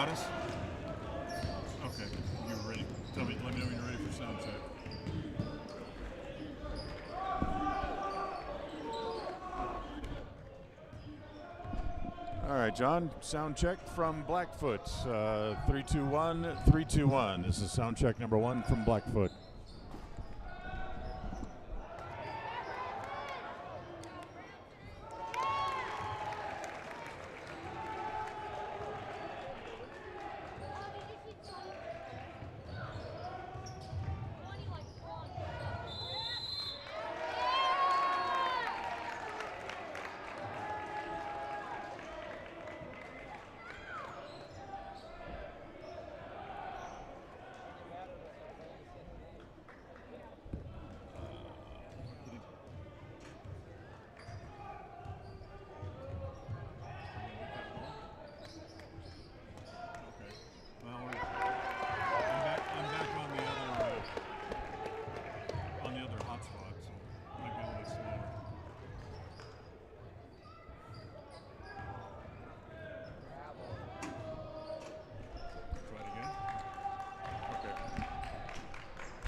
got us? Okay, you're ready. Let me know when you're ready for sound check. All right, John, sound check from Blackfoot. 3-2-1, 3-2-1. This is sound check number 1 from Blackfoot.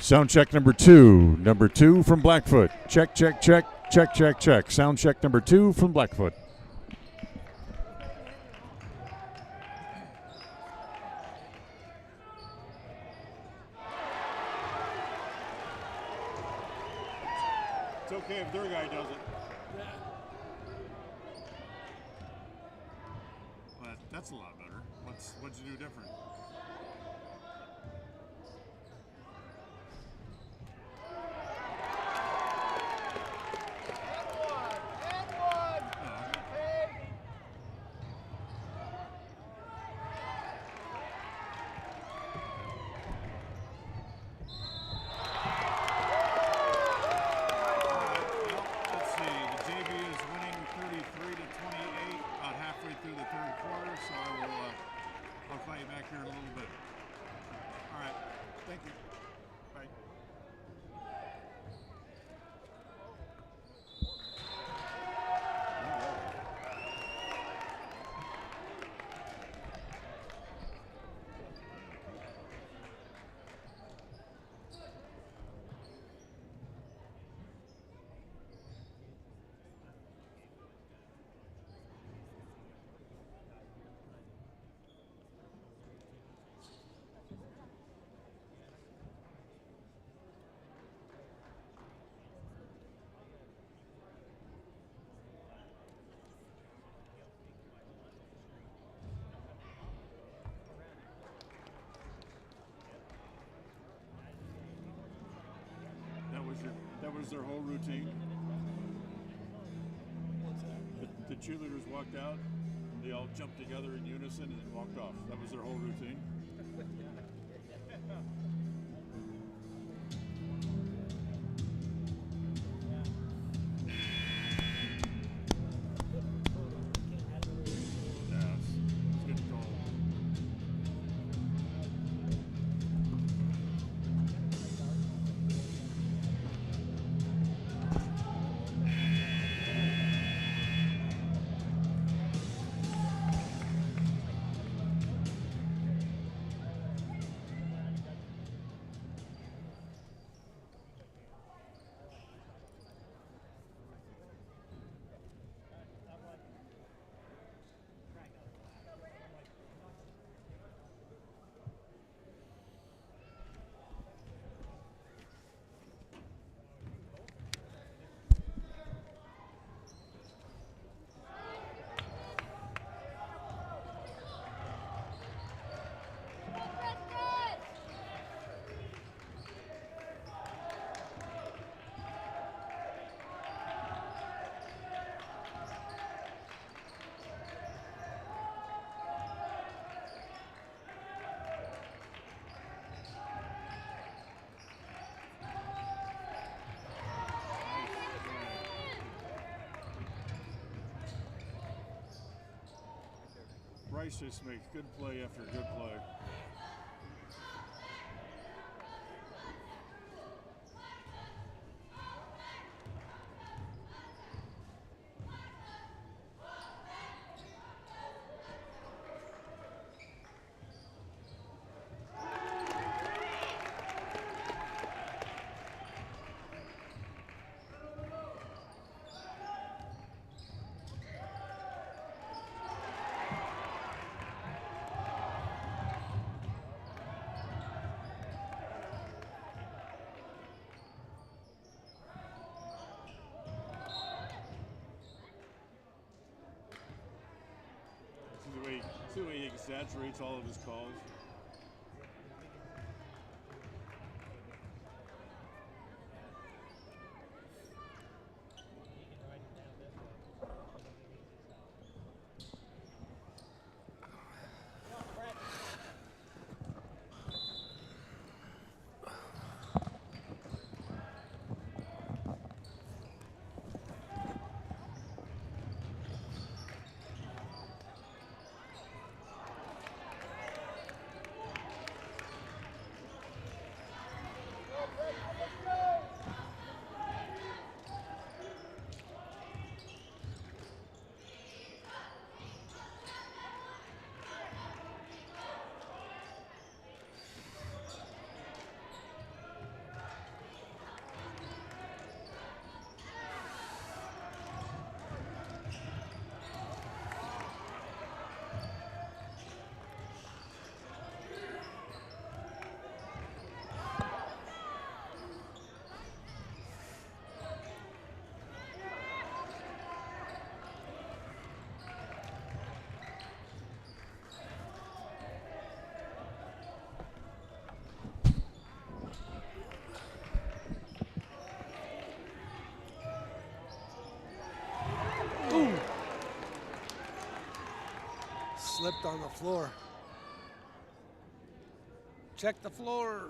Sound check number 2. Number 2 from Blackfoot. Check, check, check, check, check, check. Sound check number 2 from Blackfoot. It's okay if their guy does it. But that's a lot better. What'd you do different? That was their whole routine. The cheerleaders walked out, and they all jumped together in unison and walked off. That was their whole routine. Bryce just makes good play after good play. exaggerates all of his calls. Slipped on the floor. Check the floor.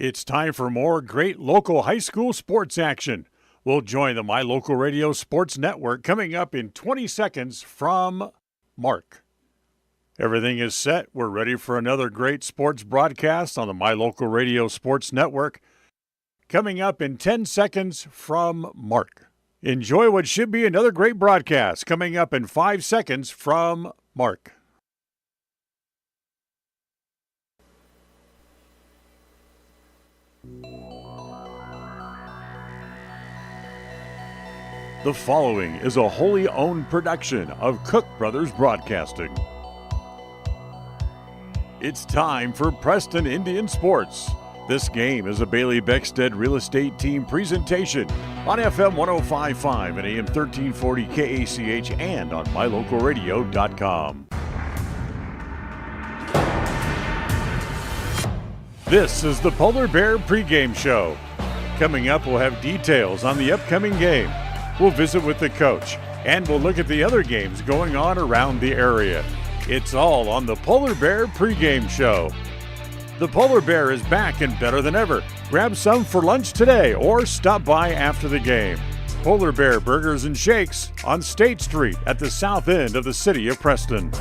It's time for more great local high school sports action. We'll join the My Local Radio Sports Network coming up in 20 seconds from Mark. Everything is set. We're ready for another great sports broadcast on the My Local Radio Sports Network. Coming up in 10 seconds from Mark. Enjoy what should be another great broadcast coming up in 5 seconds from Mark. The following is a wholly owned production of Cook Brothers Broadcasting. It's time for Preston Indian Sports. This game is a Bailey Beckstead Real Estate Team presentation on FM 105.5 and AM 1340 KACH and on mylocalradio.com. This is the Polar Bear Pregame Show. Coming up, we'll have details on the upcoming game. We'll visit with the coach, and we'll look at the other games going on around the area. It's all on the Polar Bear Pregame Show. The Polar Bear is back and better than ever. Grab some for lunch today or stop by after the game. Polar Bear Burgers and Shakes on State Street at the south end of the city of Preston.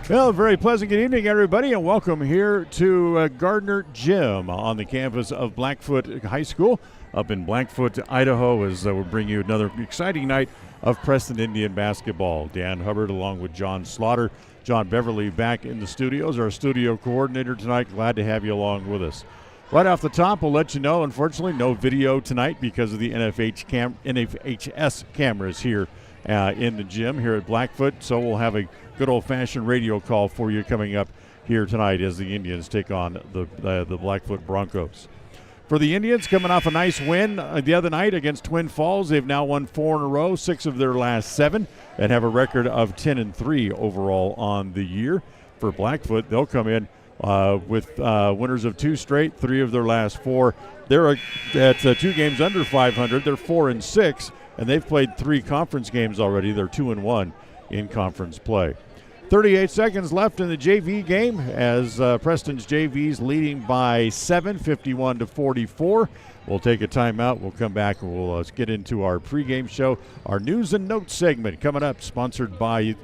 Well, very pleasant good evening, everybody, and welcome here to Gardner Gym on the campus of Blackfoot High School up in Blackfoot, Idaho, as we'll bring you another exciting night of Preston Indian basketball. Dan Hubbard along with John Slaughter. John Beverly back in the studios, our studio coordinator tonight. Glad to have you along with us. Right off the top, we'll let you know, unfortunately, no video tonight because of the NFHS cameras here in the gym here at Blackfoot. So we'll have a good old-fashioned radio call for you coming up here tonight as the Indians take on the Blackfoot Broncos. For the Indians, coming off a nice win the other night against Twin Falls, they've now won 4 in a row, 6 of their last 7, and have a record of 10-3 overall on the year. For Blackfoot, they'll come in with winners of 2 straight, 3 of their last 4. They're at 2 games under 500. They're 4-6, and they've played 3 conference games already. They're 2-1 in conference play. 38 seconds left in the JV game as Preston's JV's leading by 7, 51-44. We'll take a timeout. We'll come back and we'll get into our pregame show. Our news and notes segment coming up, sponsored by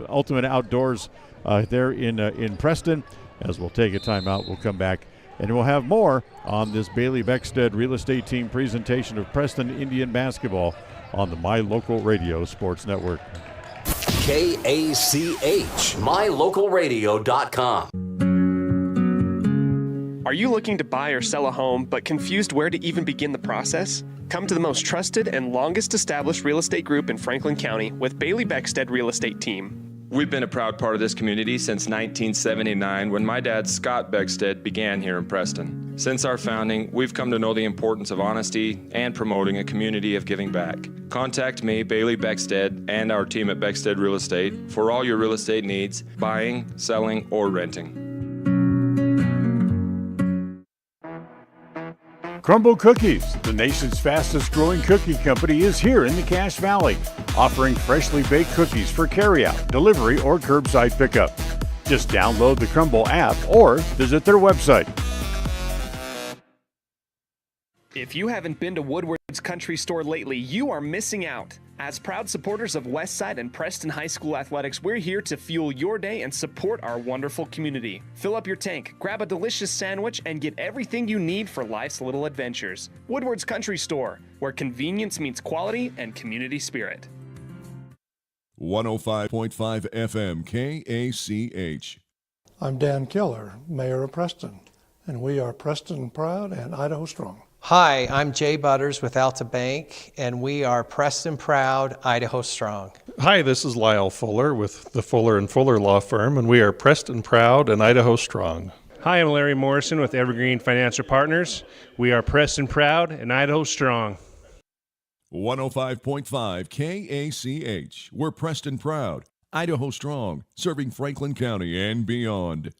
Ultimate Outdoors there in Preston. As we'll take a timeout, we'll come back and we'll have more on this Bailey Beckstead Real Estate Team presentation of Preston Indian basketball on the My Local Radio Sports Network. KACH, mylocalradio.com. Are you looking to buy or sell a home but confused where to even begin the process? Come to the most trusted and longest established real estate group in Franklin County with Bailey Beckstead Real Estate Team. We've been a proud part of this community since 1979 when my dad, Scott Beckstead, began here in Preston. Since our founding, we've come to know the importance of honesty and promoting a community of giving back. Contact me, Bailey Beckstead, and our team at Beckstead Real Estate for all your real estate needs, buying, selling, or renting. Crumble Cookies, the nation's fastest growing cookie company, is here in the Cache Valley, offering freshly baked cookies for carryout, delivery, or curbside pickup. Just download the Crumble app or visit their website. If you haven't been to Woodward's Country Store lately, you are missing out. As proud supporters of Westside and Preston High School athletics, we're here to fuel your day and support our wonderful community. Fill up your tank, grab a delicious sandwich, and get everything you need for life's little adventures. Woodward's Country Store, where convenience meets quality and community spirit. 105.5 FM KACH. I'm Dan Keller, Mayor of Preston, and we are Preston Proud and Idaho Strong. Hi, I'm Jay Butters with Alta Bank, and we are Preston Proud, Idaho Strong. Hi, this is Lyle Fuller with the Fuller & Fuller Law Firm, and we are Preston Proud and Idaho Strong. Hi, I'm Larry Morrison with Evergreen Financial Partners. We are Preston Proud and Idaho Strong. 105.5 KACH. We're Preston Proud, Idaho Strong, serving Franklin County and beyond.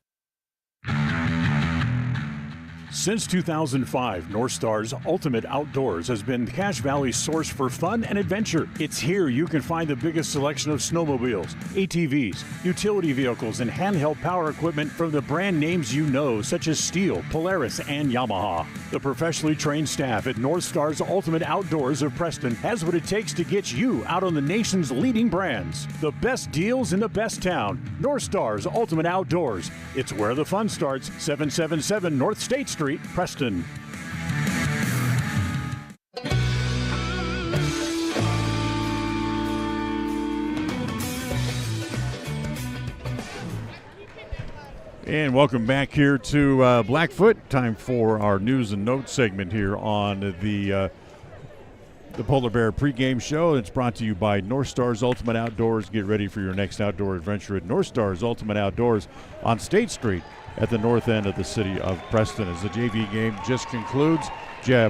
Since 2005, North Star's Ultimate Outdoors has been Cache Valley's source for fun and adventure. It's here you can find the biggest selection of snowmobiles, ATVs, utility vehicles, and handheld power equipment from the brand names you know, such as Steel, Polaris, and Yamaha. The professionally trained staff at North Star's Ultimate Outdoors of Preston has what it takes to get you out on the nation's leading brands. The best deals in the best town. North Star's Ultimate Outdoors. It's where the fun starts. 777 North State Street, Preston. And welcome back here to Blackfoot. Time for our news and notes segment here on the Polar Bear pregame show. It's brought to you by North Star's Ultimate Outdoors. Get ready for your next outdoor adventure at North Star's Ultimate Outdoors on State Street at the north end of the city of Preston. As the JV game just concludes,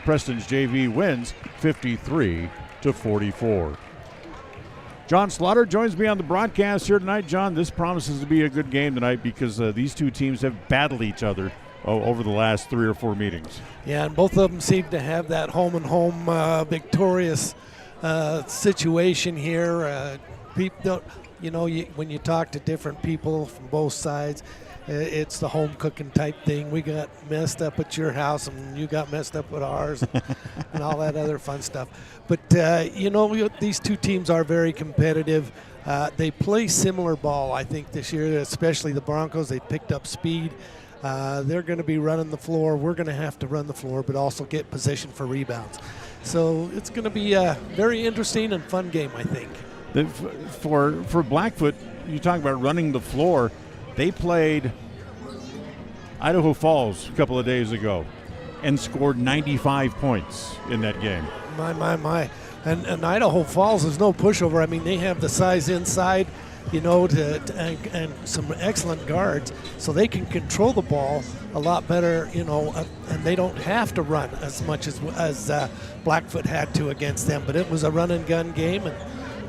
Preston's JV wins 53-44. John Slaughter joins me on the broadcast here tonight. John, this promises to be a good game tonight because these two teams have battled each other over the last 3 or 4 meetings. Yeah, and both of them seem to have that home-and-home victorious situation here. People don't, when you talk to different people from both sides, it's the home cooking type thing. We got messed up at your house and you got messed up at ours and all that other fun stuff. But, these two teams are very competitive. They play similar ball, I think, this year, especially the Broncos. They picked up speed. They're going to be running the floor. We're going to have to run the floor, but also get position for rebounds. So it's going to be a very interesting and fun game, I think. For Blackfoot, you talk about running the floor. They played Idaho Falls a couple of days ago and scored 95 points in that game. My. And Idaho Falls is no pushover. I mean, they have the size inside, and some excellent guards, so they can control the ball a lot better, and they don't have to run as much as Blackfoot had to against them. But it was a run-and-gun game, and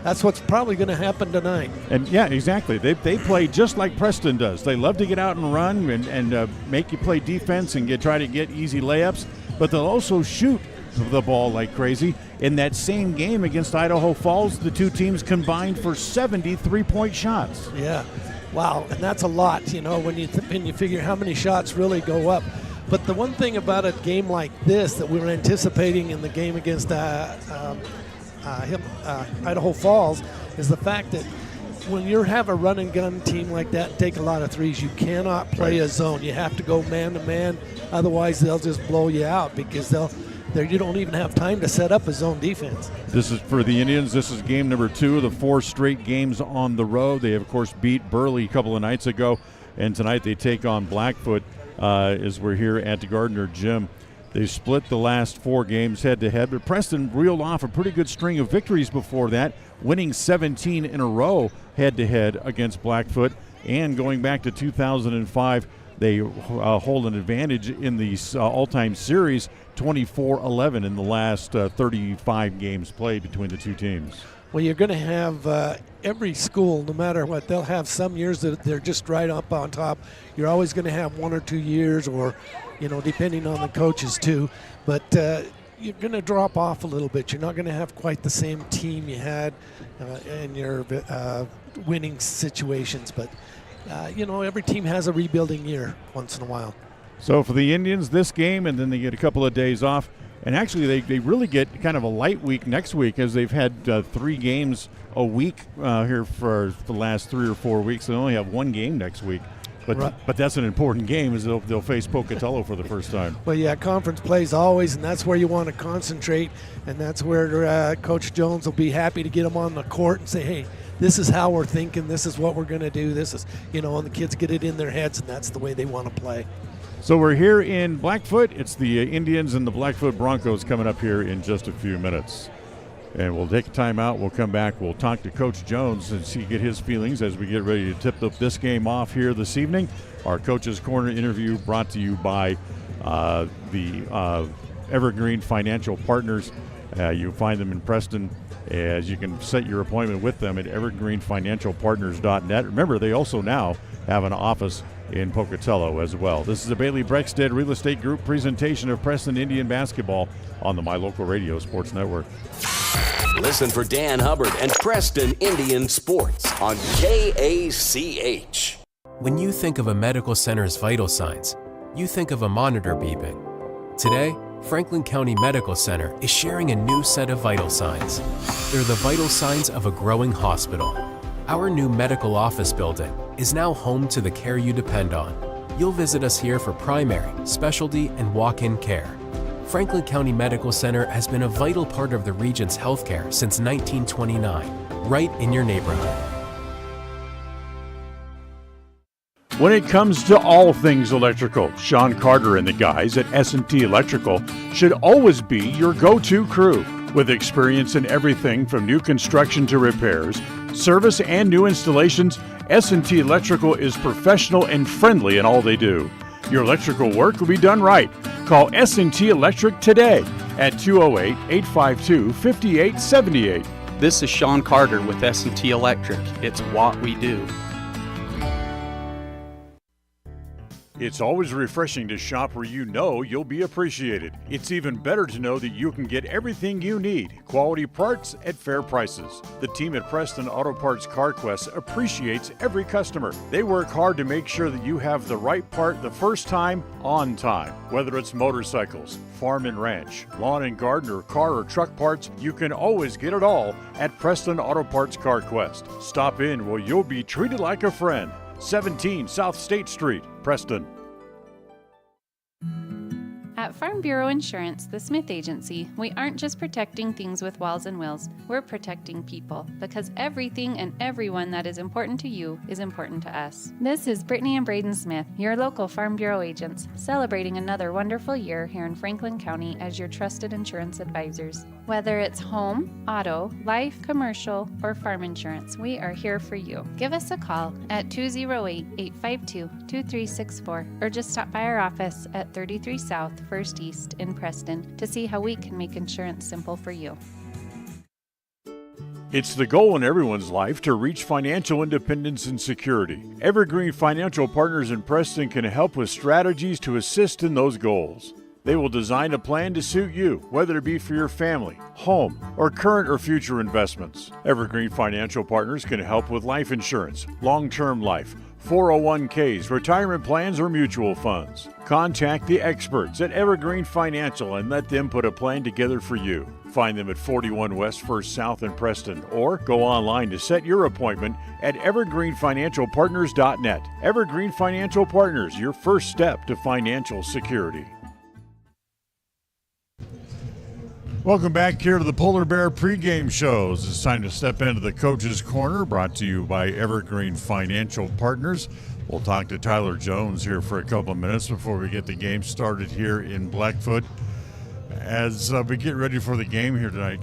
that's what's probably going to happen tonight. And yeah, exactly. They play just like Preston does. They love to get out and run and make you play defense and try to get easy layups, but they'll also shoot the ball like crazy. In that same game against Idaho Falls, the two teams combined for 70 three-point shots. Yeah, wow, and that's a lot, when you figure how many shots really go up. But the one thing about a game like this that we were anticipating in the game against Idaho Falls is the fact that when you have a run and gun team like that and take a lot of threes, you cannot play a zone. You have to go man to man, otherwise they'll just blow you out because you don't even have time to set up a zone defense. This is for the Indians. This is game number 2 of the 4 straight games on the road. They, of course, beat Burley a couple of nights ago, and tonight they take on Blackfoot as we're here at the Gardner Gym. They split the last 4 games head-to-head, but Preston reeled off a pretty good string of victories before that, winning 17 in a row head-to-head against Blackfoot. And going back to 2005, they hold an advantage in the all-time series, 24-11 in the last 35 games played between the two teams. Well, you're going to have every school, no matter what, they'll have some years that they're just right up on top. You're always going to have 1 or 2 years, or, depending on the coaches too. But you're going to drop off a little bit. You're not going to have quite the same team you had in your winning situations. But, every team has a rebuilding year once in a while. So for the Indians, this game, and then they get a couple of days off. And actually, they really get kind of a light week next week, as they've had 3 games a week here for the last 3 or 4 weeks. They only have 1 game next week. But right. But that's an important game, as they'll face Pocatello for the first time. Well, yeah, conference plays always, and that's where you want to concentrate. And that's where Coach Jones will be happy to get them on the court and say, hey, this is how we're thinking. This is what we're going to do. This is, and the kids get it in their heads, and that's the way they want to play. So we're here in Blackfoot. It's the Indians and the Blackfoot Broncos coming up here in just a few minutes. And we'll take a time out. We'll come back. We'll talk to Coach Jones and get his feelings as we get ready to tip this game off here this evening. Our Coach's Corner interview brought to you by the Evergreen Financial Partners. You find them in Preston, as you can set your appointment with them at evergreenfinancialpartners.net. Remember, they also now have an office in Pocatello as well. This is a Bailey Breckstead Real Estate Group presentation of Preston Indian basketball on the My Local Radio Sports Network. Listen for Dan Hubbard and Preston Indian Sports on KACH. When you think of a medical center's vital signs, you think of a monitor beeping. Today, Franklin County Medical Center is sharing a new set of vital signs. They're the vital signs of a growing hospital. Our new medical office building is now home to the care you depend on. You'll visit us here for primary, specialty, and walk-in care. Franklin County Medical Center has been a vital part of the region's healthcare since 1929, right in your neighborhood. When it comes to all things electrical, Sean Carter and the guys at S&T Electrical should always be your go-to crew. With experience in everything from new construction to repairs, service, and new installations, S&T Electrical is professional and friendly in all they do. Your electrical work will be done right. Call S&T Electric today at 208-852-5878. This is Sean Carter with S&T Electric. It's what we do. It's always refreshing to shop where you know you'll be appreciated. It's even better to know that you can get everything you need, quality parts at fair prices. The team at Preston Auto Parts CarQuest appreciates every customer. They work hard to make sure that you have the right part the first time, on time. Whether it's motorcycles, farm and ranch, lawn and garden, or car or truck parts, you can always get it all at Preston Auto Parts CarQuest. Stop in where you'll be treated like a friend. 17 South State Street, Preston. At Farm Bureau Insurance, the Smith Agency, we aren't just protecting things with walls and wheels, we're protecting people, because everything and everyone that is important to you is important to us. This is Brittany and Braden Smith, your local Farm Bureau agents, celebrating another wonderful year here in Franklin County as your trusted insurance advisors. Whether it's home, auto, life, commercial, or farm insurance, we are here for you. Give us a call at 208-852-2364 or just stop by our office at 33 South 1st East in Preston to see how we can make insurance simple for you. It's the goal in everyone's life to reach financial independence and security. Evergreen Financial Partners in Preston can help with strategies to assist in those goals. They will design a plan to suit you, whether it be for your family, home, or current or future investments. Evergreen Financial Partners can help with life insurance, long-term life, 401ks, retirement plans, or mutual funds. Contact the experts at Evergreen Financial and let them put a plan together for you. Find them at 41 West 1st South in Preston or go online to set your appointment at evergreenfinancialpartners.net. Evergreen Financial Partners, your first step to financial security. Welcome back here to the Polar Bear Pregame Shows. It's time to step into the Coach's Corner, brought to you by Evergreen Financial Partners. We'll talk to Tyler Jones here for a couple of minutes before we get the game started here in Blackfoot. As we get ready for the game here tonight,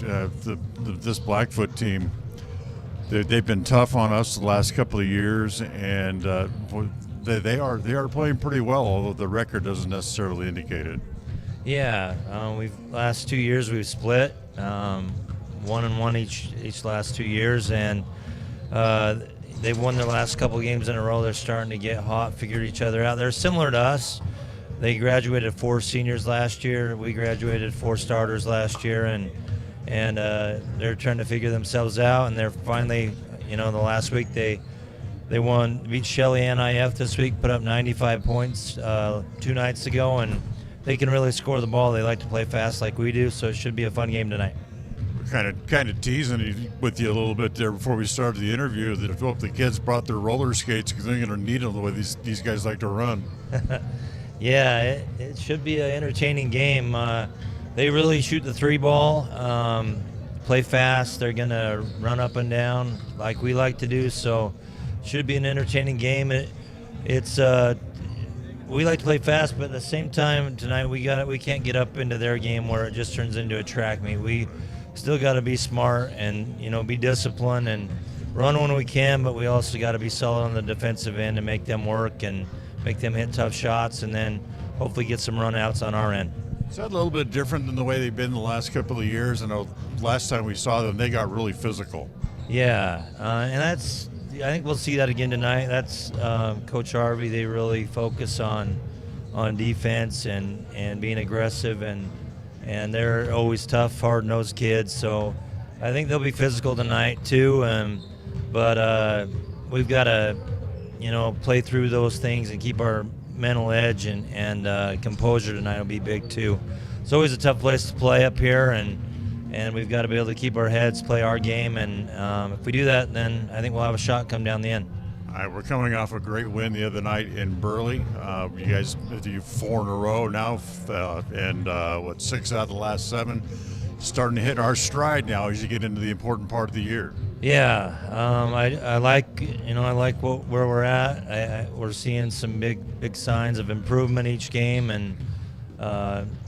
this Blackfoot team, they've been tough on us the last couple of years, and they are playing pretty well, although the record doesn't necessarily indicate it. Yeah, last 2 years we've split, 1-1 each last 2 years, and they've won their last couple games in a row. They're starting to get hot, figure each other out. They're similar to us. They graduated 4 seniors last year. We graduated 4 starters last year, and they're trying to figure themselves out. And they're finally, the last week they beat Shelley NIF this week, put up 95 points 2 nights ago, and they can really score the ball. They like to play fast like we do, so it should be a fun game tonight. We're kind of teasing with you a little bit there before we started the interview that if the kids brought their roller skates because they're going to need them the way these guys like to run. Yeah, it should be an entertaining game. They really shoot the 3 ball, play fast. They're going to run up and down like we like to do, so it should be an entertaining game. We like to play fast, but at the same time tonight we can't get up into their game where it just turns into a track meet. We still got to be smart and be disciplined and run when we can, but we also got to be solid on the defensive end and make them work and make them hit tough shots, and then hopefully get some run outs on our end. Is that a little bit different than the way they've been the last couple of years? I know last time we saw them, they got really physical. Yeah, and that's think we'll see that again tonight. That's Coach Harvey. They really focus on defense and being aggressive, and they're always tough, hard-nosed kids. So I think they'll be physical tonight too. But we've got to, play through those things and keep our mental edge and composure tonight will be big too. It's always a tough place to play up here, and we've got to be able to keep our heads, play our game, and if we do that, then I think we'll have a shot come down the end. All right, we're coming off a great win the other night in Burley. You guys do 4 in a row now, and 6 out of the last 7. Starting to hit our stride now as you get into the important part of the year. Yeah, I like where we're at. We're seeing some big signs of improvement each game, and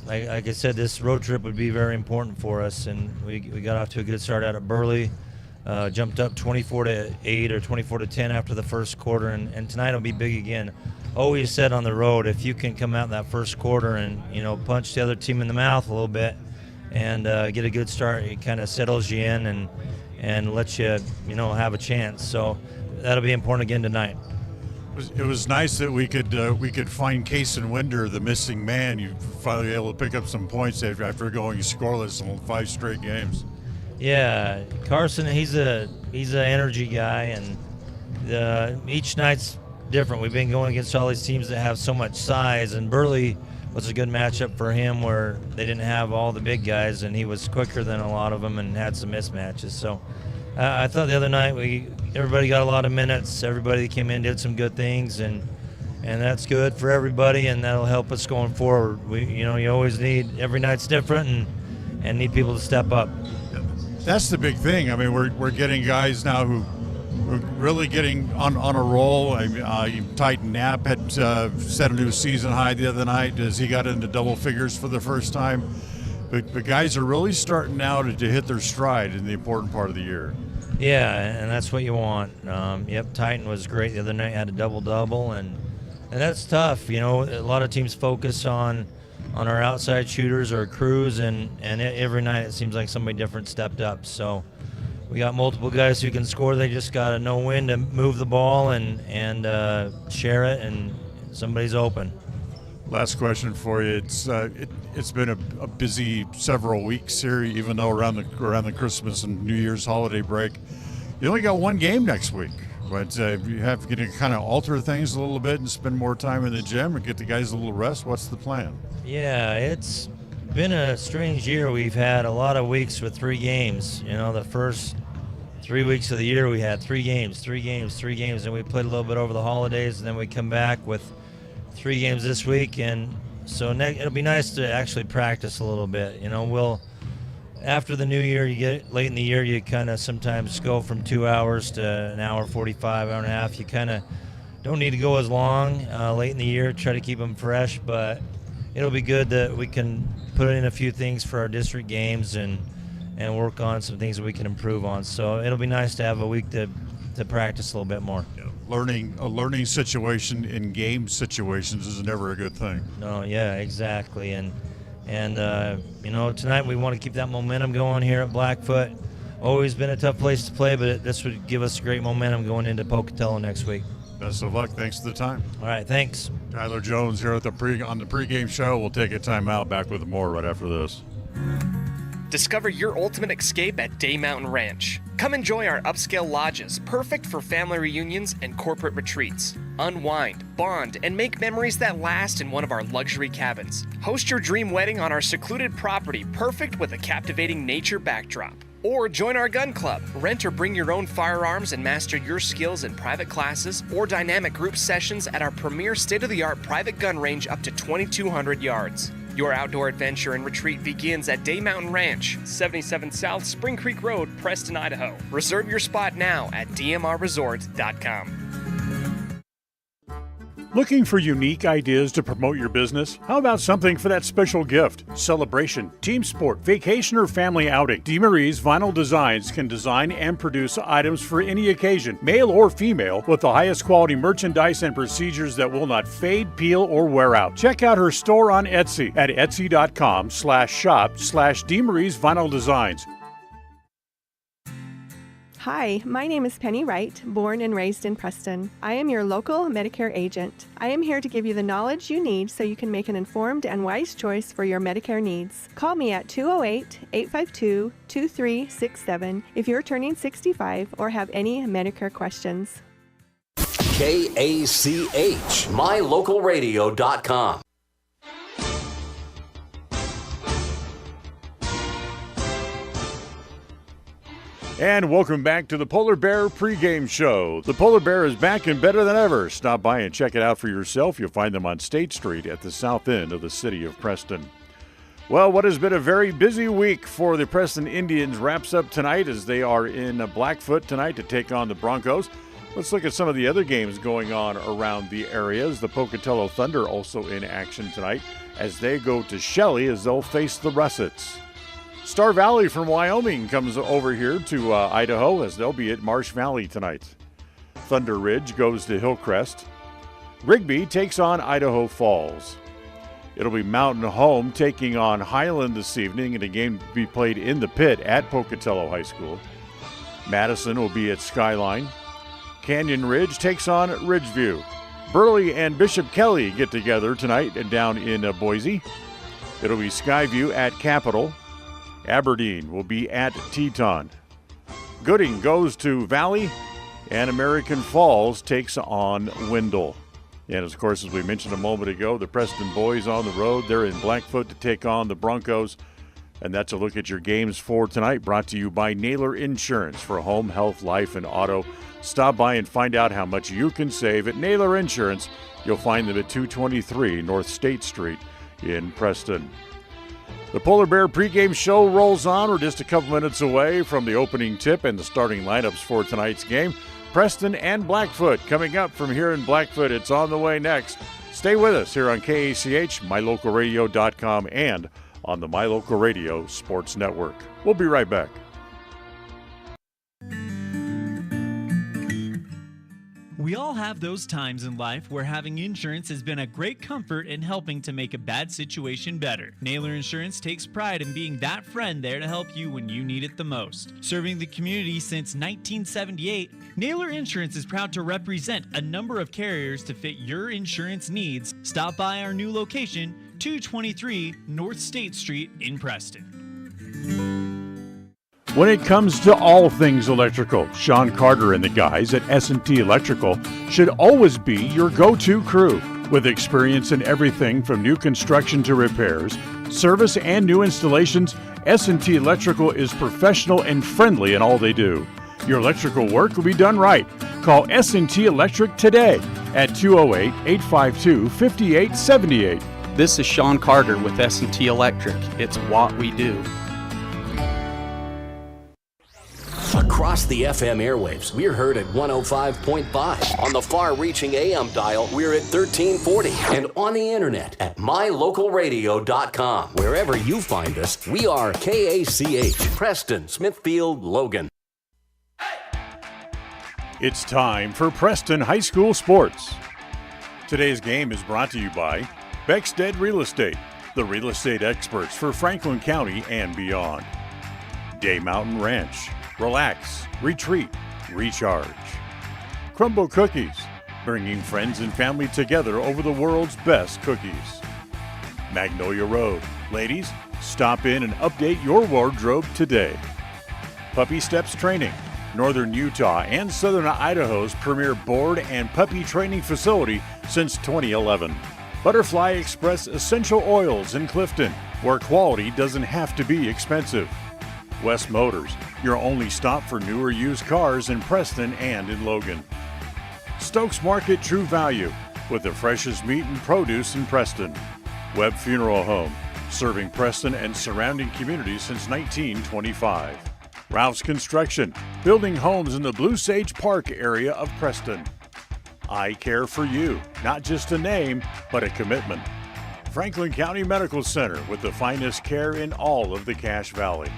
like I said, this road trip would be very important for us. And we got off to a good start out at Burley, jumped up 24-8 or 24-10 after the first quarter, and tonight will be big again. Always said on the road, if you can come out in that first quarter and punch the other team in the mouth a little bit and get a good start, it kind of settles you in and lets you have a chance. So that'll be important again tonight. It was nice that we could find Case and Winder, the missing man. You finally able to pick up some points after going scoreless in 5 straight games. Yeah, Carson, he's an energy guy, and each night's different. We've been going against all these teams that have so much size, and Burley was a good matchup for him where they didn't have all the big guys, and he was quicker than a lot of them and had some mismatches. So I thought the other night everybody got a lot of minutes. Everybody came in, did some good things, and that's good for everybody, and that'll help us going forward. You always need, every night's different, and need people to step up. That's the big thing. I mean, we're getting guys now who are really getting on a roll. Titan Knapp had set a new season high the other night as he got into double figures for the first time. But guys are really starting now to hit their stride in the important part of the year. Yeah, and that's what you want. Titan was great the other night, had a double-double, and that's tough. A lot of teams focus on our outside shooters or crews, and every night it seems like somebody different stepped up. So we got multiple guys who can score. They just got to know when to move the ball and share it, and somebody's open. Last question for you. It's been a busy several weeks here, even though around the Christmas and New Year's holiday break. You only got 1 game next week, but you have to kind of alter things a little bit and spend more time in the gym and get the guys a little rest. What's the plan? Yeah, it's been a strange year. We've had a lot of weeks with 3 games. The first 3 weeks of the year we had 3 games, and we played a little bit over the holidays, and then we come back with 3 games this week, and so it'll be nice to actually practice a little bit. After the new year, you get late in the year, you kind of sometimes go from 2 hours to an hour 45, hour and a half. You kind of don't need to go as long late in the year, try to keep them fresh, but it'll be good that we can put in a few things for our district games and work on some things that we can improve on. So it'll be nice to have a week to practice a little bit more. A learning situation in game situations is never a good thing. No, yeah, exactly. And tonight we want to keep that momentum going here at Blackfoot. Always been a tough place to play, but this would give us great momentum going into Pocatello next week. Best of luck. Thanks for the time. All right, thanks. Tyler Jones here on the pregame show. We'll take a timeout. Back with more right after this. Discover your ultimate escape at Day Mountain Ranch. Come enjoy our upscale lodges, perfect for family reunions and corporate retreats. Unwind, bond, and make memories that last in one of our luxury cabins. Host your dream wedding on our secluded property, perfect with a captivating nature backdrop. Or join our gun club. Rent or bring your own firearms and master your skills in private classes or dynamic group sessions at our premier state-of-the-art private gun range up to 2,200 yards. Your outdoor adventure and retreat begins at Day Mountain Ranch, 77 South Spring Creek Road, Preston, Idaho. Reserve your spot now at dmrresort.com. Looking for unique ideas to promote your business? How about something for that special gift, celebration, team sport, vacation, or family outing? DeMarie's Vinyl Designs can design and produce items for any occasion, male or female, with the highest quality merchandise and procedures that will not fade, peel, or wear out. Check out her store on Etsy at etsy.com/shop/DeMarie's Vinyl Designs. Hi, my name is Penny Wright, born and raised in Preston. I am your local Medicare agent. I am here to give you the knowledge you need so you can make an informed and wise choice for your Medicare needs. Call me at 208-852-2367 if you're turning 65 or have any Medicare questions. KACH, mylocalradio.com. And welcome back to the Polar Bear Pregame Show. The Polar Bear is back and better than ever. Stop by and check it out for yourself. You'll find them on State Street at the south end of the city of Preston. Well, what has been a very busy week for the Preston Indians wraps up tonight as they are in Blackfoot tonight to take on the Broncos. Let's look at some of the other games going on around the areas. The Pocatello Thunder also in action tonight as they go to Shelley as they'll face the Russets. Star Valley from Wyoming comes over here to Idaho as they'll be at Marsh Valley tonight. Thunder Ridge goes to Hillcrest. Rigby takes on Idaho Falls. It'll be Mountain Home taking on Highland this evening in a game to be played in the pit at Pocatello High School. Madison will be at Skyline. Canyon Ridge takes on Ridgeview. Burley and Bishop Kelly get together tonight down in Boise. It'll be Skyview at Capitol. Aberdeen will be at Teton. Gooding goes to Valley, and American Falls takes on Wendell. And, of course, as we mentioned a moment ago, the Preston boys on the road. They're in Blackfoot to take on the Broncos. And that's a look at your games for tonight, brought to you by Naylor Insurance for home, health, life, and auto. Stop by and find out how much you can save at Naylor Insurance. You'll find them at 223 North State Street in Preston. The Polar Bear Pregame Show rolls on. We're just a couple minutes away from the opening tip and the starting lineups for tonight's game. Preston and Blackfoot coming up from here in Blackfoot. It's on the way next. Stay with us here on KACH, mylocalradio.com, and on the My Local Radio Sports Network. We'll be right back. We all have those times in life where having insurance has been a great comfort in helping to make a bad situation better. Naylor Insurance takes pride in being that friend there to help you when you need it the most. Serving the community since 1978, Naylor Insurance is proud to represent a number of carriers to fit your insurance needs. Stop by our new location, 223 North State Street in Preston. When it comes to all things electrical, Sean Carter and the guys at S&T Electrical should always be your go-to crew. With experience in everything from new construction to repairs, service, and new installations, S&T Electrical is professional and friendly in all they do. Your electrical work will be done right. Call S&T Electric today at 208-852-5878. This is Sean Carter with S&T Electric. It's what we do. Across the FM airwaves, we're heard at 105.5. On the far-reaching AM dial, we're at 1340. And on the internet at mylocalradio.com. Wherever you find us, we are KACH, Preston, Smithfield, Logan. It's time for Preston High School Sports. Today's game is brought to you by Beckstead Real Estate, the real estate experts for Franklin County and beyond. Day Mountain Ranch. Relax, retreat, recharge. Crumble Cookies, bringing friends and family together over the world's best cookies. Magnolia Road. Ladies, stop in and update your wardrobe today. Puppy Steps Training, Northern Utah and Southern Idaho's premier board and puppy training facility since 2011. Butterfly Express Essential Oils in Clifton, where quality doesn't have to be expensive. West Motors, your only stop for newer used cars in Preston and in Logan. Stokes Market True Value, with the freshest meat and produce in Preston. Webb Funeral Home, serving Preston and surrounding communities since 1925. Ralph's Construction, building homes in the Blue Sage Park area of Preston. I Care for You, not just a name, but a commitment. Franklin County Medical Center, with the finest care in all of the Cache Valley.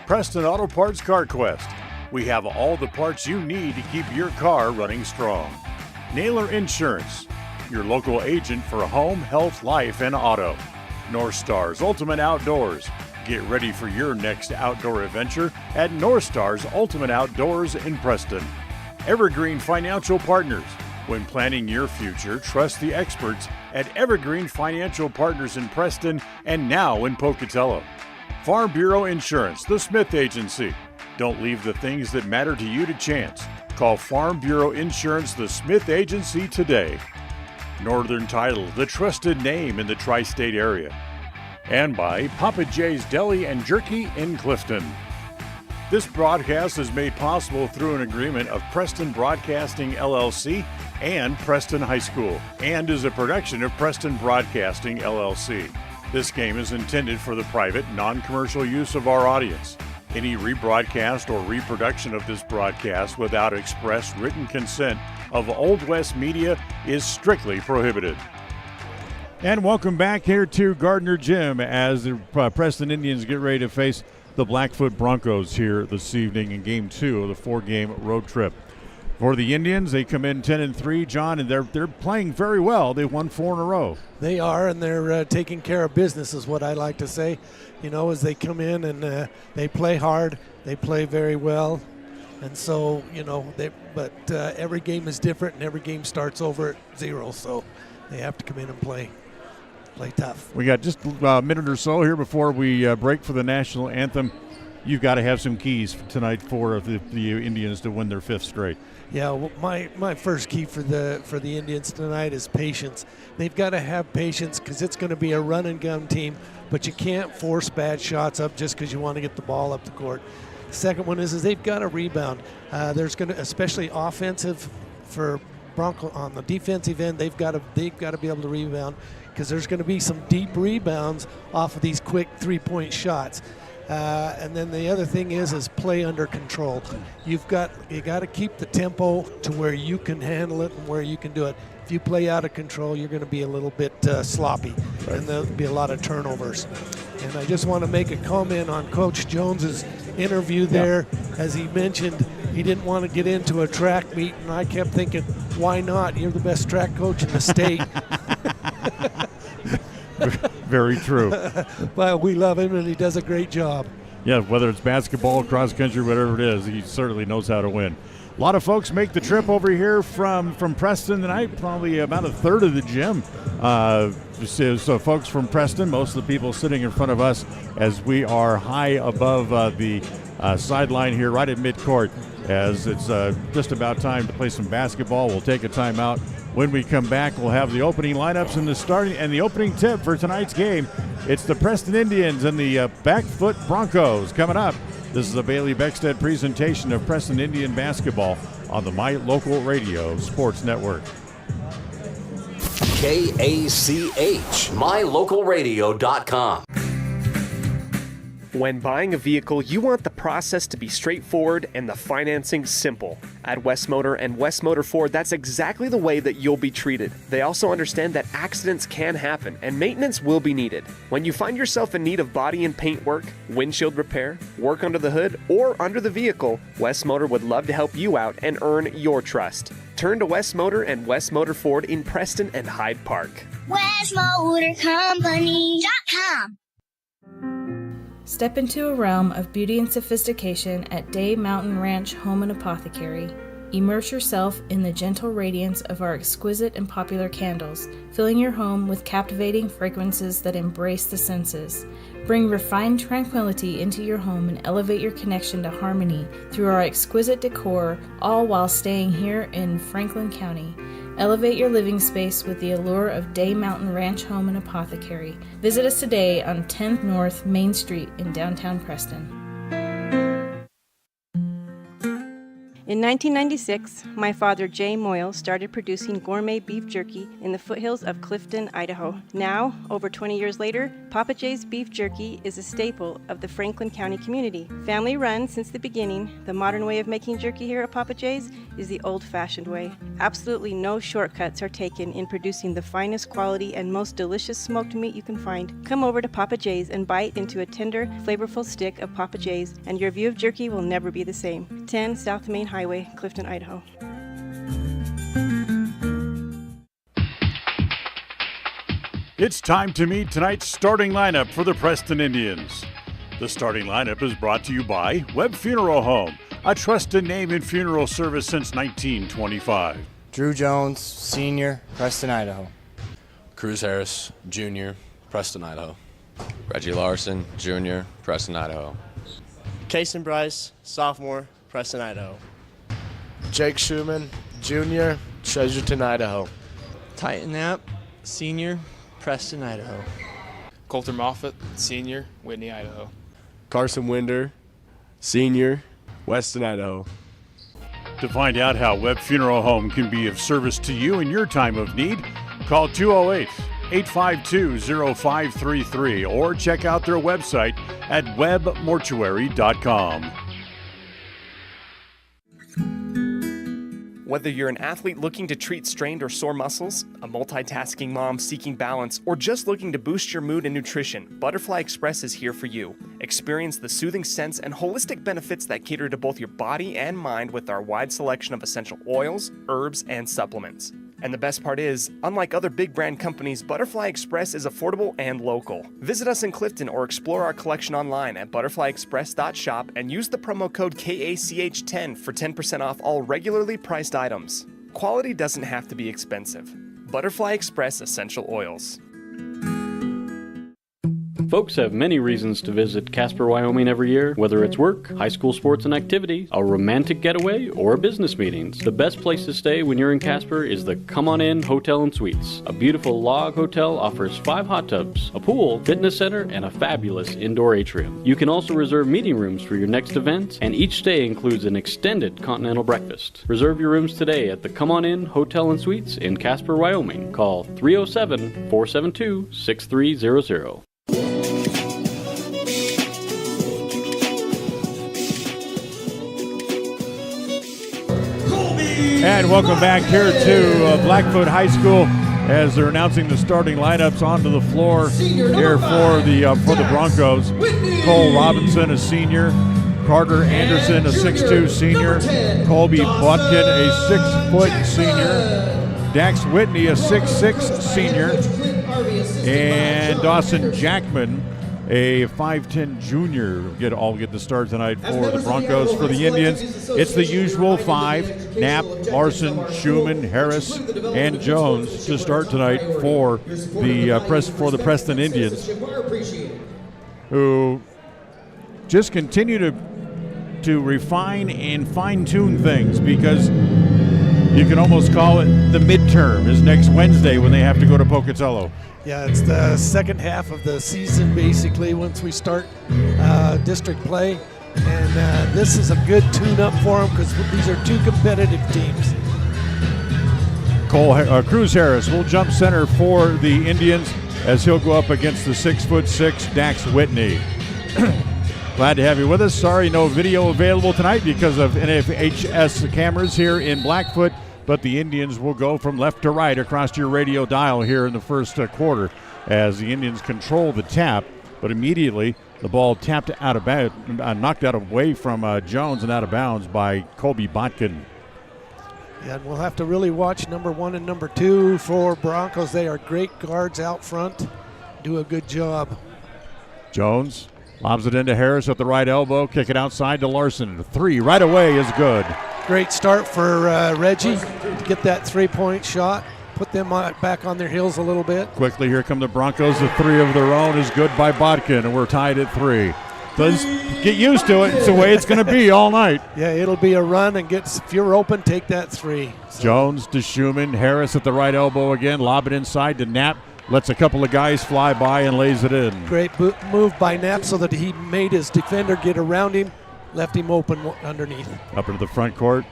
Preston Auto Parts Car Quest. We have all the parts you need to keep your car running strong. Naylor Insurance, your local agent for home, health, life, and auto. North Stars Ultimate Outdoors, Get ready for your next outdoor adventure at North Star's Ultimate Outdoors in Preston. Evergreen Financial Partners. When planning your future, trust the experts at Evergreen Financial Partners in Preston and now in Pocatello. Farm Bureau Insurance, the Smith Agency. Don't leave the things that matter to you to chance. Call Farm Bureau Insurance, the Smith Agency today. Northern Title, the trusted name in the tri-state area. And by Papa J's Deli and Jerky in Clifton. This broadcast is made possible through an agreement of Preston Broadcasting LLC and Preston High School, and is a production of Preston Broadcasting LLC. This game is intended for the private, non-commercial use of our audience. Any rebroadcast or reproduction of this broadcast without express written consent of Old West Media is strictly prohibited. And welcome back here to Gardner Gym as the Preston Indians get ready to face the Blackfoot Broncos here this evening in Game 2 of the 4-game road trip. For the Indians, they come in 10-3, John, and they're playing very well. They've won 4 in a row. They are, and they're taking care of business is what I like to say. You know, as they come in and they play hard, they play very well. And so, you know, every game is different, and every game starts over at 0, so they have to come in and play tough. We got just a minute or so here before we break for the national anthem. You've got to have some keys tonight for the Indians to win their 5th straight. Yeah, well, my first key for the Indians tonight is patience. They've got to have patience because it's going to be a run and gun team, but you can't force bad shots up just because you want to get the ball up the court. The second one is they've got to rebound. There's going to, especially offensive for Bronco on the defensive end, they've got to be able to rebound because there's going to be some deep rebounds off of these quick 3-point shots. And then the other thing is play under control. You got to keep the tempo to where you can handle it and where you can do it. If you play out of control, you're going to be a little bit sloppy, and there'll be a lot of turnovers. And I just want to make a comment on Coach Jones's interview there. As he mentioned, he didn't want to get into a track meet, and I kept thinking, why not? You're the best track coach in the state. Very true. But we love him, and he does a great job. Yeah, whether it's basketball, cross country, whatever it is, he certainly knows how to win. A lot of folks make the trip over here from Preston tonight, probably about a third of the gym. So folks from Preston, most of the people sitting in front of us as we are high above the sideline here right at midcourt, as it's just about time to play some basketball. We'll take a timeout. When we come back, we'll have the opening lineups and the opening tip for tonight's game. It's the Preston Indians and the Blackfoot Broncos coming up. This is a Bailey Beckstead presentation of Preston Indian basketball on the My Local Radio Sports Network. KACH, mylocalradio.com. When buying a vehicle, you want the process to be straightforward and the financing simple. At West Motor and West Motor Ford, that's exactly the way that you'll be treated. They also understand that accidents can happen and maintenance will be needed. When you find yourself in need of body and paint work, windshield repair, work under the hood, or under the vehicle, West Motor would love to help you out and earn your trust. Turn to West Motor and West Motor Ford in Preston and Hyde Park. WestMotorCompany.com. Step into a realm of beauty and sophistication at Day Mountain Ranch Home and Apothecary. Immerse yourself in the gentle radiance of our exquisite and popular candles, filling your home with captivating fragrances that embrace the senses. Bring refined tranquility into your home and elevate your connection to harmony through our exquisite decor, all while staying here in Franklin County. Elevate your living space with the allure of Day Mountain Ranch Home and Apothecary. Visit us today on 10th North Main Street in downtown Preston. In 1996, my father, Jay Moyle, started producing gourmet beef jerky in the foothills of Clifton, Idaho. Now, over 20 years later, Papa J's beef jerky is a staple of the Franklin County community. Family run since the beginning, the modern way of making jerky here at Papa J's is the old-fashioned way. Absolutely no shortcuts are taken in producing the finest quality and most delicious smoked meat you can find. Come over to Papa J's and bite into a tender, flavorful stick of Papa J's, and your view of jerky will never be the same. 10 South Main Highway, Clifton, Idaho. It's time to meet tonight's starting lineup for the Preston Indians. The starting lineup is brought to you by Webb Funeral Home, a trusted name in funeral service since 1925. Drew Jones, Senior, Preston, Idaho. Cruz Harris, Jr., Preston, Idaho. Reggie Larson, Jr., Preston, Idaho. Kason Bryce, Sophomore, Preston, Idaho. Jake Schumann, Jr., Treasurton, Idaho. Titan Knapp, Senior, Preston, Idaho. Coulter Moffitt, Senior, Whitney, Idaho. Carson Winder, Senior, Weston, Idaho. To find out how Webb Funeral Home can be of service to you in your time of need, call 208-852-0533 or check out their website at webbmortuary.com. Whether you're an athlete looking to treat strained or sore muscles, a multitasking mom seeking balance, or just looking to boost your mood and nutrition, Butterfly Express is here for you. Experience the soothing scents and holistic benefits that cater to both your body and mind with our wide selection of essential oils, herbs, and supplements. And the best part is, unlike other big brand companies, Butterfly Express is affordable and local. Visit us in Clifton or explore our collection online at butterflyexpress.shop and use the promo code KACH10 for 10% off all regularly priced items. Quality doesn't have to be expensive. Butterfly Express Essential Oils. Folks have many reasons to visit Casper, Wyoming every year, whether it's work, high school sports and activities, a romantic getaway, or business meetings. The best place to stay when you're in Casper is the Come On In Hotel and Suites. A beautiful log hotel offers 5 hot tubs, a pool, fitness center, and a fabulous indoor atrium. You can also reserve meeting rooms for your next event, and each stay includes an extended continental breakfast. Reserve your rooms today at the Come On In Hotel and Suites in Casper, Wyoming. Call 307-472-6300. And welcome back here to Blackfoot High School as they're announcing the starting lineups onto the floor here for the Broncos. Cole Robinson, a senior. Carter Anderson, a 6'2 senior. Colby Butkin, a 6' senior. Dax Whitney, a 6'6 senior. And Dawson Jackman, a 5'10 junior, get the start tonight for the Broncos. For the Indians, it's the usual 5: Knapp, Larson, Schumann, Harris, and Jones to start tonight for the Preston Indians, who just continue to refine and fine-tune things, because you can almost call it the midterm is next Wednesday when they have to go to Pocatello. Yeah, it's the second half of the season, basically, once we start district play. And this is a good tune-up for them because these are two competitive teams. Cruz Harris will jump center for the Indians as he'll go up against the 6'6" Dax Whitney. Glad to have you with us. Sorry, no video available tonight because of NFHS cameras here in Blackfoot. But the Indians will go from left to right across your radio dial here in the first quarter as the Indians control the tap, but immediately the ball knocked out away from Jones and out of bounds by Colby Botkin. Yeah, and we'll have to really watch number 1 and number 2 for Broncos. They are great guards out front, do a good job. Jones lobs it into Harris at the right elbow, kick it outside to Larson. 3 right away is good. Great start for Reggie to get that 3-point shot, put them back on their heels a little bit. Quickly, here come the Broncos. The 3 of their own is good by Botkin, and we're tied at 3. So just get used to it. It's the way it's going to be all night. Yeah, it'll be a run, and if you're open, take that 3. So. Jones to Schumann. Harris at the right elbow again. Lob it inside to Knapp. Lets a couple of guys fly by and lays it in. Great move by Knapp so that he made his defender get around him. Left him open underneath. Up into the front court.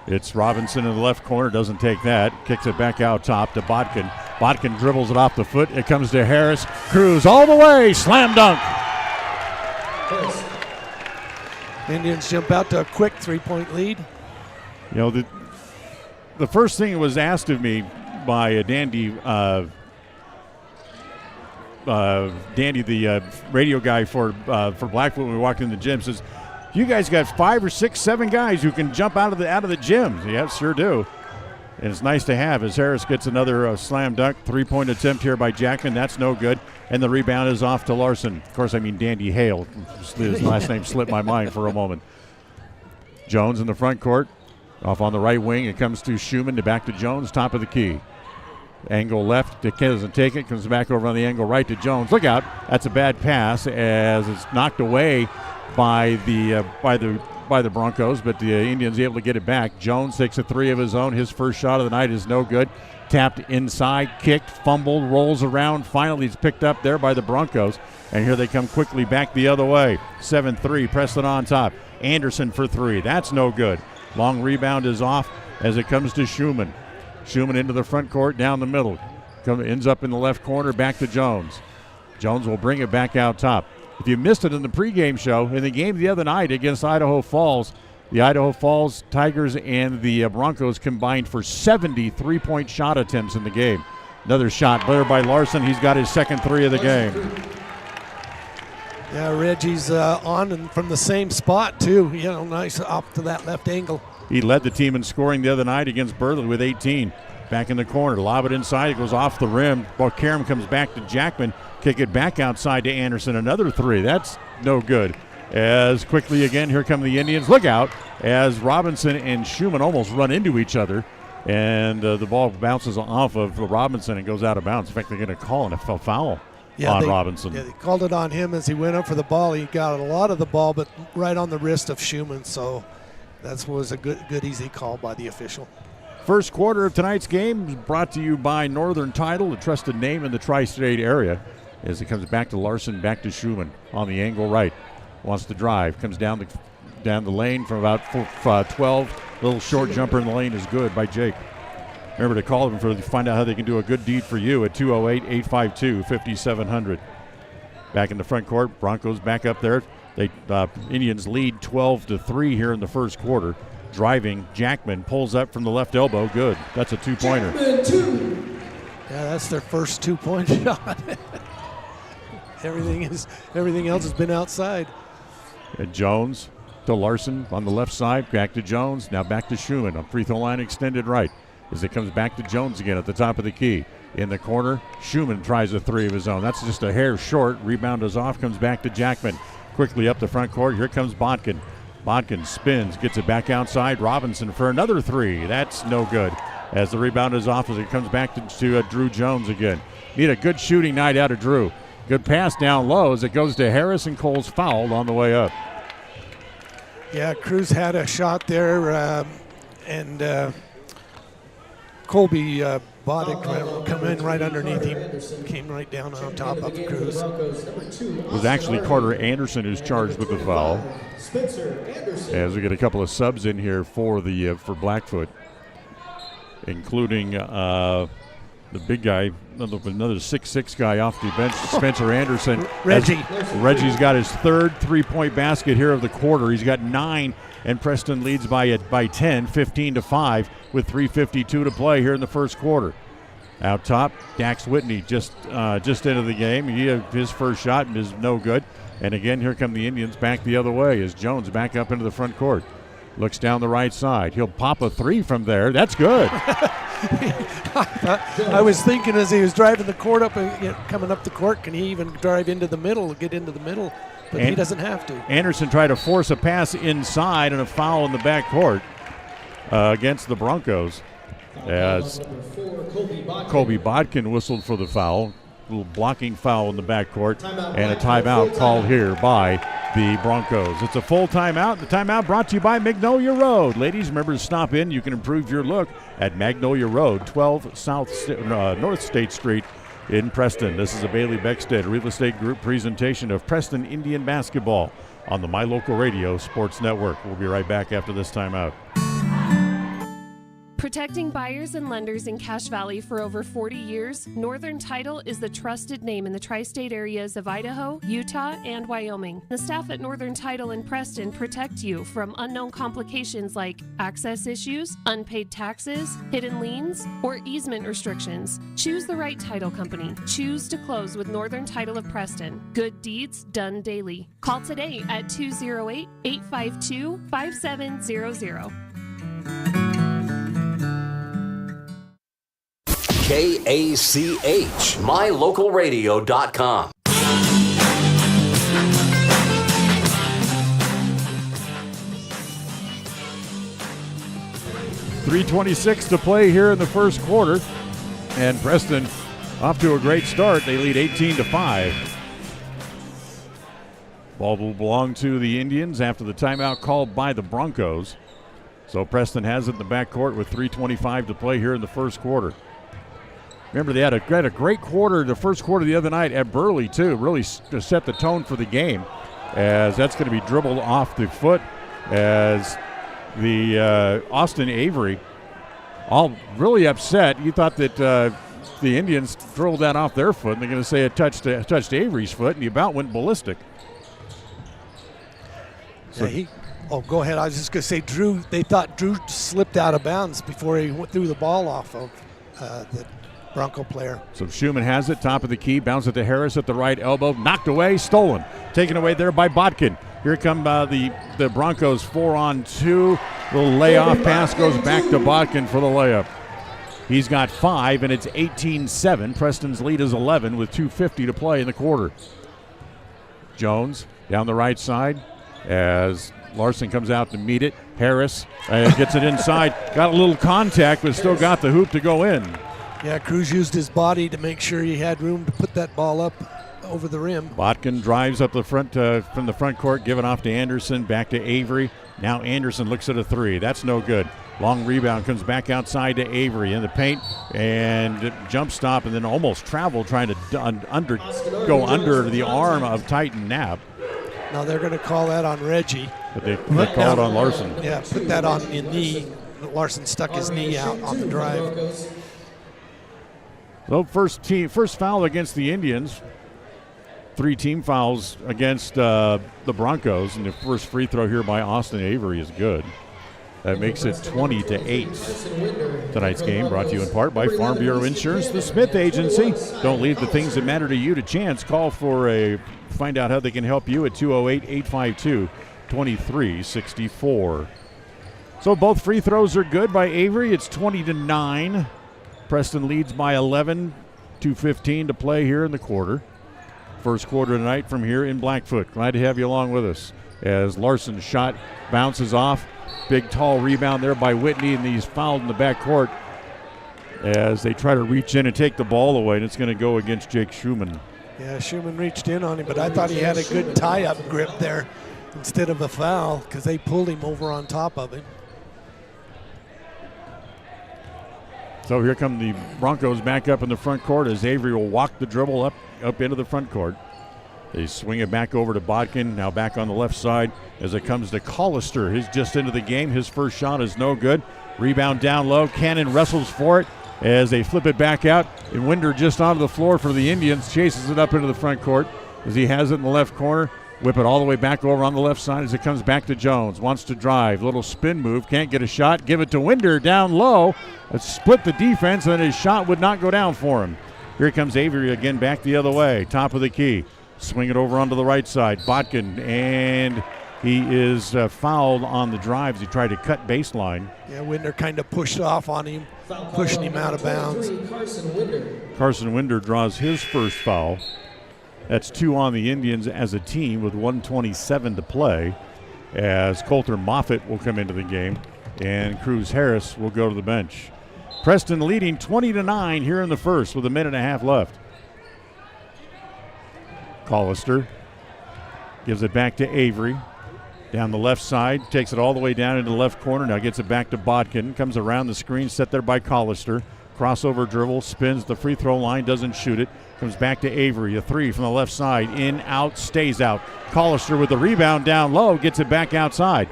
It's Robinson in the left corner. Doesn't take that. Kicks it back out top to Botkin. Botkin dribbles it off the foot. It comes to Harris. Cruz all the way. Slam dunk. Indians jump out to a quick 3-point lead. You know, the first thing that was asked of me by Dandy, the radio guy for Blackfoot when we walked in the gym, says, you guys got 5 or 6, 7 guys who can jump out of the gym. Yeah, sure do. And it's nice to have as Harris gets another slam dunk. 3-point attempt here by Jackman. That's no good. and the rebound is off to Larson. Of course, I mean Dandy Hale. His last name slipped my mind for a moment. Jones in the front court. Off on the right wing, it comes to Schumann, back to Jones, top of the key. Angle left, doesn't take it, comes back over on the angle right to Jones. Look out, that's a bad pass as it's knocked away by the Broncos, but the Indians able to get it back. Jones takes a three of his own. His first shot of the night is no good. Tapped inside, kicked, fumbled, rolls around. Finally, it's picked up there by the Broncos, and here they come quickly back the other way. 7-3, Preston on top. Anderson for three, that's no good. Long rebound is off as it comes to Schumann. Schumann into the front court, down the middle. Ends up in the left corner, back to Jones. Jones will bring it back out top. If you missed it in the pregame show, in the game the other night against Idaho Falls, the Idaho Falls Tigers and the Broncos combined for 70 three-point shot attempts in the game. Another shot there by Larson. He's got his second three of the game. Yeah, Reggie's on and from the same spot, too. Nice up to that left angle. He led the team in scoring the other night against Burley with 18. Back in the corner, lob it inside. It goes off the rim. Karam comes back to Jackman. Kick it back outside to Anderson. Another three. That's no good. As quickly again, here come the Indians. Look out as Robinson and Schumann almost run into each other. And the ball bounces off of Robinson and goes out of bounds. In fact, they're going to call a foul. Robinson. Yeah, they called it on him as he went up for the ball. He got a lot of the ball, but right on the wrist of Schumann. So that was a good, easy call by the official. First quarter of tonight's game is brought to you by Northern Title, a trusted name in the tri-state area. As it comes back to Larson, back to Schumann on the angle right. Wants to drive, comes down the lane from about 12. Little short jumper in the lane is good by Jake. Remember to call them to find out how they can do a good deed for you at 208-852-5700. Back in the front court, Broncos back up there. Indians lead 12-3 here in the first quarter. Driving, Jackman pulls up from the left elbow. Good. That's a two-pointer. Yeah, that's their first two-point shot. Everything else has been outside. Jones to Larson on the left side. Back to Jones. Now back to Schumann on free throw line extended right. As it comes back to Jones again at the top of the key. In the corner, Schumann tries a three of his own. That's just a hair short. Rebound is off, comes back to Jackman. Quickly up the front court, here comes Botkin. Botkin spins, gets it back outside. Robinson for another three. That's no good. As the rebound is off, as it comes back to Drew Jones again. Need a good shooting night out of Drew. Good pass down low as it goes to Harris, and Cole's fouled on the way up. Yeah, Cruz had a shot there, and Colby Boddick come in right underneath him, came right down on top of Cruz. It was actually Carter Anderson who's charged with the foul. As we get a couple of subs in here for Blackfoot, including the big guy, another 6'6" guy off the bench, Spencer Anderson. Reggie's got his third three-point basket here of the quarter. He's got 9, and Preston leads by 10, 15-5, with 3:52 to play here in the first quarter. Out top, Dax Whitney just into the game. His first shot is no good. And again, here come the Indians back the other way as Jones back up into the front court. Looks down the right side. He'll pop a three from there. That's good. I was thinking as he was driving the court up and coming up the court, can he even drive into the middle, get into the middle? But he doesn't have to. Anderson tried to force a pass inside and a foul in the back court against the Broncos. As Kobe Bodkin whistled for the foul. A little blocking foul in the backcourt, and a timeout called here by the Broncos. It's a full timeout. The timeout brought to you by Magnolia Road. Ladies, remember to stop in. You can improve your look at Magnolia Road, 12 North State Street in Preston. This is a Bailey Beckstead Real Estate Group presentation of Preston Indian basketball on the My Local Radio Sports Network. We'll be right back after this timeout. Protecting buyers and lenders in Cache Valley for over 40 years, Northern Title is the trusted name in the tri-state areas of Idaho, Utah, and Wyoming. The staff at Northern Title in Preston protect you from unknown complications like access issues, unpaid taxes, hidden liens, or easement restrictions. Choose the right title company. Choose to close with Northern Title of Preston. Good deeds done daily. Call today at 208-852-5700. KACH, mylocalradio.com. 3:26 to play here in the first quarter, and Preston off to a great start. They lead 18-5. Ball will belong to the Indians after the timeout called by the Broncos. So Preston has it in the backcourt with 3:25 to play here in the first quarter. Remember, they had a great quarter, the first quarter the other night at Burley, too. Really set the tone for the game, as that's going to be dribbled off the foot as the Austin Avery, all really upset. You thought that the Indians drilled that off their foot, and they're going to say it touched Avery's foot, and he about went ballistic. So go ahead. I was just going to say, they thought Drew slipped out of bounds before he threw the ball off of the Bronco player. So Schumann has it, top of the key, bounce it to Harris at the right elbow, knocked away, stolen. Taken away there by Botkin. Here come the Broncos 4-on-2. Little layoff pass goes back to Botkin for the layup. He's got 5, and it's 18-7. Preston's lead is 11 with 2:50 to play in the quarter. Jones down the right side as Larson comes out to meet it. Harris gets it inside. Got a little contact, but still got the hoop to go in. Yeah, Cruz used his body to make sure he had room to put that ball up over the rim. Botkin drives up the front from the front court, giving off to Anderson, back to Avery. Now Anderson looks at a 3. That's no good. Long rebound comes back outside to Avery in the paint, and jump stop, and then almost travel trying to go under the arm of Titan Knapp. Now they're going to call that on Reggie. But they call it on Larson. Yeah, put that on the knee. Larson stuck his knee out on the drive. So first foul against the Indians. 3 team fouls against the Broncos, and the first free throw here by Austin Avery is good. That makes it 20-8. Tonight's game brought to you in part by Farm Bureau Insurance, the Smith Agency. Don't leave the things that matter to you to chance. Call find out how they can help you at 208-852-2364. So both free throws are good by Avery. It's 20-9. Preston leads by 11, 2:15 to play here in the quarter. First quarter tonight from here in Blackfoot. Glad to have you along with us as Larson's shot bounces off. Big, tall rebound there by Whitney, and he's fouled in the backcourt as they try to reach in and take the ball away, and it's going to go against Jake Schumann. Yeah, Schumann reached in on him, but I thought he had a good tie-up grip there instead of a foul because they pulled him over on top of him. So here come the Broncos back up in the front court as Avery will walk the dribble up into the front court. They swing it back over to Botkin, now back on the left side as it comes to Collister. He's just into the game. His first shot is no good. Rebound down low. Cannon wrestles for it as they flip it back out. And Winder just onto the floor for the Indians, chases it up into the front court as he has it in the left corner. Whip it all the way back over on the left side as it comes back to Jones. Wants to drive. Little spin move. Can't get a shot. Give it to Winder down low. Let's split the defense, and his shot would not go down for him. Here comes Avery again back the other way. Top of the key. Swing it over onto the right side. Botkin, and he is fouled on the drives. He tried to cut baseline. Yeah, Winder kind of pushed off on him, pushing him out of bounds. Carson Winder draws his first foul. That's 2 on the Indians as a team with 1:27 to play as Coulter Moffitt will come into the game and Cruz Harris will go to the bench. Preston leading 20-9 here in the first with a minute and a half left. Collister gives it back to Avery. Down the left side, takes it all the way down into the left corner. Now gets it back to Botkin. Comes around the screen, set there by Collister. Crossover dribble, spins the free throw line, doesn't shoot it. Comes back to Avery, a 3 from the left side. In, out, stays out. Collister with the rebound down low, gets it back outside.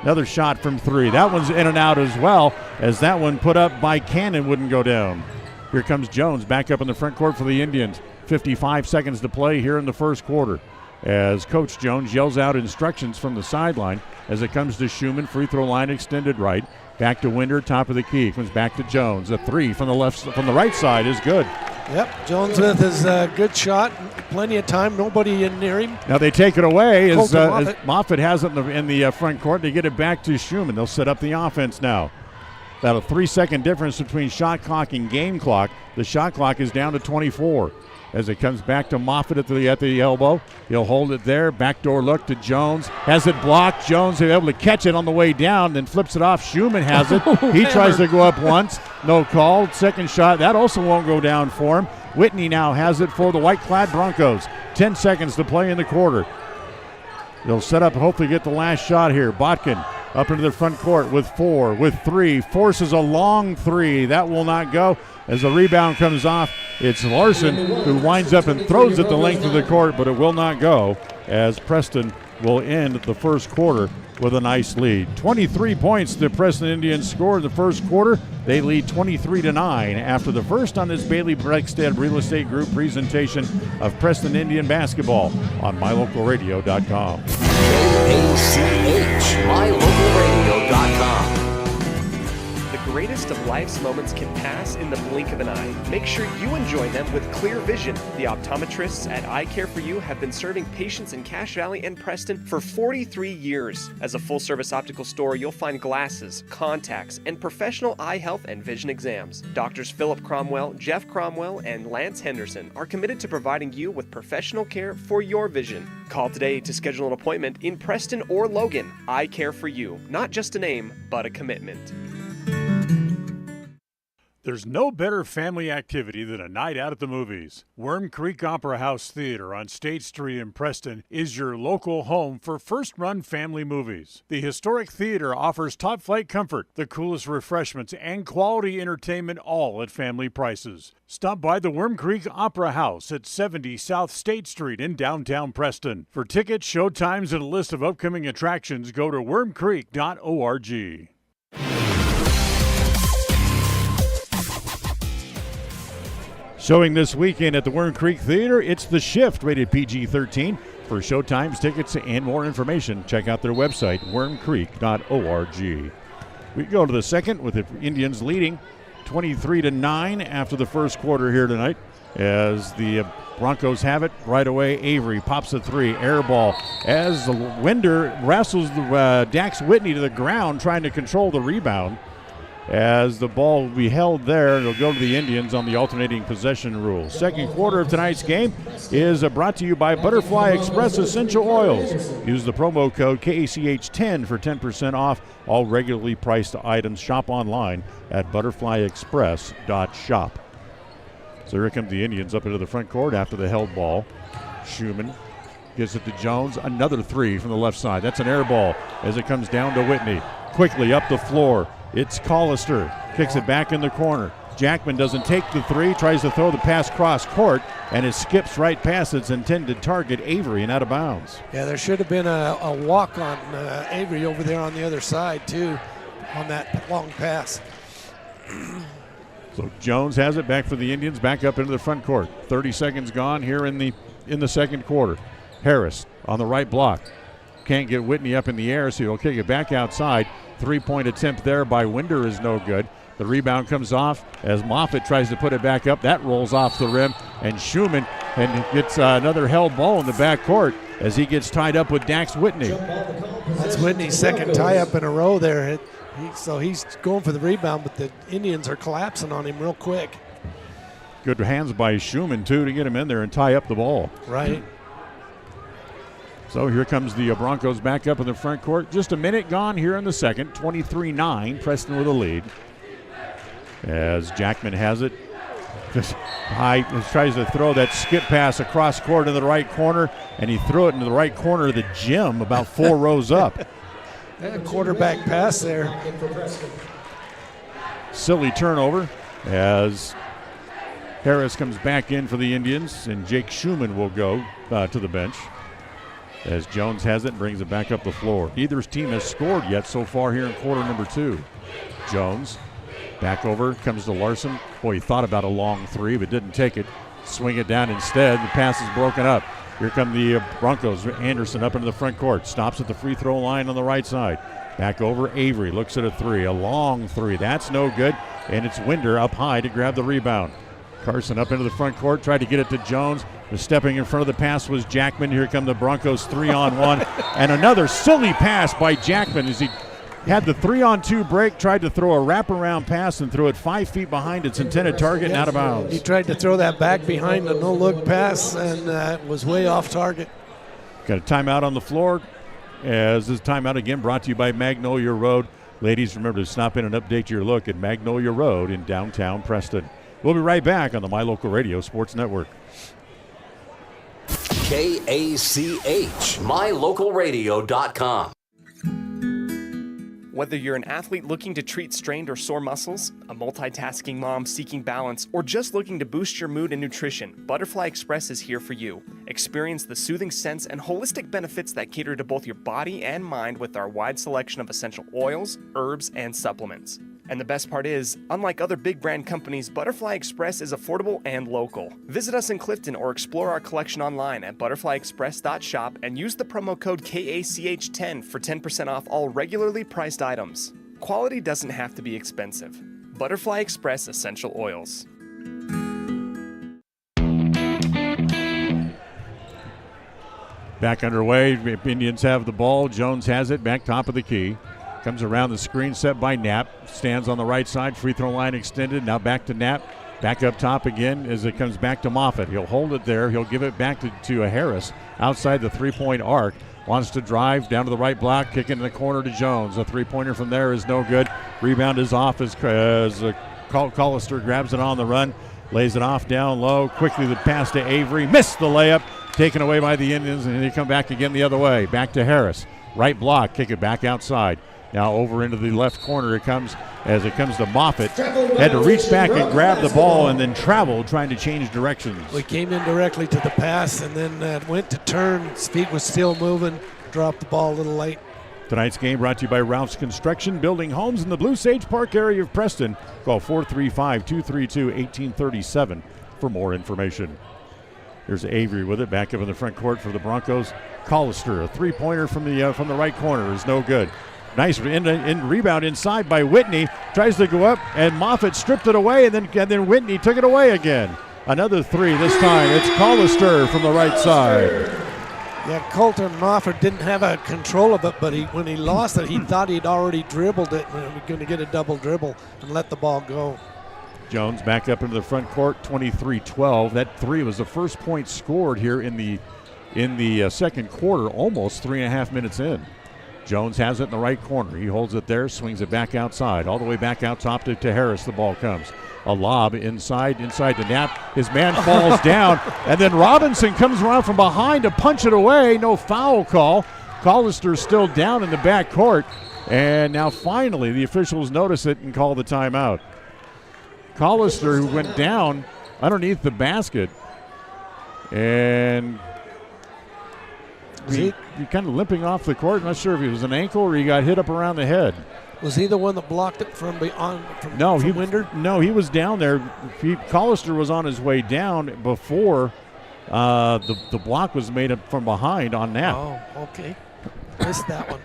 Another shot from 3. That one's in and out as well, as that one put up by Cannon wouldn't go down. Here comes Jones back up in the front court for the Indians. 55 seconds to play here in the first quarter as Coach Jones yells out instructions from the sideline as it comes to Schumann, free throw line extended right. Back to Winder, top of the key. Comes back to Jones. A 3 from the right side is good. Yep, Jones with his good shot. Plenty of time. Nobody in near him. Now they take it away as Moffitt has it in the front court. They get it back to Schumann. They'll set up the offense now. About a 3-second difference between shot clock and game clock. The shot clock is down to 24. As it comes back to Moffitt at the elbow. He'll hold it there. Backdoor look to Jones. Has it blocked. Jones is able to catch it on the way down, then flips it off. Schumann has it. He tries to go up once. No call. Second shot. That also won't go down for him. Whitney now has it for the white-clad Broncos. 10 seconds to play in the quarter. They'll set up and hopefully get the last shot here. Botkin up into the front court with 4, with 3. Forces a long 3. That will not go. As the rebound comes off, it's Larson who winds up and throws it the length of the court, but it will not go as Preston will end the first quarter with a nice lead. 23 points the Preston Indians scored in the first quarter. They lead 23-9 after the first on this Bailey Breckstead Real Estate Group presentation of Preston Indian basketball on MyLocalRadio.com. KACH, MyLocalRadio.com. The greatest of life's moments can pass in the blink of an eye. Make sure you enjoy them with clear vision. The optometrists at Eye Care For You have been serving patients in Cache Valley and Preston for 43 years. As a full-service optical store, you'll find glasses, contacts, and professional eye health and vision exams. Doctors Philip Cromwell, Jeff Cromwell, and Lance Henderson are committed to providing you with professional care for your vision. Call today to schedule an appointment in Preston or Logan. Eye Care For You. Not just a name, but a commitment. There's no better family activity than a night out at the movies. Worm Creek Opera House Theater on State Street in Preston is your local home for first-run family movies. The historic theater offers top-flight comfort, the coolest refreshments, and quality entertainment, all at family prices. Stop by the Worm Creek Opera House at 70 South State Street in downtown Preston. For tickets, show times, and a list of upcoming attractions, go to wormcreek.org. Showing this weekend at the Worm Creek Theater, it's The Shift, rated PG-13. For showtimes, tickets, and more information, check out their website, wormcreek.org. We go to the second with the Indians leading 23-9 after the first quarter here tonight. As the Broncos have it right away, Avery pops a 3, air ball. As Winder wrestles Dax Whitney to the ground, trying to control the rebound. As the ball will be held there, it'll go to the Indians on the alternating possession rule. Second quarter of tonight's game is brought to you by Butterfly Express Essential Oils. Use the promo code KACH10 for 10% off all regularly priced items. Shop online at butterflyexpress.shop. So here come the Indians up into the front court after the held ball. Schumann gives it to Jones. Another 3 from the left side. That's an air ball as it comes down to Whitney. Quickly up the floor. It's Collister. Kicks it back in the corner. Jackman doesn't take the 3, tries to throw the pass cross court, and it skips right past its intended target, Avery, and out of bounds. Yeah, there should have been a walk on Avery over there on the other side, too, on that long pass. So Jones has it back for the Indians, back up into the front court. 30 seconds gone here in the second quarter. Harris on the right block. Can't get Whitney up in the air, so he'll kick it back outside. 3-point attempt there by Winder is no good. The rebound comes off as Moffitt tries to put it back up. That rolls off the rim, and Schumann gets another held ball in the backcourt as he gets tied up with Dax Whitney. That's Whitney's second tie-up in a row there. So he's going for the rebound, but the Indians are collapsing on him real quick. Good hands by Schumann, too, to get him in there and tie up the ball. Right. So here comes the Broncos back up in the front court. Just a minute gone here in the second. 23-9, Preston with a lead. As Jackman has it. Just high, tries to throw that skip pass across court in the right corner, and he threw it into the right corner of the gym about 4 rows up. A quarterback pass there. Silly turnover as Harris comes back in for the Indians, and Jake Schumann will go to the bench. As Jones has it and brings it back up the floor. Neither team has scored yet so far here in quarter number 2. Jones back over, comes to Larson. Boy, he thought about a long 3, but didn't take it. Swing it down instead. The pass is broken up. Here come the Broncos. Anderson up into the front court. Stops at the free throw line on the right side. Back over, Avery looks at a 3. A long 3. That's no good. And it's Winder up high to grab the rebound. Carson up into the front court. Tried to get it to Jones. Stepping in front of the pass was Jackman. Here come the Broncos 3-on-1. And another silly pass by Jackman as he had the 3-on-2 break, tried to throw a wraparound pass and threw it 5 feet behind its intended target and out of bounds. He tried to throw that back behind a no-look pass and was way off target. Got a timeout on the floor. As this timeout again brought to you by Magnolia Road. Ladies, remember to stop in and update your look at Magnolia Road in downtown Preston. We'll be right back on the My Local Radio Sports Network. KACH, mylocalradio.com. Whether you're an athlete looking to treat strained or sore muscles, a multitasking mom seeking balance, or just looking to boost your mood and nutrition, Butterfly Express is here for you. Experience the soothing scents and holistic benefits that cater to both your body and mind with our wide selection of essential oils, herbs, and supplements. And the best part is, unlike other big brand companies, Butterfly Express is affordable and local. Visit us in Clifton or explore our collection online at butterflyexpress.shop and use the promo code KACH10 for 10% off all regularly priced items. Quality doesn't have to be expensive. Butterfly Express Essential Oils. Back underway. Indians have the ball. Jones has it. Back top of the key. Comes around the screen set by Knapp. Stands on the right side. Free throw line extended. Now back to Knapp. Back up top again as it comes back to Moffitt. He'll hold it there. He'll give it back to Harris outside the three-point arc. Wants to drive down to the right block. Kick into the corner to Jones. A three-pointer from there is no good. Rebound is off as Collister grabs it on the run. Lays it off down low. Quickly the pass to Avery. Missed the layup. Taken away by the Indians, and they come back again the other way. Back to Harris. Right block. Kick it back outside. Now over into the left corner it comes as it comes to Moffitt. Had to reach back and grab the ball and then travel trying to change directions. We came in directly to the pass and then went to turn. His feet was still moving. Dropped the ball a little late. Tonight's game brought to you by Ralph's Construction, building homes in the Blue Sage Park area of Preston. Call 435-232-1837 for more information. Here's Avery with it, back up in the front court for the Broncos. Collister, a three-pointer from the right corner is no good. Nice rebound inside by Whitney. Tries to go up, and Moffitt stripped it away, and then Whitney took it away again. Another three this time. It's Collister from the right side. Yeah, Colton Moffitt didn't have a control of it, but when he lost it, he thought he'd already dribbled it and was going to get a double dribble and let the ball go. Jones back up into the front court, 23-12. That three was the first point scored here in the second quarter, almost 3.5 minutes in. Jones has it in the right corner. He holds it there, swings it back outside, all the way back out top to Harris. The ball comes. A lob inside to Knapp. His man falls down, and then Robinson comes around from behind to punch it away. No foul call. Collister's still down in the back court, and now finally the officials notice it and call the timeout. Collister, who went down underneath the basket, and he kind of limping off the court. Not sure if it was an ankle or he got hit up around the head. Was he the one that blocked it from Winder? No, he was down there. Collister was on his way down before the block was made up from behind on Knapp. Oh, okay. Missed that one.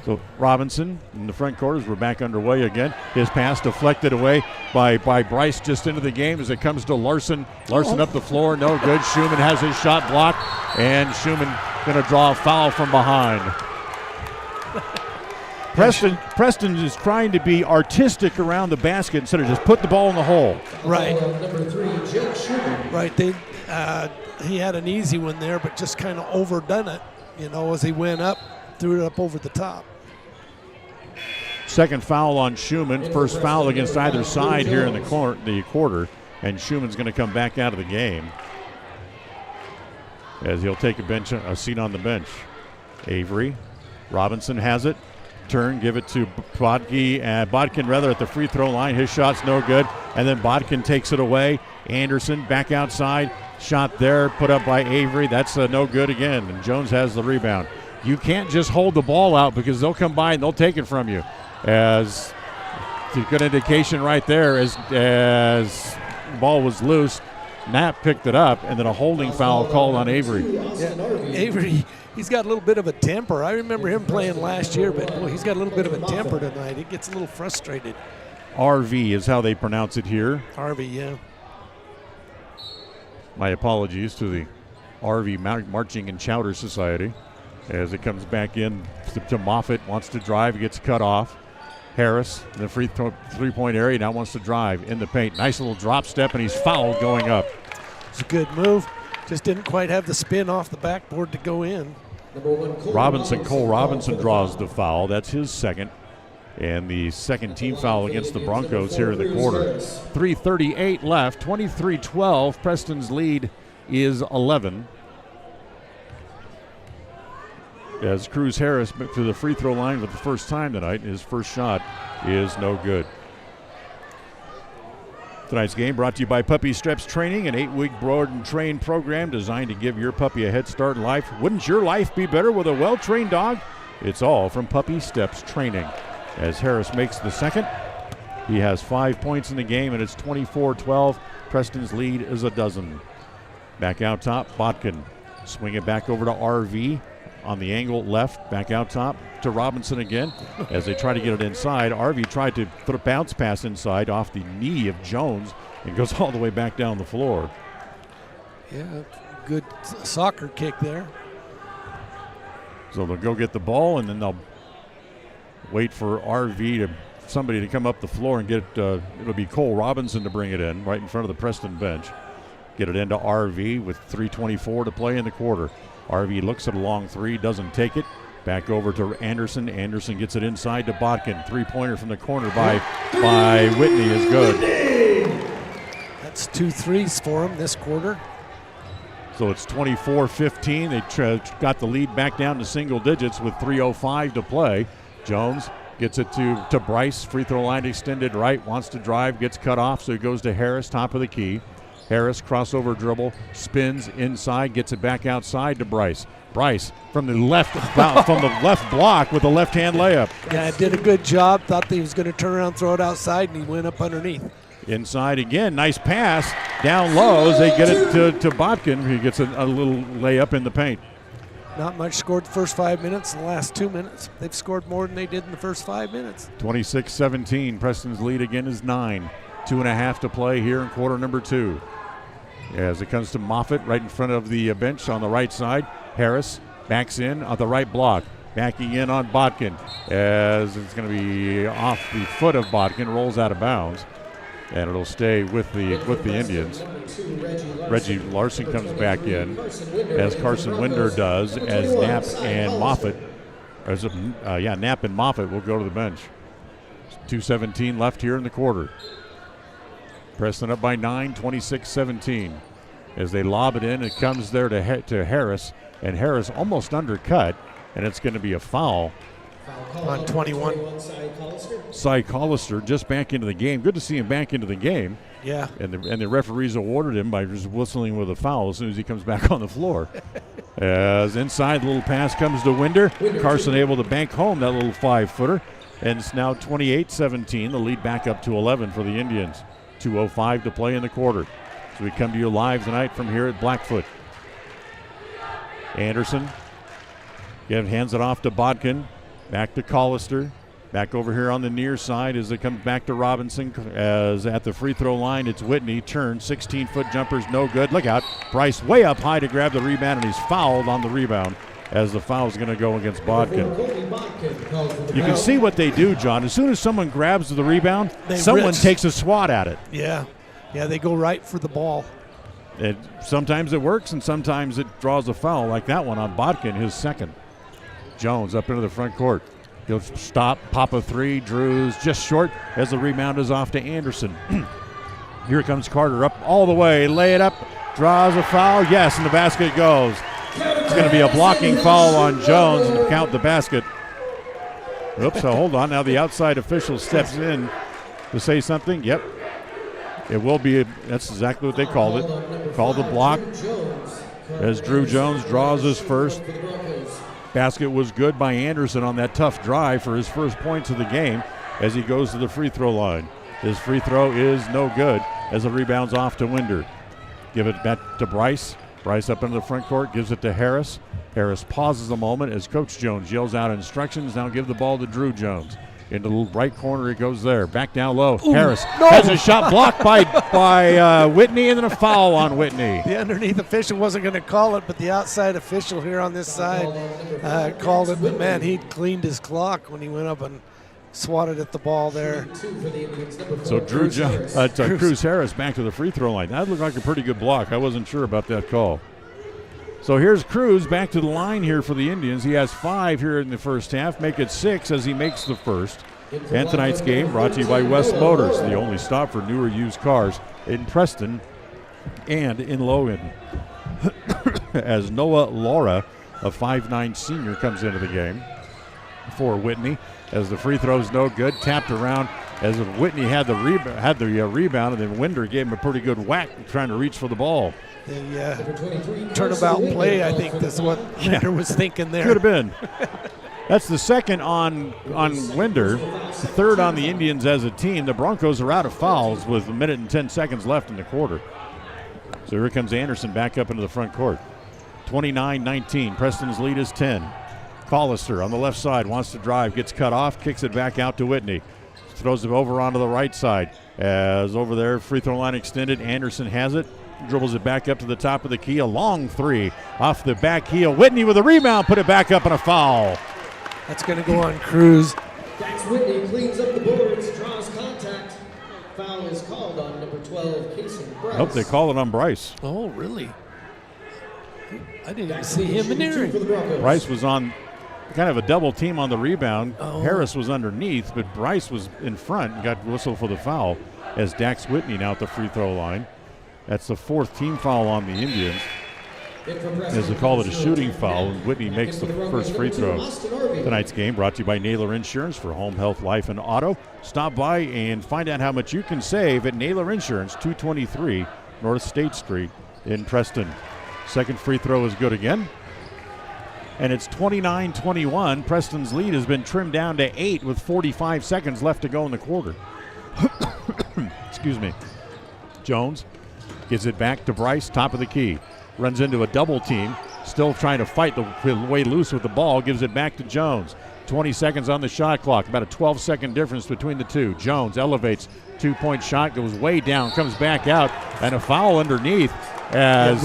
So Robinson in the front court as we're back underway again. His pass deflected away by Bryce just into the game as it comes to Larson. Larson up the floor, no good. Schumann has his shot blocked, and Schumann going to draw a foul from behind. Preston is trying to be artistic around the basket instead of just put the ball in the hole. Right. Right. He had an easy one there, but just kind of overdone it, as he went up. Threw it up over the top. Second foul on Schumann. First foul against either side here in the quarter. And Schumann's going to come back out of the game as he'll take a seat on the bench. Avery. Robinson has it. Turn, give it to Bodkin at the free throw line. His shot's no good. And then Bodkin takes it away. Anderson back outside. Shot there, put up by Avery. That's no good again. And Jones has the rebound. You can't just hold the ball out because they'll come by and they'll take it from you. As it's a good indication right there as the ball was loose. Knapp picked it up, and then a holding foul called on Avery. Yeah, Avery, he's got a little bit of a temper. I remember him playing last year, but boy, he's got a little bit of a temper tonight. He gets a little frustrated. RV is how they pronounce it here. RV, yeah. My apologies to the RV Marching and Chowder Society. As it comes back in to Moffitt, wants to drive, gets cut off. Harris in the three-point area now wants to drive in the paint. Nice little drop step, and he's fouled going up. It's a good move. Just didn't quite have the spin off the backboard to go in. Cole Robinson draws the foul. That's his second. And the second team foul against the Broncos here in the quarter. 3:38 left, 23-12. Preston's lead is 11. As Cruz Harris to the free throw line for the first time tonight. His first shot is no good. Tonight's game brought to you by Puppy Steps Training, an 8-week board and train program designed to give your puppy a head start in life. Wouldn't your life be better with a well-trained dog? It's all from Puppy Steps Training. As Harris makes the second, he has 5 points in the game, and it's 24-12. Preston's lead is a dozen. Back out top, Botkin. Swing it back over to RV. On the angle left, back out top to Robinson again. As they try to get it inside, RV tried to put a bounce pass inside off the knee of Jones and goes all the way back down the floor. Yeah, good soccer kick there. So they'll go get the ball, and then they'll wait for somebody to come up the floor and get it'll be Cole Robinson to bring it in right in front of the Preston bench. Get it into RV with 3:24 to play in the quarter. RV looks at a long three, doesn't take it. Back over to Anderson. Anderson gets it inside to Botkin. Three-pointer from the corner by Whitney is good. That's 2 threes for him this quarter. So it's 24-15. They got the lead back down to single digits with 3:05 to play. Jones gets it to Bryce. Free throw line extended right. Wants to drive. Gets cut off, so he goes to Harris, top of the key. Harris, crossover dribble, spins inside, gets it back outside to Bryce. Bryce from the left block with a left-hand layup. Yeah, did a good job. Thought that he was going to turn around, throw it outside, and he went up underneath. Inside again, nice pass. Down low as they get it to Botkin. He gets a little layup in the paint. Not much scored the first 5 minutes. In the last 2 minutes, they've scored more than they did in the first 5 minutes. 26-17. Preston's lead again is 9. 2.5 to play here in quarter number 2. As it comes to Moffitt right in front of the bench on the right side. Harris backs in on the right block. Backing in on Botkin as it's going to be off the foot of Botkin. Rolls out of bounds. And it'll stay with the Indians. Reggie Larson comes back in as Carson Winder does, as Knapp and Moffitt will go to the bench. 2:17 left here in the quarter. Preston up by 9, 26-17. As they lob it in, it comes there to Harris, and Harris almost undercut, and it's going to be a foul. On 21. Cy Collister just back into the game. Good to see him back into the game. Yeah. And the referees awarded him by just whistling with a foul as soon as he comes back on the floor. As inside, little pass comes to Winder. Carson able to bank home that little 5-footer. And it's now 28-17. The lead back up to 11 for the Indians. 2:05 to play in the quarter. So we come to you live tonight from here at Blackfoot. Anderson hands it off to Botkin. Back to Collister. Back over here on the near side as it comes back to Robinson. As at the free throw line, it's Whitney. Turn, 16-foot jumper's no good. Look out. Bryce way up high to grab the rebound, and he's fouled on the rebound as the foul is going to go against Botkin. You can see what they do, John. As soon as someone grabs the rebound, someone takes a swat at it. Yeah. Yeah, they go right for the ball. Sometimes it works, and sometimes it draws a foul like that one on Botkin, his second. Jones up into the front court. He'll stop, pop a three. Drew's just short as the rebound is off to Anderson. Here comes Carter up all the way. Lay it up. Draws a foul. Yes, and the basket goes. It's going to be a blocking foul on Jones and count the basket. Oops, so hold on. Now the outside official steps in to say something. Yep. It will be. That's exactly what they called it. Called the block as Drew Jones draws his first. Basket was good by Anderson on that tough drive for his first points of the game as he goes to the free throw line. His free throw is no good as the rebound's off to Winder. Give it back to Bryce. Bryce up into the front court, gives it to Harris. Harris pauses a moment as Coach Jones yells out instructions. Now give the ball to Drew Jones. Into the right corner it goes there. Back down low. Ooh, Harris has a shot blocked by Whitney, and then a foul on Whitney. The underneath official wasn't going to call it, but the outside official here on this side called it. But, man, he cleaned his clock when he went up and swatted at the ball there. So Cruz Harris back to the free throw line. That looked like a pretty good block. I wasn't sure about that call. So here's Cruz back to the line here for the Indians. He has 5 here in the first half. Make it 6 as he makes the first. And tonight's game brought to you by West Motors, the only stop for newer used cars in Preston and in Logan. As Noah Laura, a 5'9 senior, comes into the game for Whitney. As the free throw's no good, tapped around as Whitney had the rebound, and then Winder gave him a pretty good whack trying to reach for the ball. The turnabout play, I think that's what Winder was thinking there. Could have been. That's the second on Winder, the third on the Indians as a team. The Broncos are out of fouls with 1 minute and 10 seconds left in the quarter. So here comes Anderson back up into the front court. 29-19. Preston's lead is 10. Collister on the left side wants to drive, gets cut off, kicks it back out to Whitney. Throws it over onto the right side. As over there, free throw line extended. Anderson has it. Dribbles it back up to the top of the key. A long 3 off the back heel. Whitney with a rebound. Put it back up and a foul. That's going to go on Cruz. Dax Whitney cleans up the boards, draws contact. Foul is called on number 12, Casey Bryce. Nope, they call it on Bryce. Oh, really? I didn't even see him in there. Bryce was on kind of a double team on the rebound. Oh. Harris was underneath, but Bryce was in front and got whistled for the foul as Dax Whitney now at the free throw line. That's the 4th team foul on the Indians. As they call it a shooting foul, and Whitney makes the first free throw. Tonight's game brought to you by Naylor Insurance for home, health, life, and auto. Stop by and find out how much you can save at Naylor Insurance, 223 North State Street in Preston. Second free throw is good again. And it's 29-21. Preston's lead has been trimmed down to 8 with 45 seconds left to go in the quarter. Excuse me. Jones gives it back to Bryce, top of the key. Runs into a double team, still trying to fight the way loose with the ball, gives it back to Jones. 20 seconds on the shot clock, about a 12-second difference between the two. Jones elevates, 2-point shot, goes way down, comes back out, and a foul underneath as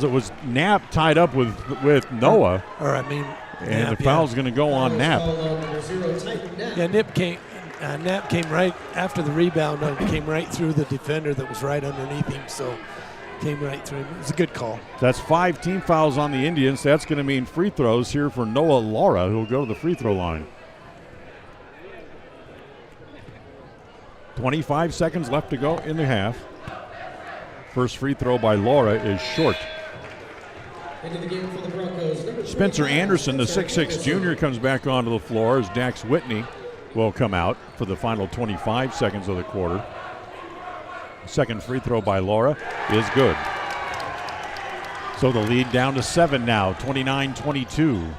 it was Knapp tied up with Noah. And the foul's going to go on Knapp. Yeah, Knapp came right after the rebound and came right through the defender that was right underneath him, so came right through him. It was a good call. That's 5 team fouls on the Indians. That's going to mean free throws here for Noah Laura, who will go to the free throw line. 25 seconds left to go in the half. First free throw by Laura is short. Into the game for the Broncos. Spencer Anderson, the 6'6 junior, comes back onto the floor as Dax Whitney will come out for the final 25 seconds of the quarter. Second free throw by Laura is good. So the lead down to 7 now, 29-22.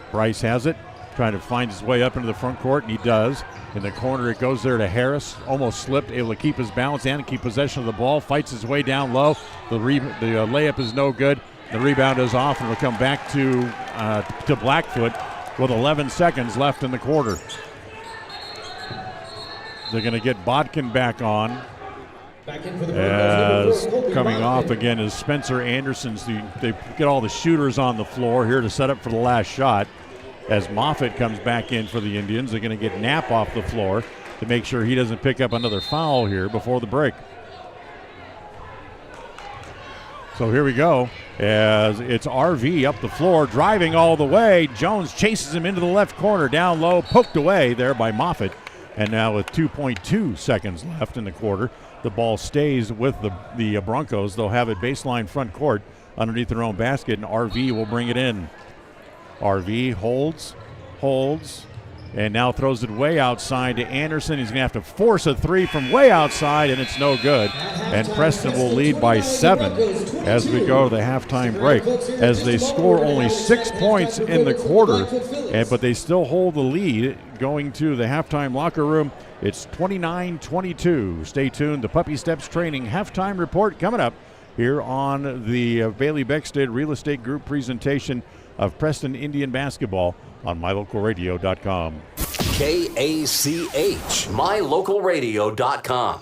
Bryce has it, trying to find his way up into the front court, and he does. In the corner, it goes there to Harris. Almost slipped, able to keep his balance and keep possession of the ball. Fights his way down low. The layup is no good. The rebound is off, and will come back to Blackfoot with 11 seconds left in the quarter. They're going to get Bodkin back on. As coming off again is Spencer Anderson. They get all the shooters on the floor here to set up for the last shot. As Moffitt comes back in for the Indians, they're going to get Knapp off the floor to make sure he doesn't pick up another foul here before the break. So here we go as it's RV up the floor, driving all the way. Jones chases him into the left corner, down low, poked away there by Moffitt. And now with 2.2 seconds left in the quarter, the ball stays with the Broncos. They'll have it baseline front court underneath their own basket, and RV will bring it in. RV holds, and now throws it way outside to Anderson. He's going to have to force a 3 from way outside, and it's no good. And Preston will lead by 7 as we go to the halftime break, as they score only 6 points in the quarter, but they still hold the lead going to the halftime locker room. It's 29-22. Stay tuned. The Puppy Steps Training halftime report coming up here on the Bailey Beckstead Real Estate Group presentation of Preston Indian basketball on MyLocalRadio.com. KACH, mylocalradio.com.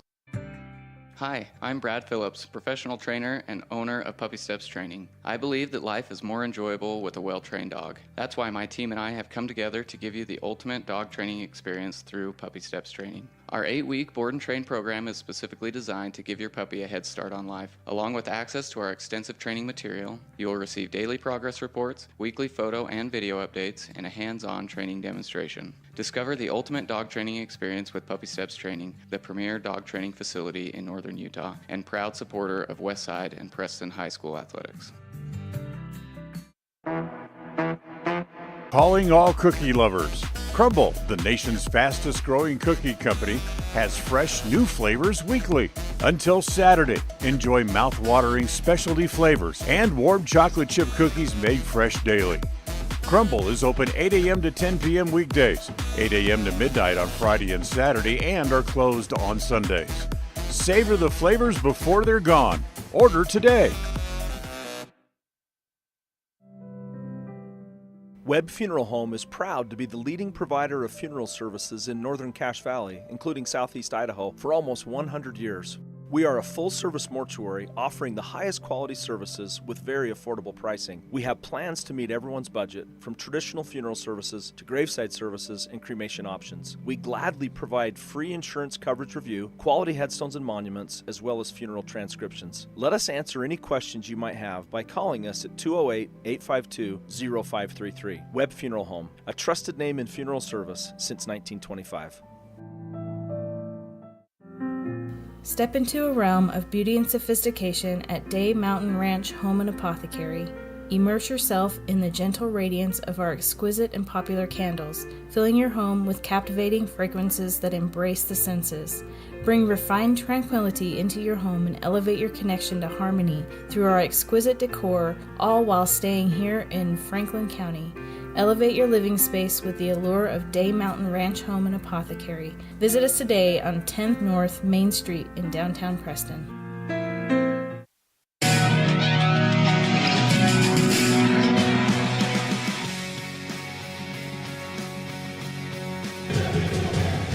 Hi, I'm Brad Phillips, professional trainer and owner of Puppy Steps Training. I believe that life is more enjoyable with a well-trained dog. That's why my team and I have come together to give you the ultimate dog training experience through Puppy Steps Training. Our 8-week board and train program is specifically designed to give your puppy a head start on life. Along with access to our extensive training material, you will receive daily progress reports, weekly photo and video updates, and a hands-on training demonstration. Discover the ultimate dog training experience with Puppy Steps Training, the premier dog training facility in northern Utah, and proud supporter of Westside and Preston High School athletics. Calling all cookie lovers. Crumble, the nation's fastest growing cookie company, has fresh new flavors weekly. Until Saturday, enjoy mouth-watering specialty flavors and warm chocolate chip cookies made fresh daily. Crumble is open 8 a.m. to 10 p.m. weekdays, 8 a.m. to midnight on Friday and Saturday, and are closed on Sundays. Savor the flavors before they're gone. Order today. Webb Funeral Home is proud to be the leading provider of funeral services in northern Cache Valley, including southeast Idaho, for almost 100 years. We are a full-service mortuary offering the highest quality services with very affordable pricing. We have plans to meet everyone's budget, from traditional funeral services to graveside services and cremation options. We gladly provide free insurance coverage review, quality headstones and monuments, as well as funeral transcriptions. Let us answer any questions you might have by calling us at 208-852-0533. Webb Funeral Home, a trusted name in funeral service since 1925. Step into a realm of beauty and sophistication at Day Mountain Ranch Home and Apothecary. Immerse yourself in the gentle radiance of our exquisite and popular candles, filling your home with captivating fragrances that embrace the senses. Bring refined tranquility into your home and elevate your connection to harmony through our exquisite decor, all while staying here in Franklin County. Elevate your living space with the allure of Day Mountain Ranch Home and Apothecary. Visit us today on 10th North Main Street in downtown Preston.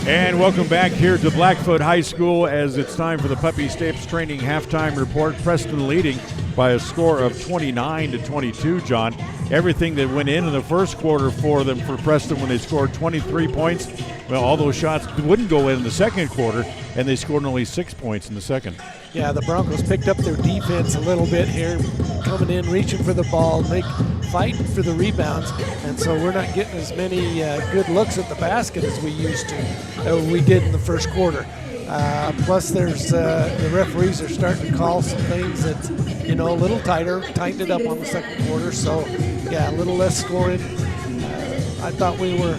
And welcome back here to Blackfoot High School as it's time for the Puppy Steps Training halftime report. Preston leading by a score of 29-22, John. Everything that went in the first quarter for them, for Preston, when they scored 23 points, well, all those shots wouldn't go in the second quarter, and they scored only 6 points in the second. Yeah, the Broncos picked up their defense a little bit here, coming in, reaching for the ball, fighting for the rebounds, and so we're not getting as many good looks at the basket as we used to, we did in the first quarter. Plus, there's the referees are starting to call some things that, a little tighter, tightened it up on the second quarter. So, yeah, a little less scoring. I thought we were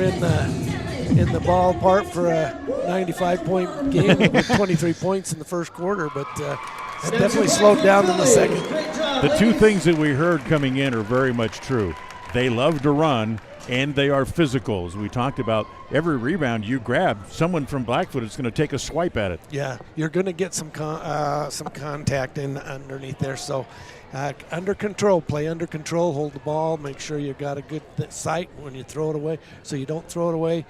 in the ballpark for a 95-point game with 23 points in the first quarter, but it's definitely slowed down in the second. The two things that we heard coming in are very much true. They love to run, and they are physical. As we talked about, every rebound you grab, someone from Blackfoot is going to take a swipe at it. Yeah, you're going to get some contact in underneath there. So under control, play under control, hold the ball, make sure you've got a good sight when you throw it away, so you don't throw it away,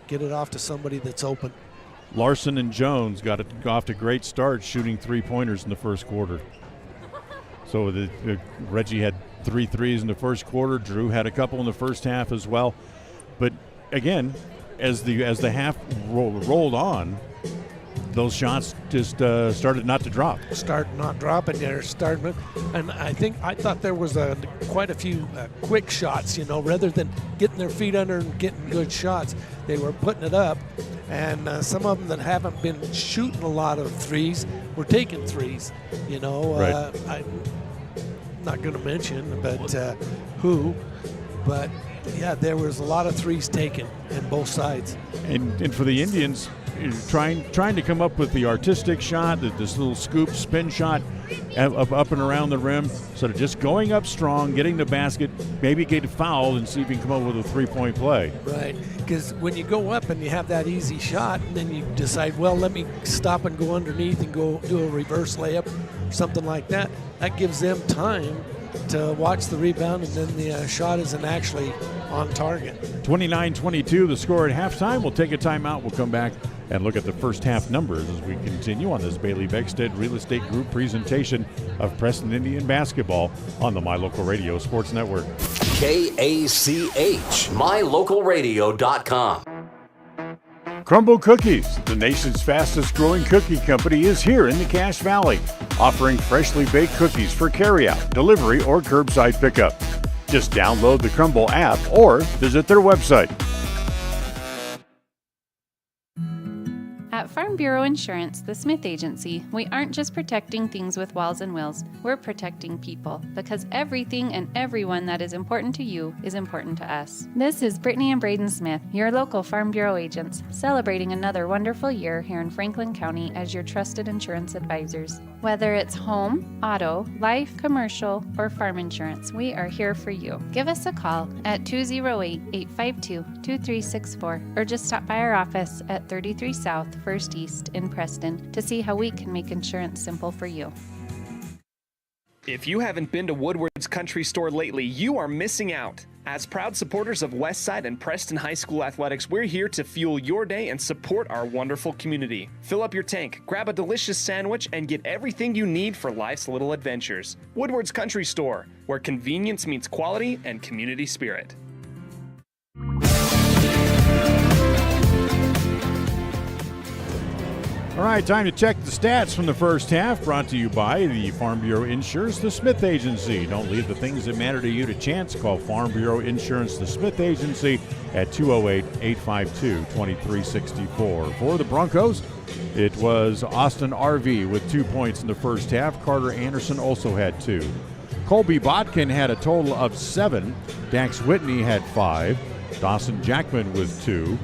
get it off to somebody that's open. Larson and Jones got off to great starts shooting three-pointers in the first quarter. So Reggie had 3 threes in the first quarter. Drew had a couple in the first half as well. But again, as the half rolled on, those shots just started not to drop. Started not dropping there, and I thought there was quite a few quick shots. Rather than getting their feet under and getting good shots, they were putting it up. And some of them that haven't been shooting a lot of threes were taking threes. Right. I'm not going to mention, but who. But yeah, there was a lot of threes taken in both sides. And for the Indians, trying to come up with the artistic shot, this little scoop spin shot up and around the rim, instead of just going up strong, getting the basket, maybe get fouled and see if you can come up with a three-point play. Right, because when you go up and you have that easy shot, and then you decide, well, let me stop and go underneath and go do a reverse layup or something like that, that gives them time to watch the rebound, and then the shot isn't actually on target. 29-22 the score at halftime. We'll take a timeout. We'll come back and look at the first half numbers as we continue on this Bailey Beckstead Real Estate Group presentation of Preston Indian basketball on the My Local Radio Sports Network. KACH, MyLocalRadio.com. Crumble Cookies, the nation's fastest growing cookie company, is here in the Cache Valley, offering freshly baked cookies for carryout, delivery, or curbside pickup. Just download the Crumble app or visit their website. At Farm Bureau Insurance, the Smith Agency, we aren't just protecting things with walls and wills, we're protecting people, because everything and everyone that is important to you is important to us. This is Brittany and Braden Smith, your local Farm Bureau agents, celebrating another wonderful year here in Franklin County as your trusted insurance advisors. Whether it's home, auto, life, commercial, or farm insurance, we are here for you. Give us a call at 208-852-2364 or just stop by our office at 33 South 1st East in Preston to see how we can make insurance simple for you. If you haven't been to Woodward's Country Store lately, you are missing out. As proud supporters of Westside and Preston High School athletics, we're here to fuel your day and support our wonderful community. Fill up your tank, grab a delicious sandwich, and get everything you need for life's little adventures. Woodward's Country Store, where convenience meets quality and community spirit. All right, time to check the stats from the first half, brought to you by the Farm Bureau Insurance, the Smith Agency. Don't leave the things that matter to you to chance. Call Farm Bureau Insurance, the Smith Agency, at 208-852-2364. For the Broncos, it was Austin RV with 2 points in the first half. Carter Anderson also had 2. Colby Botkin had a total of 7. Dax Whitney had 5. Dawson Jackman with 2.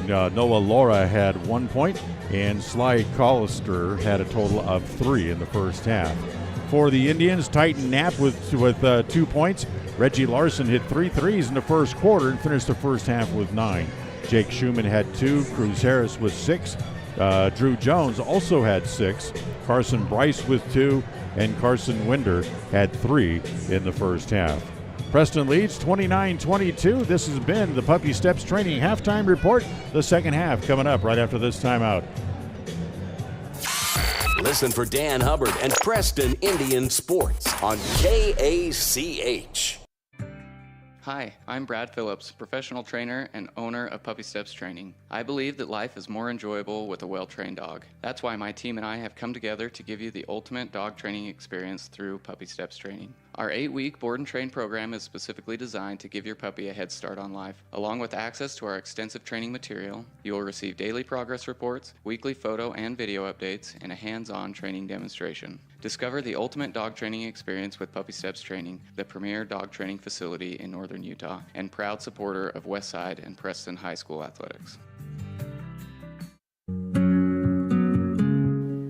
Noah Laura had 1 point, and Sly Collister had a total of 3 in the first half. For the Indians, Titan Knapp with 2 points. Reggie Larson hit 3 threes in the first quarter and finished the first half with 9. Jake Schumann had 2. Cruz Harris with 6. Drew Jones also had 6. Carson Bryce with 2. And Carson Winder had 3 in the first half. Preston leads 29-22. This has been the Puppy Steps Training Halftime Report. The second half coming up right after this timeout. Listen for Dan Hubbard and Preston Indian Sports on KACH. Hi, I'm Brad Phillips, professional trainer and owner of Puppy Steps Training. I believe that life is more enjoyable with a well-trained dog. That's why my team and I have come together to give you the ultimate dog training experience through Puppy Steps Training. Our 8-week board and train program is specifically designed to give your puppy a head start on life. Along with access to our extensive training material, you will receive daily progress reports, weekly photo and video updates, and a hands-on training demonstration. Discover the ultimate dog training experience with Puppy Steps Training, the premier dog training facility in northern Utah, and proud supporter of Westside and Preston High School athletics.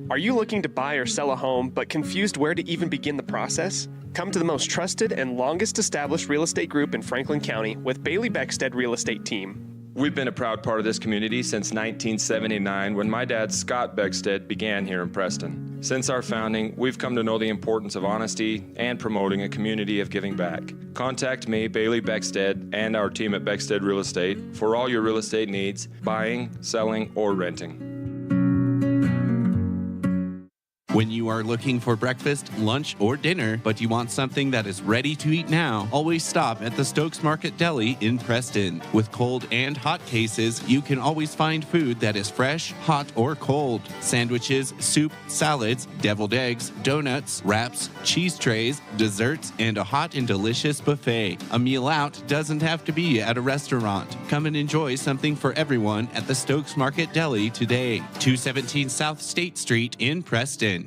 Are you looking to buy or sell a home but confused where to even begin the process? Come to the most trusted and longest established real estate group in Franklin County with Bailey Beckstead Real Estate Team. We've been a proud part of this community since 1979 when my dad, Scott Beckstead, began here in Preston. Since our founding, we've come to know the importance of honesty and promoting a community of giving back. Contact me, Bailey Beckstead, and our team at Beckstead Real Estate for all your real estate needs, buying, selling, or renting. When you are looking for breakfast, lunch, or dinner, but you want something that is ready to eat now, always stop at the Stokes Market Deli in Preston. With cold and hot cases, you can always find food that is fresh, hot, or cold. Sandwiches, soup, salads, deviled eggs, donuts, wraps, cheese trays, desserts, and a hot and delicious buffet. A meal out doesn't have to be at a restaurant. Come and enjoy something for everyone at the Stokes Market Deli today. 217 South State Street in Preston.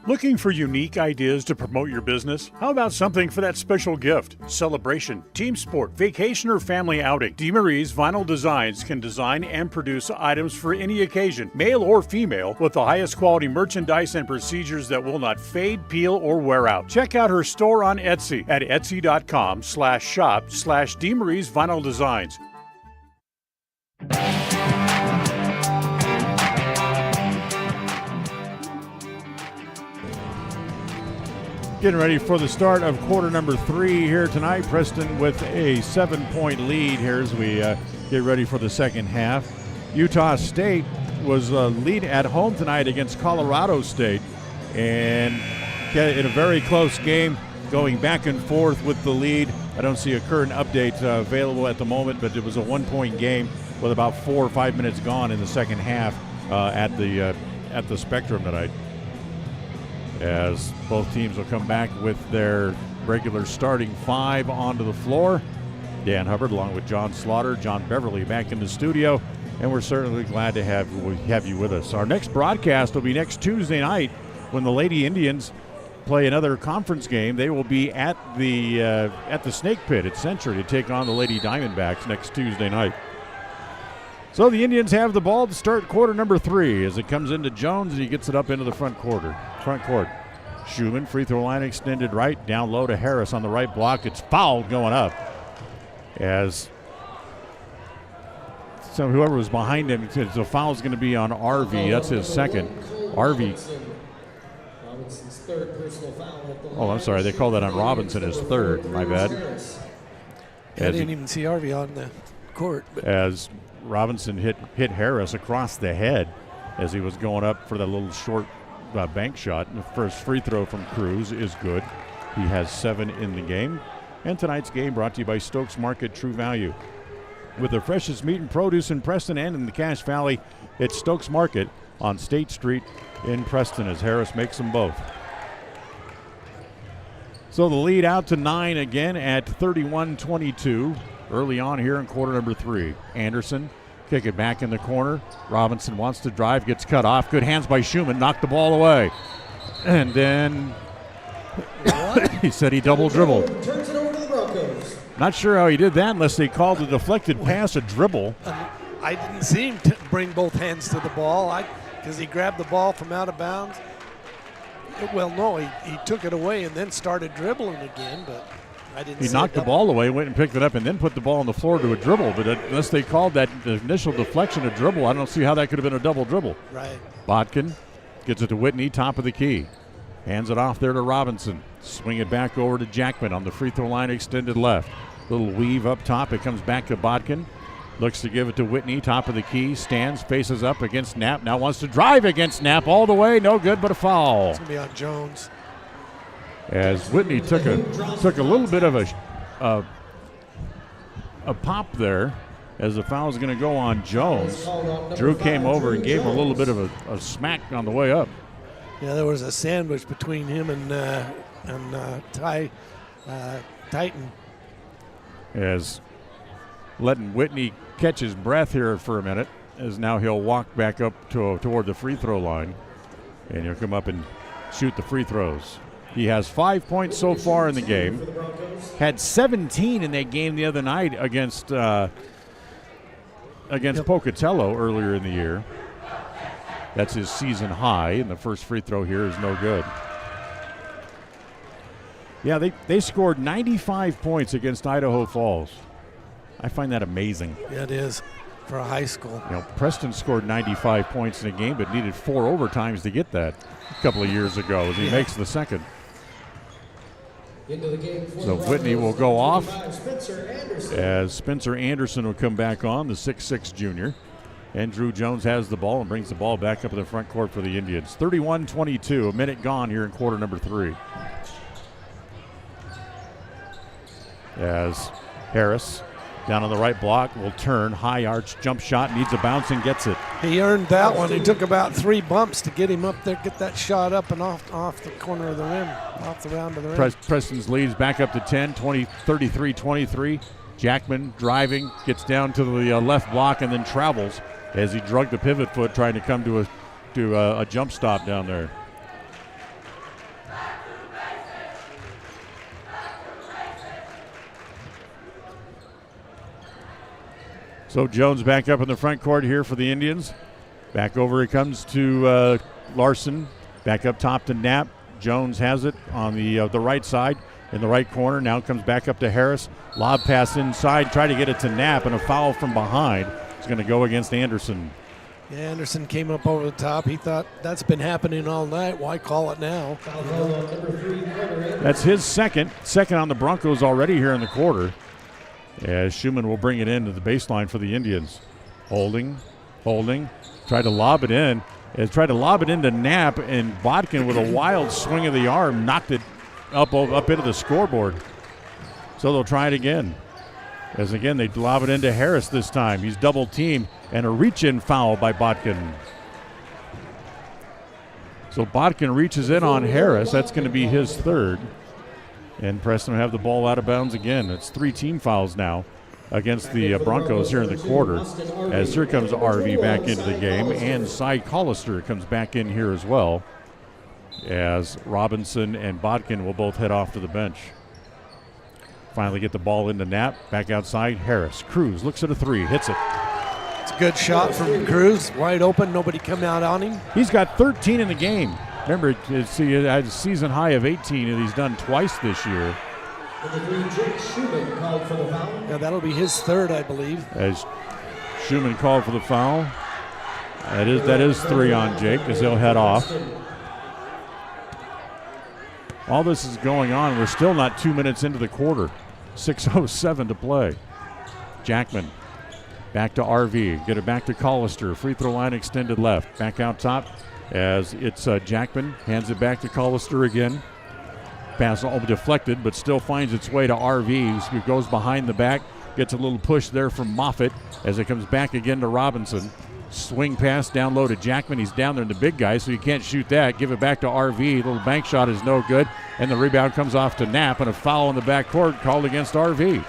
Looking for unique ideas to promote your business? How about something for that special gift, celebration, team sport, vacation, or family outing? DeMarie's Vinyl Designs can design and produce items for any occasion, male or female, with the highest quality merchandise and procedures that will not fade, peel, or wear out. Check out her store on Etsy at etsy.com/shop/DeMarie's Vinyl Designs. Getting ready for the start of quarter number 3 here tonight. Preston with a 7-point lead here as we get ready for the second half. Utah State was lead at home tonight against Colorado State, and in a very close game, going back and forth with the lead. I don't see a current update available at the moment, but it was a 1-point game with about 4 or 5 minutes gone in the second half at the Spectrum tonight, as both teams will come back with their regular starting 5 onto the floor. Dan Hubbard along with John Slaughter, John Beverly back in the studio, and we're certainly glad to have you with us. Our next broadcast will be next Tuesday night when the Lady Indians play another conference game. They will be at the Snake Pit at Century to take on the Lady Diamondbacks next Tuesday night. So the Indians have the ball to start quarter number 3 as it comes into Jones, and he gets it up into the front court. Schumann, free throw line extended right, down low to Harris on the right block. It's fouled going up as whoever was behind him, the foul's going to be on RV. That's his second. RV. Robinson's third personal foul at the line. Oh, I'm sorry. They called that on Robinson as third. My bad. I didn't even see RV on the court. As Robinson hit Harris across the head as he was going up for that little short bank shot. And the first free throw from Cruz is good. He has 7 in the game. And tonight's game brought to you by Stokes Market True Value. With the freshest meat and produce in Preston and in the Cache Valley, it's Stokes Market on State Street in Preston as Harris makes them both. So the lead out to 9 again at 31-22 early on here in quarter number 3. Anderson kick it back in the corner. Robinson wants to drive, gets cut off. Good hands by Schumann, knocked the ball away. And then he said he double dribbled. Turns it over to the Broncos. Not sure how he did that unless they called the deflected pass a dribble. I didn't see him bring both hands to the ball because he grabbed the ball from out of bounds. Well, no, he took it away and then started dribbling again, but I didn't see it. He knocked the ball away, went and picked it up, and then put the ball on the floor to a dribble. But unless they called that initial deflection a dribble, I don't see how that could have been a double dribble. Right. Botkin gets it to Whitney, top of the key. Hands it off there to Robinson. Swing it back over to Jackman on the free throw line, extended left. Little weave up top. It comes back to Botkin. Looks to give it to Whitney, top of the key. Stands, faces up against Knapp. Now wants to drive against Knapp all the way. No good, but a foul. It's going to be on Jones. As Whitney took a little bit of a pop there, as the foul is going to go on Jones. Drew came over and gave him a little bit of a smack on the way up. Yeah, there was a sandwich between him and Titan. As letting Whitney catch his breath here for a minute, as now he'll walk back up toward the free throw line, and he'll come up and shoot the free throws. He has 5 points so far in the game. Had 17 in that game the other night against Pocatello earlier in the year. That's his season high, and the first free throw here is no good. Yeah, they scored 95 points against Idaho Falls. I find that amazing. Yeah, it is for a high school. You know, Preston scored 95 points in a game, but needed 4 overtimes to get that a couple of years ago as he makes the second. So Whitney will go off as Spencer Anderson will come back on, the 6'6 junior. And Drew Jones has the ball and brings the ball back up to the front court for the Indians. 31-22, a minute gone here in quarter number 3. As Harris down on the right block will turn, high arch jump shot, needs a bounce and gets it. He earned that one. He took about 3 bumps to get him up there, get that shot up and off the corner of the rim, off the round of the rim. Preston's leads back up to 10, 33-23. Jackman driving, gets down to the left block and then travels as he drug the pivot foot trying to come to a jump stop down there. So Jones back up in the front court here for the Indians. Back over it comes to Larson. Back up top to Knapp. Jones has it on the right side in the right corner. Now comes back up to Harris. Lob pass inside. Try to get it to Knapp, and a foul from behind is going to go against Anderson. Anderson came up over the top. He thought that's been happening all night. Why call it now? That's his second on the Broncos already here in the quarter. As Schumann will bring it into the baseline for the Indians. Holding, tried to lob it in. Tried to lob it into Knapp, and Bodkin with a wild swing of the arm knocked it up into the scoreboard. So they'll try it again. As again, they lob it into Harris this time. He's double teamed, and a reach-in foul by Bodkin. So Bodkin reaches in on Harris. That's going to be his third. And Preston will have the ball out of bounds again. It's 3 team fouls now against the Broncos here in the quarter. As here comes RV back into the game, and Cy Collister comes back in here as well, as Robinson and Bodkin will both head off to the bench. Finally get the ball into Knapp. Back outside, Harris. Cruz looks at a 3, hits it. It's a good shot from Cruz. Wide open, nobody come out on him. He's got 13 in the game. Remember, he had a season high of 18, and he's done twice this year. Yeah, that'll be his third, I believe. As Schumann called for the foul. That is 3 on Jake, as he'll head off. All this is going on. We're still not 2 minutes into the quarter. 6:07 to play. Jackman back to RV. Get it back to Collister. Free throw line extended left. Back out top as it's Jackman. Hands it back to Collister again. Pass all deflected, but still finds its way to RV, who goes behind the back. Gets a little push there from Moffitt as it comes back again to Robinson. Swing pass down low to Jackman. He's down there in the big guy, so you can't shoot that. Give it back to RV. Little bank shot is no good, and the rebound comes off to Knapp, and a foul in the backcourt called against RV.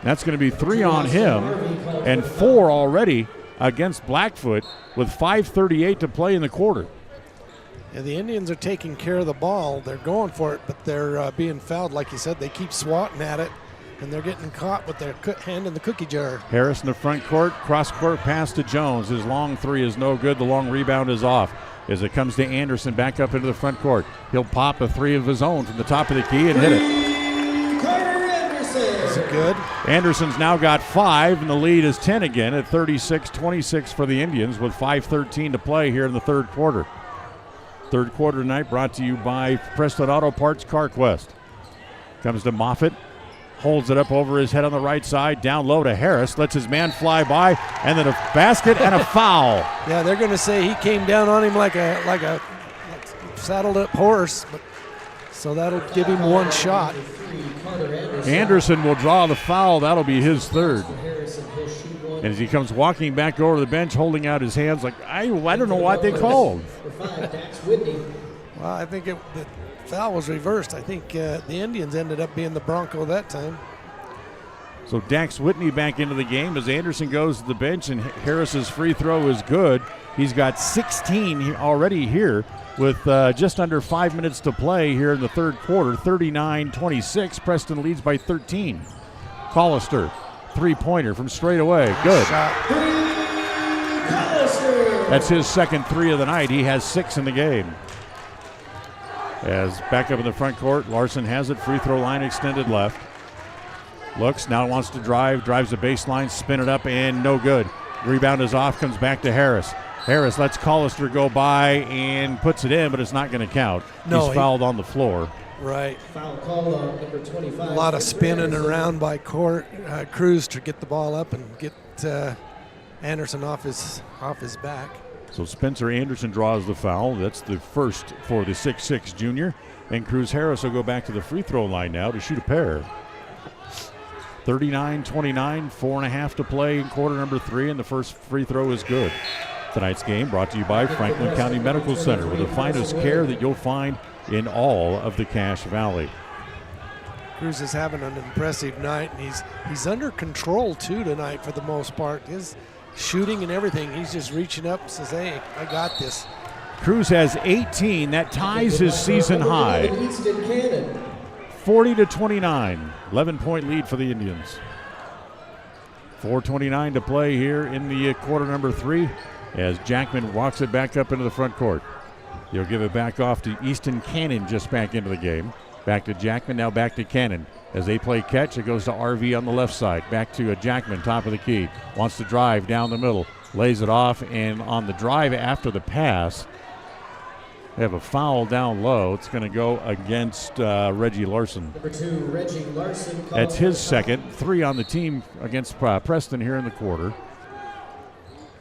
That's going to be 3 on him, and 4 already against Blackfoot with 5:38 to play in the quarter. Yeah, the Indians are taking care of the ball. They're going for it, but they're being fouled. Like you said, they keep swatting at it, and they're getting caught with their hand in the cookie jar. Harris in the front court, cross-court pass to Jones. His long 3 is no good. The long rebound is off. As it comes to Anderson back up into the front court. He'll pop a 3 of his own from the top of the key and hit it. Is it good? Anderson's now got 5, and the lead is 10 again at 36-26 for the Indians with 5:13 to play here in the third quarter. Third quarter tonight brought to you by Preston Auto Parts CarQuest. Comes to Moffitt. Holds it up over his head on the right side. Down low to Harris. Lets his man fly by. And then a basket and a foul. Yeah, they're going to say he came down on him like a saddled up horse. But, so that'll give him 1 shot. Anderson will draw the foul. That'll be his third. And as he comes walking back over the bench, holding out his hands like, I don't know what they called. Well, I think the foul was reversed. I think the Indians ended up being the Bronco that time. So Dax Whitney back into the game as Anderson goes to the bench, and Harris's free throw is good. He's got 16 already here with just under 5 minutes to play here in the third quarter. 39-26. Preston leads by 13. Collister, 3-pointer from straight away. Good. That's his second 3 of the night. He has 6 in the game. As back up in the front court, Larson has it. Free throw line extended left. Looks, now wants to drive. Drives the baseline, spin it up, and no good. Rebound is off, comes back to Harris. Harris lets Collister go by and puts it in, but it's not going to count. No, he's fouled on the floor. Right. Foul called on number 25. A lot of spinning around by Cruz to get the ball up and get Anderson off his back. So Spencer Anderson draws the foul. That's the first for the 6'6 junior. And Cruz Harris will go back to the free throw line now to shoot a pair. 39-29, 4.5 to play in quarter number 3, and the first free throw is good. Tonight's game brought to you by Franklin County Medical Center, with the finest care that you'll find in all of the Cache Valley. Cruz is having an impressive night, and he's under control too tonight for the most part. His shooting and everything, he's just reaching up and says, hey, I got this. Cruz has 18. That ties his season high. 40-29, 11-point lead for the Indians. 4:29 to play here in the quarter number 3 as Jackman walks it back up into the front court. He'll give it back off to Easton Cannon, just back into the game. Back to Jackman, now back to Cannon. As they play catch, it goes to RV on the left side. Back to Jackman, top of the key. Wants to drive down the middle. lays it off, and on the drive after the pass, they have a foul down low. It's going to go against Reggie Larson. Number 2, Reggie Larson. That's his second. 3 on the team against Preston here in the quarter.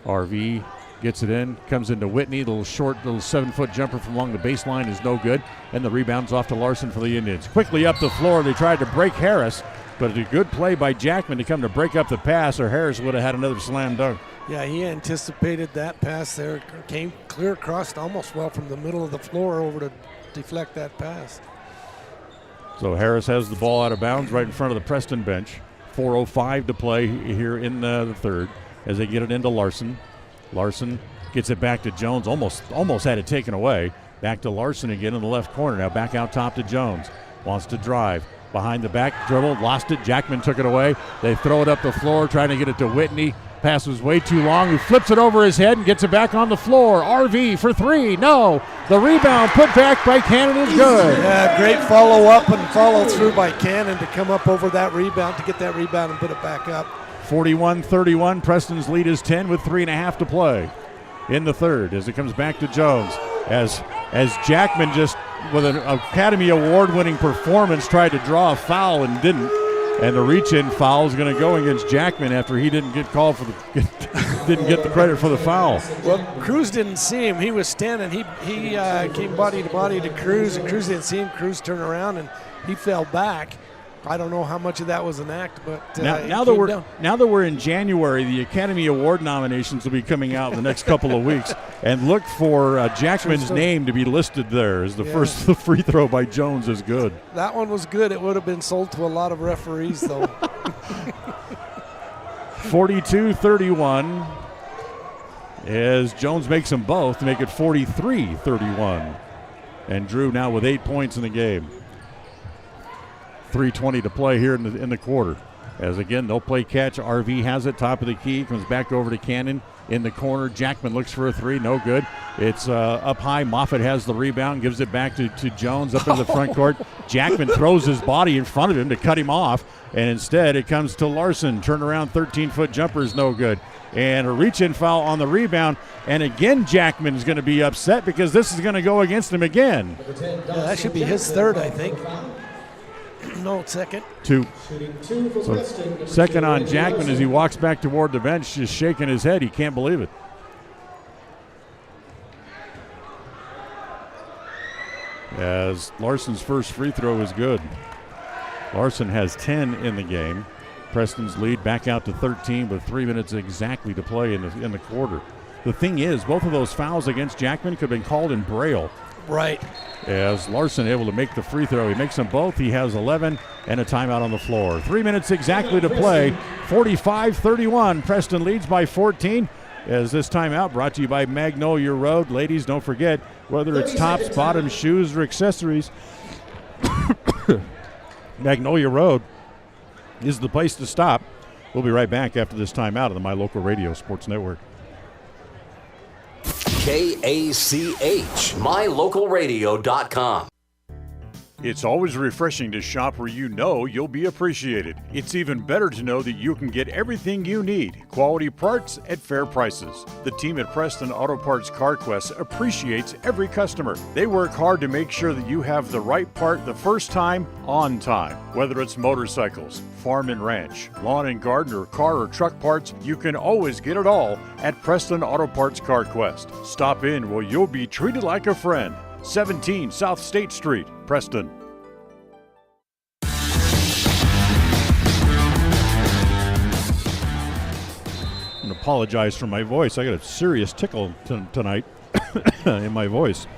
RV gets it in, comes into Whitney. Little 7-foot jumper from along the baseline is no good. And the rebound's off to Larson for the Indians. Quickly up the floor, they tried to break Harris, but a good play by Jackman to come to break up the pass, or Harris would have had another slam dunk. Yeah, he anticipated that pass there. Came clear across almost well from the middle of the floor over to deflect that pass. So Harris has the ball out of bounds right in front of the Preston bench. 4:05 to play here in the third as they get it into Larson. Larson gets it back to Jones. Almost had it taken away. Back to Larson again in the left corner. Now back out top to Jones. Wants to drive. Behind the back, dribbled, lost it. Jackman took it away. They throw it up the floor, trying to get it to Whitney. Pass was way too long. He flips it over his head and gets it back on the floor. RV for 3. No. The rebound put back by Cannon is good. Yeah, great follow-up and follow-through by Cannon to come up over that rebound, to get that rebound and put it back up. 41-31. Preston's lead is 10 with 3.5 to play in the third as it comes back to Jones. As Jackman, just with an Academy Award-winning performance, tried to draw a foul and didn't. And the reach-in foul is going to go against Jackman after he didn't get called for didn't get the credit for the foul. Well, Cruz didn't see him. He was standing. He came body to body to Cruz, and Cruz didn't see him. Cruz turned around and he fell back. I don't know how much of that was an act, but now that we're in January, the Academy Award nominations will be coming out in the next couple of weeks, and look for Jackman's name to be listed there as the first free throw by Jones is good. That one was good. It would have been sold to a lot of referees, though. 42-31 as Jones makes them both to make it 43-31, and Drew now with 8 points in the game. 3:20 to play here in the quarter. As again, they'll play catch. RV has it, top of the key, comes back over to Cannon in the corner. Jackman looks for a 3, no good. It's up high. Moffitt has the rebound, gives it back to Jones up in the front court. Jackman throws his body in front of him to cut him off, and instead it comes to Larson. Turnaround 13-foot jumper is no good. And a reach-in foul on the rebound. And again, Jackman is going to be upset because this is going to go against him again. Yeah, that should be his third, I think. No, second. 2. So second on Jackman as he walks back toward the bench, just shaking his head. He can't believe it. As Larson's first free throw is good. Larson has 10 in the game. Preston's lead back out to 13 with 3 minutes exactly to play in the quarter. The thing is, both of those fouls against Jackman could have been called in Braille. Right. As Larson able to make the free throw. He makes them both. He has 11 and a timeout on the floor. 3 minutes exactly to play. 45-31. Preston leads by 14. As this timeout brought to you by Magnolia Road. Ladies, don't forget, whether it's tops, bottoms, shoes, or accessories, Magnolia Road is the place to stop. We'll be right back after this timeout on the My Local Radio Sports Network. KACH, MyLocalRadio.com. It's always refreshing to shop where you know you'll be appreciated. It's even better to know that you can get everything you need, quality parts at fair prices. The team at Preston Auto Parts CarQuest appreciates every customer. They work hard to make sure that you have the right part the first time, on time. Whether it's motorcycles, farm and ranch, lawn and garden, or car or truck parts, you can always get it all at Preston Auto Parts CarQuest. Stop in where you'll be treated like a friend. 17 South State Street, Preston. I apologize for my voice. I got a serious tickle tonight in my voice.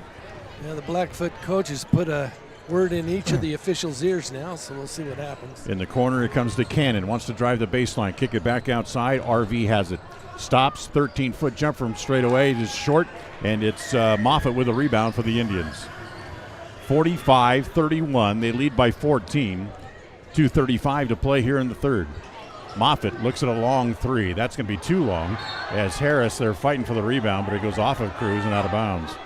Yeah, the Blackfoot coaches put a word in each of the officials' ears now, so we'll see what happens. In the corner, it comes to Cannon. Wants to drive the baseline, kick it back outside. RV has it. Stops, 13-foot jump from straight away. It is short, and it's Moffitt with a rebound for the Indians. 45-31. They lead by 14. 2:35 to play here in the third. Moffitt looks at a long 3. That's going to be too long. As Harris, they're fighting for the rebound, but it goes off of Cruz and out of bounds.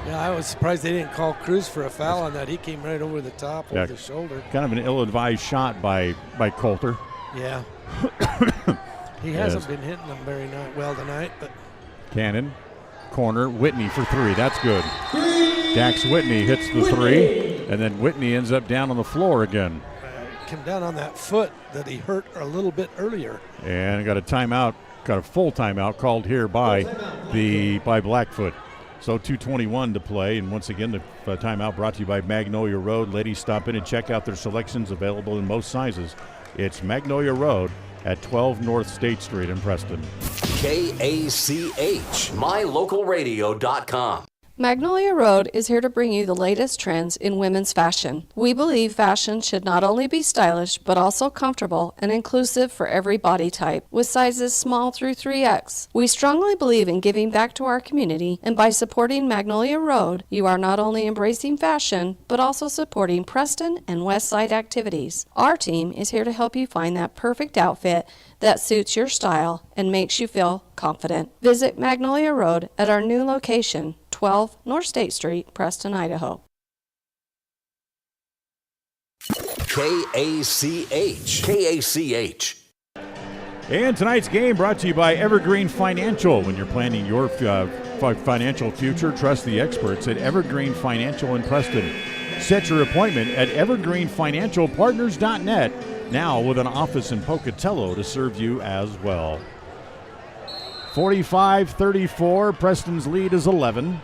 Yeah, I was surprised they didn't call Cruz for a foul on that. He came right over the top, over the shoulder. Kind of an ill-advised shot by Coulter. Yeah. He hasn't been hitting them very well tonight, but Cannon, corner, Whitney for three. That's good. Dax Whitney hits the three, and then Whitney ends up down on the floor again. Came down on that foot that he hurt a little bit earlier. And got a timeout, got a full timeout called here by Blackfoot. So 2:21 to play, and once again the timeout brought to you by Magnolia Road. Ladies, stop in and check out their selections available in most sizes. It's Magnolia Road at 12 North State Street in Preston. KACH, mylocalradio.com. Magnolia Road is here to bring you the latest trends in women's fashion. We believe fashion should not only be stylish, but also comfortable and inclusive for every body type, with sizes small through 3X. We strongly believe in giving back to our community, and by supporting Magnolia Road, you are not only embracing fashion, but also supporting Preston and West Side activities. Our team is here to help you find that perfect outfit that suits your style and makes you feel confident. Visit Magnolia Road at our new location, 12 North State Street, Preston, Idaho. KACH. And tonight's game brought to you by Evergreen Financial. When you're planning your financial future, trust the experts at Evergreen Financial in Preston. Set your appointment at evergreenfinancialpartners.net, now with an office in Pocatello to serve you as well. 45-34, Preston's lead is 11.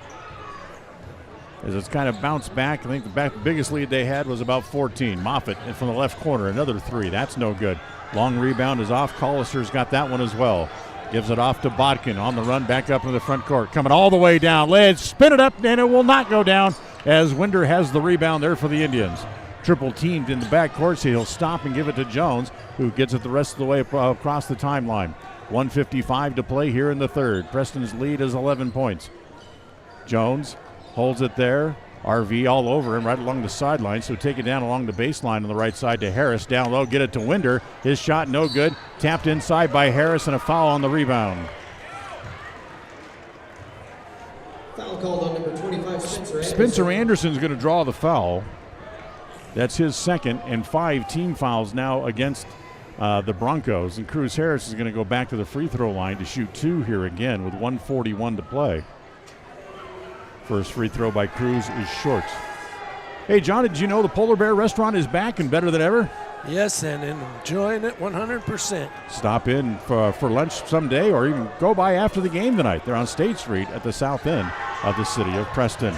As it's kind of bounced back, I think the biggest lead they had was about 14. Moffitt from the left corner, another three. That's no good. Long rebound is off. Collister's got that one as well. Gives it off to Bodkin on the run back up in the front court. Coming all the way down. Let's spin it up, and it will not go down as Winder has the rebound there for the Indians. Triple teamed in the backcourt, so he'll stop and give it to Jones, who gets it the rest of the way across the timeline. 1:55 to play here in the third. Preston's lead is 11 points. Jones holds it there. RV all over him right along the sideline, so take it down along the baseline on the right side to Harris. Down low, get it to Winder. His shot no good. Tapped inside by Harris, and a foul on the rebound. Foul called on number 25, Spencer Anderson's going to draw the foul. That's his second, and 5 team fouls now against the Broncos. And Cruz Harris is going to go back to the free throw line to shoot 2 here again with 1:41 to play. First free throw by Cruz is short. Hey, John, did you know the Polar Bear Restaurant is back and better than ever? Yes, and enjoying it 100%. Stop in for lunch someday, or even go by after the game tonight. They're on State Street at the south end of the city of Preston.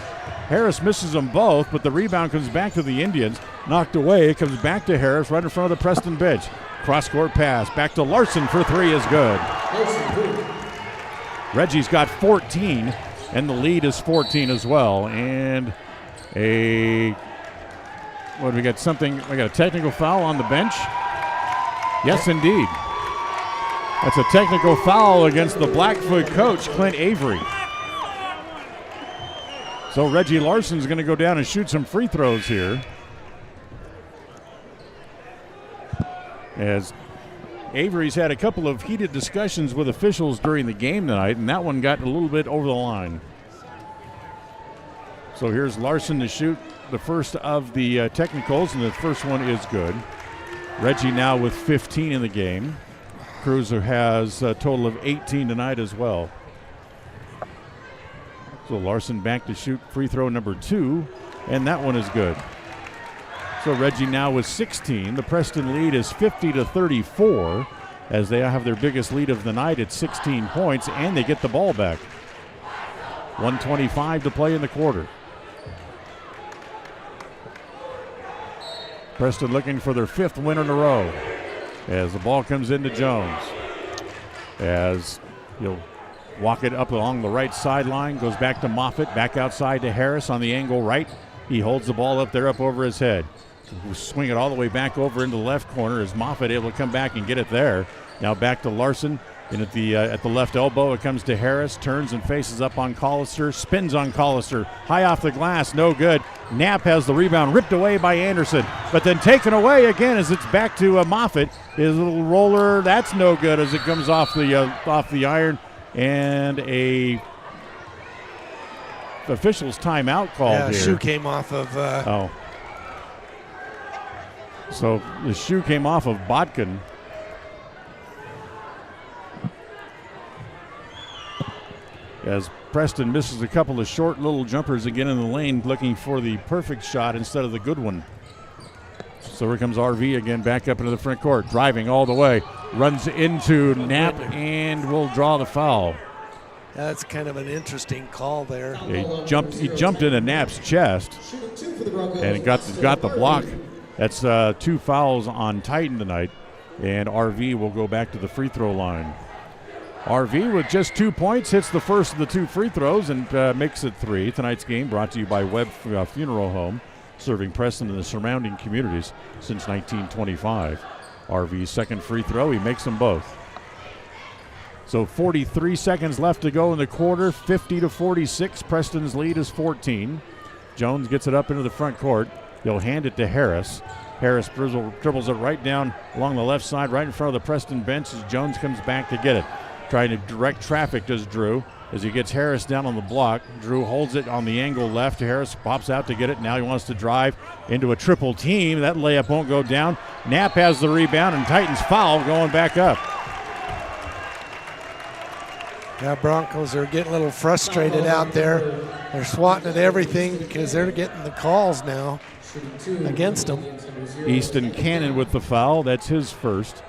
Harris misses them both, but the rebound comes back to the Indians. Knocked away. It comes back to Harris right in front of the Preston bench. Cross-court pass. Back to Larson for 3 is good. Reggie's got 14, and the lead is 14 as well. And we got a technical foul on the bench. Yes, indeed. That's a technical foul against the Blackfoot coach, Clint Avery. So Reggie Larson's going to go down and shoot some free throws here. As Avery's had a couple of heated discussions with officials during the game tonight, and that one got a little bit over the line. So here's Larson to shoot the first of the technicals, and the first one is good. Reggie now with 15 in the game. Cruiser has a total of 18 tonight as well. So Larson back to shoot free throw number 2, and that one is good. So Reggie now with 16. The Preston lead is 50-34 as they have their biggest lead of the night at 16 points, and they get the ball back. 1:25 to play in the quarter. Preston looking for their 5th win in a row as the ball comes into Jones. As he'll walk it up along the right sideline, goes back to Moffitt, back outside to Harris on the angle right. He holds the ball up there up over his head. We'll swing it all the way back over into the left corner as Moffitt able to come back and get it there. Now back to Larson, and at the left elbow it comes to Harris, turns and faces up on Collister, spins on Collister, high off the glass, no good. Knapp has the rebound ripped away by Anderson, but then taken away again as it's back to Moffitt. His little roller, that's no good as it comes off the iron, and a official's timeout called here. Shoe came off of. So the shoe came off of Bodkin. as Preston misses a couple of short little jumpers again in the lane, looking for the perfect shot instead of the good one. So here comes RV again, back up into the front court, driving all the way, runs into Knapp and will draw the foul. That's kind of an interesting call there. He jumped into Knapp's chest and got the block. That's 2 fouls on Titan tonight, and RV will go back to the free throw line. RV with just 2 points hits the first of the 2 free throws and makes it 3. Tonight's game brought to you by Webb Funeral Home, serving Preston and the surrounding communities since 1925. RV's second free throw, he makes them both. So 43 seconds left to go in the quarter, 50-46. Preston's lead is 14. Jones gets it up into the front court. He'll hand it to Harris. Harris dribbles it right down along the left side, right in front of the Preston bench as Jones comes back to get it. Trying to direct traffic does Drew as he gets Harris down on the block. Drew holds it on the angle left. Harris pops out to get it. Now he wants to drive into a triple team. That layup won't go down. Knapp has the rebound, and Titans foul going back up. Now Broncos are getting a little frustrated out there. They're swatting at everything because they're getting the calls now against them. Easton Cannon with the foul. That's his first.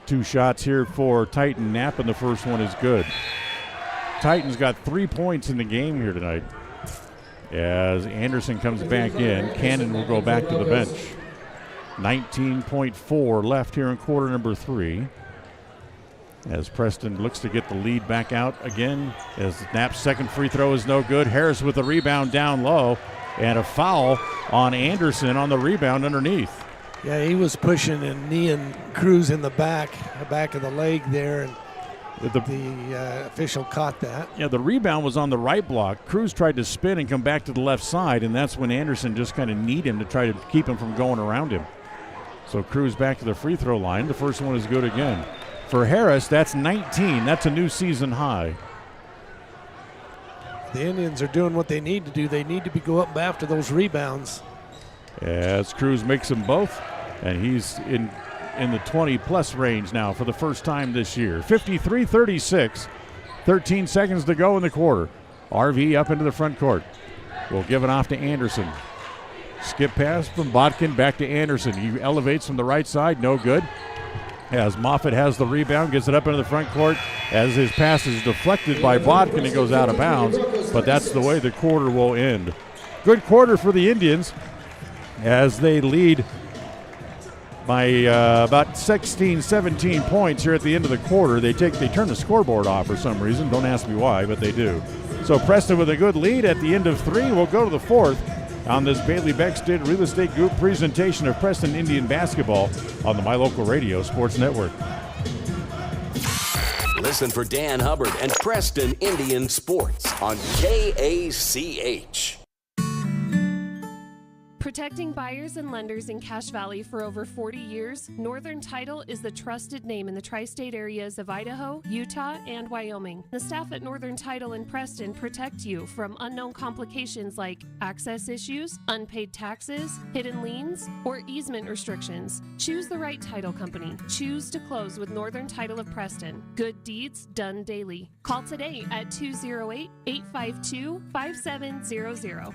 2 shots here for Titan Knapp, and the first one is good. Titans got 3 points in the game here tonight. As Anderson comes back in, Cannon will go back to the bench. 19.4 left here in quarter number 3. As Preston looks to get the lead back out again, as Knapp's second free throw is no good. Harris with a rebound down low, and a foul on Anderson on the rebound underneath. Yeah, he was pushing and kneeing Cruz in the back of the leg there, and the official caught that. Yeah, the rebound was on the right block. Cruz tried to spin and come back to the left side, and that's when Anderson just kind of kneed him to try to keep him from going around him. So Cruz back to the free throw line. The first one is good again. For Harris, that's 19. That's a new season high. The Indians are doing what they need to do. They need to go up after those rebounds. As Cruz makes them both, and he's in the 20-plus range now for the first time this year. 53-36, 13 seconds to go in the quarter. RV up into the front court. We'll give it off to Anderson. Skip pass from Botkin back to Anderson. He elevates from the right side, no good. As Moffitt has the rebound, gets it up into the front court. As his pass is deflected by Botkin, it goes out of bounds, but that's the way the quarter will end. Good quarter for the Indians as they lead by about 16, 17 points here at the end of the quarter. They turn the scoreboard off for some reason. Don't ask me why, but they do. So Preston with a good lead at the end of 3. We'll go to the 4th on this Bailey Beckstead Real Estate Group presentation of Preston Indian basketball on the My Local Radio Sports Network. Listen for Dan Hubbard and Preston Indian Sports on KACH. Protecting buyers and lenders in Cache Valley for over 40 years, Northern Title is the trusted name in the tri-state areas of Idaho, Utah, and Wyoming. The staff at Northern Title in Preston protect you from unknown complications like access issues, unpaid taxes, hidden liens, or easement restrictions. Choose the right title company. Choose to close with Northern Title of Preston. Good deeds done daily. Call today at 208-852-5700.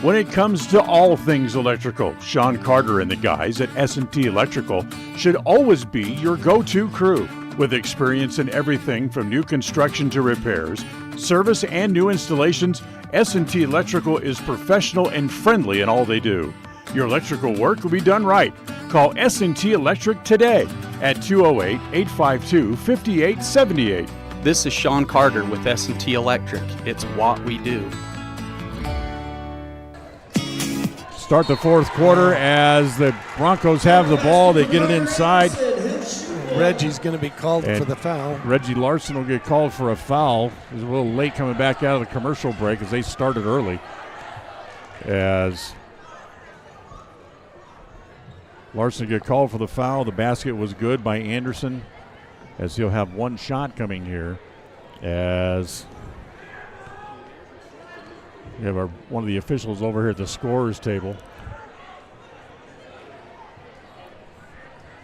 When it comes to all things electrical, Sean Carter and the guys at S&T Electrical should always be your go-to crew. With experience in everything from new construction to repairs, service, and new installations, S&T Electrical is professional and friendly in all they do. Your electrical work will be done right. Call S&T Electric today at 208-852-5878. This is Sean Carter with S&T Electric. It's what we do. Start the 4th quarter as the Broncos have the ball. They get it inside. Reggie's going to be called for the foul. Reggie Larson will get called for a foul. He's a little late coming back out of the commercial break as they started early. As Larson get called for the foul. The basket was good by Anderson as he'll have one shot coming here. As we have one of the officials over here at the scorer's table.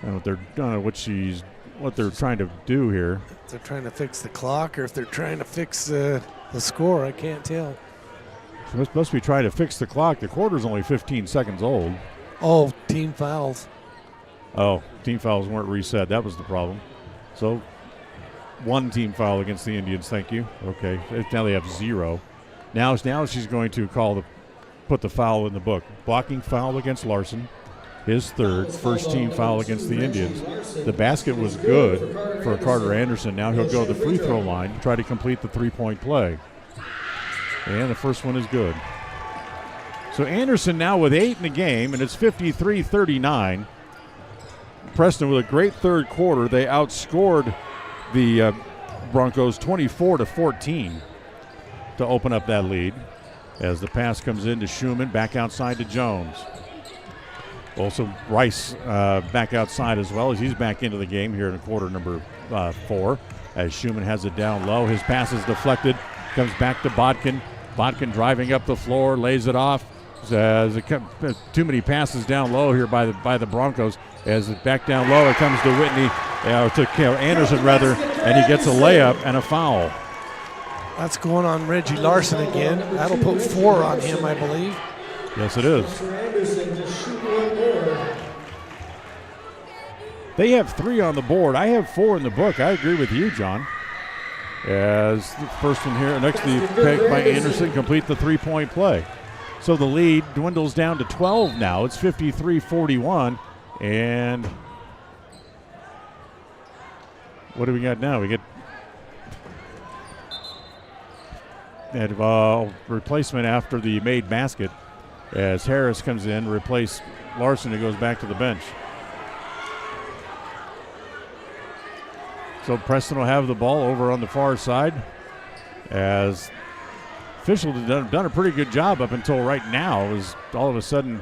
I don't know what she's what they're trying to do here. If they're trying to fix the clock or if they're trying to fix the score, I can't tell. They're supposed to be trying to fix the clock. The quarter's only 15 seconds old. Oh, team fouls. Oh, team fouls weren't reset. That was the problem. So, one team foul against the Indians. Thank you. Okay, now they have 0. Now she's going to put the foul in the book. Blocking foul against Larson. His third, first team foul against the Indians. The basket was good for Carter Anderson. Now he'll go to the free throw line to try to complete the 3-point play. And the first one is good. So Anderson now with 8 in the game, and it's 53-39. Preston with a great third quarter. They outscored the Broncos 24-14 to open up that lead. As the pass comes in to Schumann, back outside to Jones. Also Rice back outside as well as he's back into the game here in quarter number 4. As Schumann has it down low. His pass is deflected. Comes back to Bodkin. Bodkin driving up the floor, lays it off. Too many passes down low here by the Broncos. As it back down low, it comes to Whitney, to Anderson rather, and he gets a layup and a foul. That's going on Reggie Larson again. That'll put 4 on him, I believe. Yes, it is. They have 3 on the board. I have 4 in the book. I agree with you, John. As the first one here, next to peg by Anderson, complete the 3-point play. So the lead dwindles down to 12 now. It's 53-41. And what do we got now? We get a replacement after the made basket as Harris comes in to replace Larson, who goes back to the bench. So Preston will have the ball over on the far side as officials have done a pretty good job up until right now. It was all of a sudden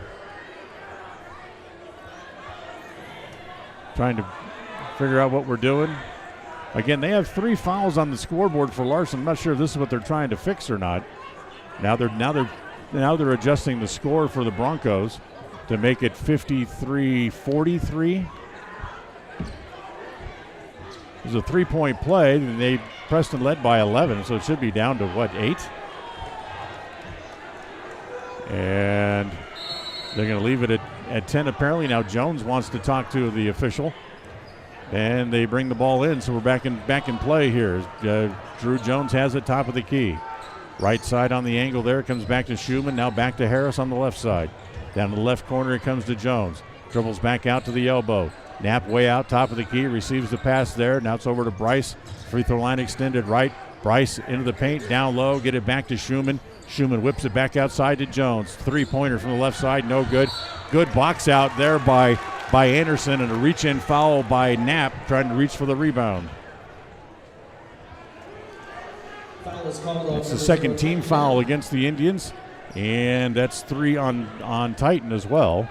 trying to figure out what we're doing. Again, they have 3 fouls on the scoreboard for Larson. I'm not sure if this is what they're trying to fix or not. Now they're adjusting the score for the Broncos to make it 53-43. It was a 3-point play, and Preston led by 11, so it should be down to 8? And they're going to leave it at 10 apparently. Now Jones wants to talk to the official. And they bring the ball in, so we're back in play here. Drew Jones has it top of the key. Right side on the angle there. Comes back to Schumann. Now back to Harris on the left side. Down to the left corner it comes to Jones. Dribbles back out to the elbow. Knapp way out, top of the key. Receives the pass there. Now it's over to Bryce. Free throw line extended right. Bryce into the paint, down low. Get it back to Schumann. Schumann whips it back outside to Jones. 3-pointer from the left side, no good. Good box out there by Anderson, and a reach-in foul by Knapp trying to reach for the rebound. It's the second team foul against the Indians, and that's 3 on Titan as well.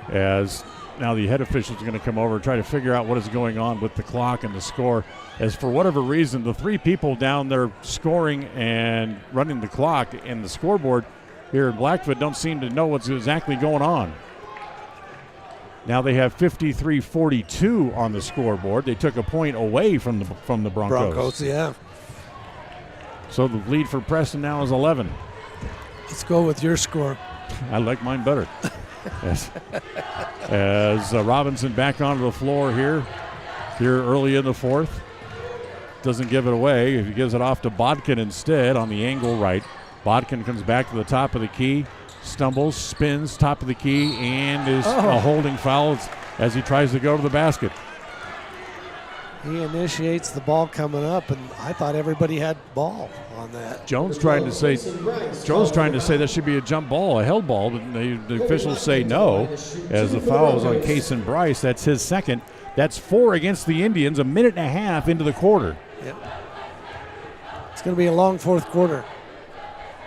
As now the head official is going to come over and try to figure out what is going on with the clock and the score. As for whatever reason, the 3 people down there scoring and running the clock and the scoreboard here in Blackfoot don't seem to know what's exactly going on. Now they have 53-42 on the scoreboard. They took a point away from the Broncos. Broncos, yeah. So the lead for Preston now is 11. Let's go with your score. I like mine better. As Robinson back onto the floor here early in the fourth. Doesn't give it away. He gives it off to Bodkin instead on the angle right. Bodkin comes back to the top of the key. Stumbles, spins, top of the key, and is a holding foul as he tries to go to the basket. He initiates the ball coming up, and I thought everybody had ball on that. Jones trying to say that should be a jump ball, a held ball, but the officials say no, as the foul is on Kason Bryce. That's his second. That's 4 against the Indians, a minute and a half into the quarter. Yep. It's going to be a long fourth quarter.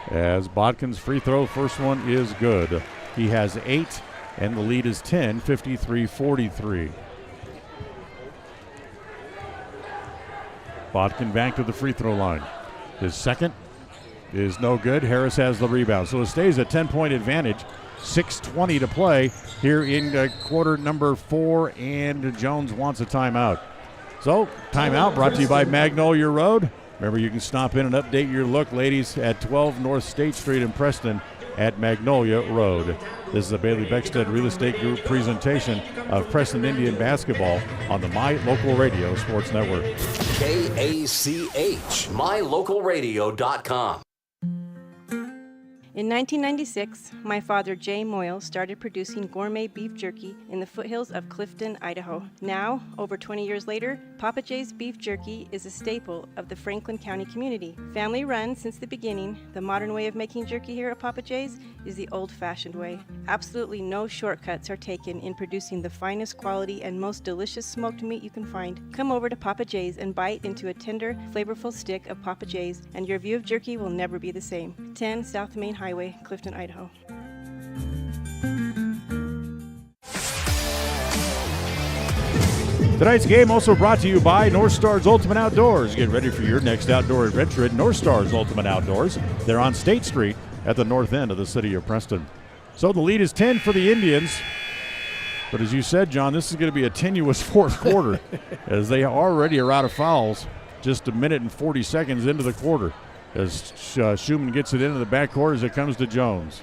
As Bodkin's free throw, first one is good. He has 8, and the lead is 10, 53-43. Bodkin back to the free throw line. His second is no good. Harris has the rebound. So it stays a 10-point advantage 6:20 to play here in quarter number 4, and Jones wants a timeout. So, timeout brought to you by Magnolia Road. Remember, you can stop in and update your look, ladies, at 12 North State Street in Preston at Magnolia Road. This is a Bailey Beckstead Real Estate Group presentation of Preston Indian basketball on the My Local Radio Sports Network. KACH, mylocalradio.com. In 1996, my father, Jay Moyle, started producing gourmet beef jerky in the foothills of Clifton, Idaho. Now, over 20 years later, Papa Jay's beef jerky is a staple of the Franklin County community. Family run since the beginning, the modern way of making jerky here at Papa Jay's is the old-fashioned way. Absolutely no shortcuts are taken in producing the finest quality and most delicious smoked meat you can find. Come over to Papa Jay's and bite into a tender, flavorful stick of Papa Jay's, and your view of jerky will never be the same. 10 South Main Highway, Clifton, Idaho. Tonight's game also brought to you by North Stars Ultimate Outdoors. Get ready for your next outdoor adventure at North Stars Ultimate Outdoors. They're on State Street at the north end of the city of Preston. So the lead is 10 for the Indians. But as you said, John, this is going to be a tenuous fourth quarter as they already are out of fouls just a minute and 40 seconds into the quarter as Schumann gets it into the backcourt as it comes to Jones.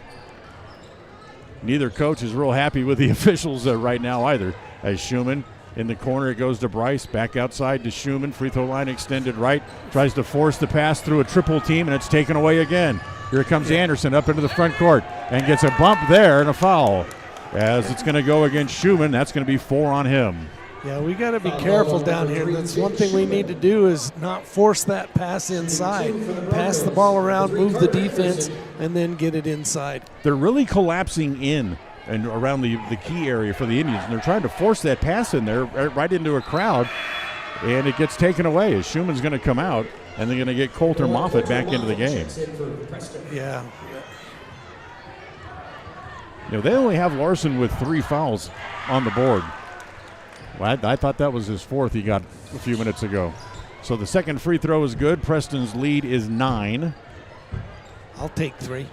Neither coach is real happy with the officials right now either. As Schumann in the corner, it goes to Bryce, back outside to Schumann, free throw line extended right, tries to force the pass through a triple team, and it's taken away again. Here comes Anderson up into the front court and gets a bump there and a foul. As it's going to go against Schumann, that's going to be 4 on him. Yeah, we got to be careful down here. That's one thing we need to do is not force that pass inside. Pass the ball around, move the defense, and then get it inside. They're really collapsing in and around the key area for the Indians, and they're trying to force that pass in there right into a crowd, and it gets taken away as Schumann's going to come out, and they're going to get Coulter Moffitt back into the game. Yeah. You know, they only have Larson with 3 fouls on the board. Well, I thought that was his 4th he got a few minutes ago. So the second free throw is good. Preston's lead is 9. I'll take 3.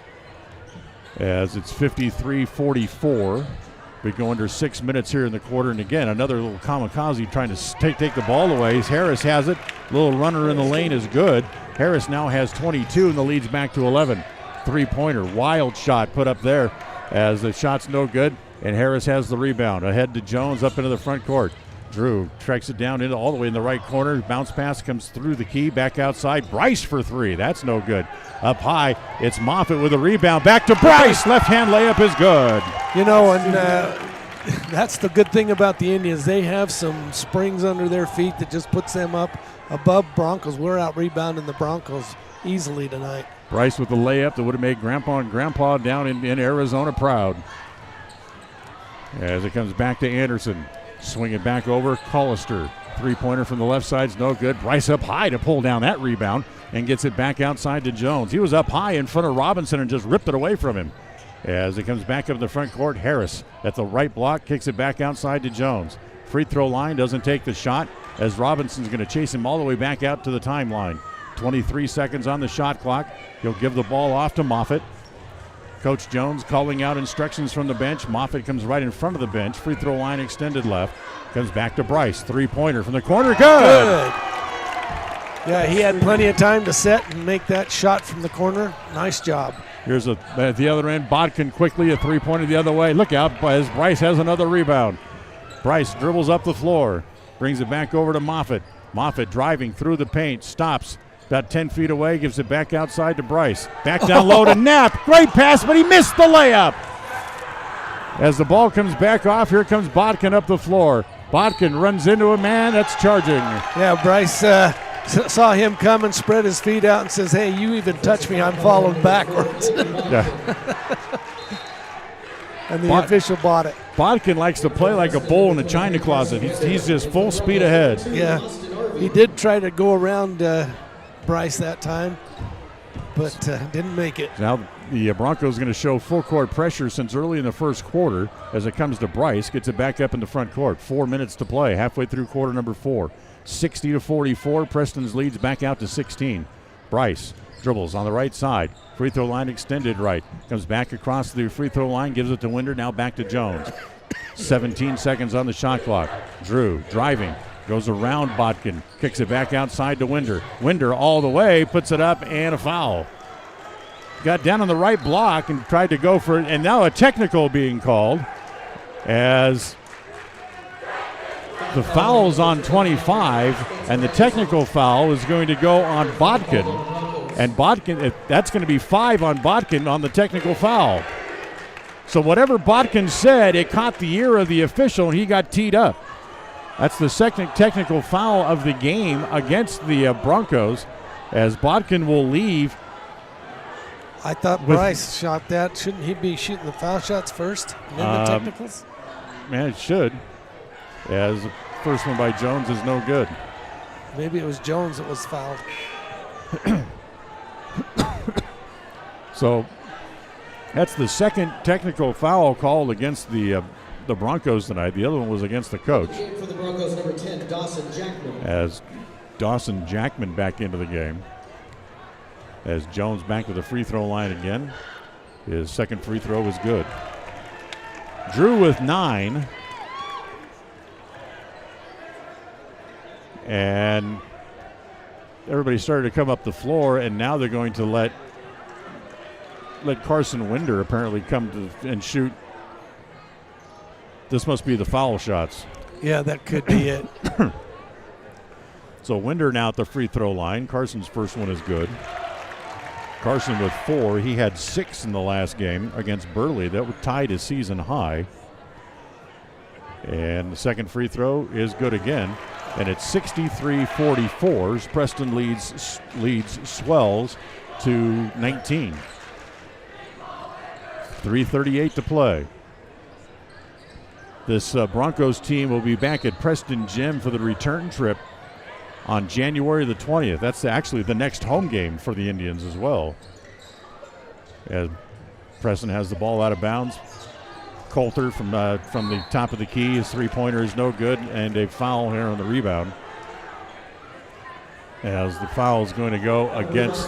As it's 53-44. We go under 6 minutes here in the quarter. And again, another little kamikaze trying to take the ball away. Harris has it. Little runner in the lane is good. Harris now has 22 and the lead's back to 11. Three-pointer, wild shot put up there as the shot's no good. And Harris has the rebound. Ahead to Jones up into the front court. Drew tracks it down into all the way in the right corner. Bounce pass comes through the key. Back outside. Bryce for 3. That's no good. Up high, it's Moffitt with a rebound. Back to Bryce. Left-hand layup is good. You know, and that's the good thing about the Indians. They have some springs under their feet that just puts them up above Broncos. We're out rebounding the Broncos easily tonight. Bryce with the layup that would have made Grandpa and Grandpa down in Arizona proud. As it comes back to Anderson. Swing it back over. Collister. Three-pointer from the left side's no good. Bryce up high to pull down that rebound and gets it back outside to Jones. He was up high in front of Robinson and just ripped it away from him. As it comes back up the front court, Harris at the right block kicks it back outside to Jones. Free throw line doesn't take the shot as Robinson's going to chase him all the way back out to the timeline. 23 seconds on the shot clock. He'll give the ball off to Moffitt. Coach Jones calling out instructions from the bench. Moffitt comes right in front of the bench. Free throw line extended left. Comes back to Bryce. Three-pointer from the corner. Good. Yeah, he had plenty of time to set and make that shot from the corner. Nice job. Here's at the other end. Bodkin quickly a three-pointer the other way. Look out as Bryce has another rebound. Bryce dribbles up the floor. Brings it back over to Moffitt. Moffitt driving through the paint. Stops. About 10 feet away, gives it back outside to Bryce. Back down low to Knapp. Great pass, but he missed the layup. As the ball comes back off, here comes Bodkin up the floor. Bodkin runs into a man that's charging. Yeah, Bryce saw him come and spread his feet out and says, hey, you even touch me, I'm falling backwards. Yeah. And the official bought it. Bodkin likes to play like a bull in a china closet. He's just full speed ahead. Yeah, he did try to go around Bryce that time, but didn't make it. Now the Broncos going to show full court pressure since early in the first quarter as it comes to Bryce. Gets it back up in the front court. 4 minutes to play, halfway through quarter number 4. 60-44, Preston's leads back out to 16. Bryce Dribbles on the right side. Free throw line extended right. Comes back across the free throw line, gives it to Winder, now back to Jones. 17 seconds on the shot clock. Drew driving, goes around Botkin, kicks it back outside to Winder. Winder all the way, puts it up, and a foul. Got down on the right block and tried to go for it, and now a technical being called as the foul's on 25, and the technical foul is going to go on Botkin. And Botkin, that's going to be 5 on Botkin on the technical foul. So whatever Botkin said, it caught the ear of the official, and he got teed up. That's the second technical foul of the game against the Broncos, as Botkin will leave. I thought Bryce shot that. Shouldn't he be shooting the foul shots first and then the technicals? Man, it should. As the first one by Jones is no good. Maybe it was Jones that was fouled. So that's the second technical foul called against the Broncos tonight. The other one was against the coach. For the Broncos, number 10, Dawson Jackman. As Dawson Jackman back into the game. As Jones back to the free throw line again. His second free throw was good. Drew with 9. And everybody started to come up the floor, and now they're going to let Carson Winder apparently come to and shoot. This must be the foul shots. Yeah, that could be it. So Winder now at the free throw line. Carson's first one is good. Carson with 4. He had 6 in the last game against Burley. That tied his season high. And the second free throw is good again. And it's 63-44. Preston leads Swells to 19. 3:38 to play. This Broncos team will be back at Preston Gym for the return trip on January the 20th. That's actually the next home game for the Indians as well. As Preston has the ball out of bounds. Coulter from the top of the key. His three-pointer is no good, and a foul here on the rebound. As the foul is going to go against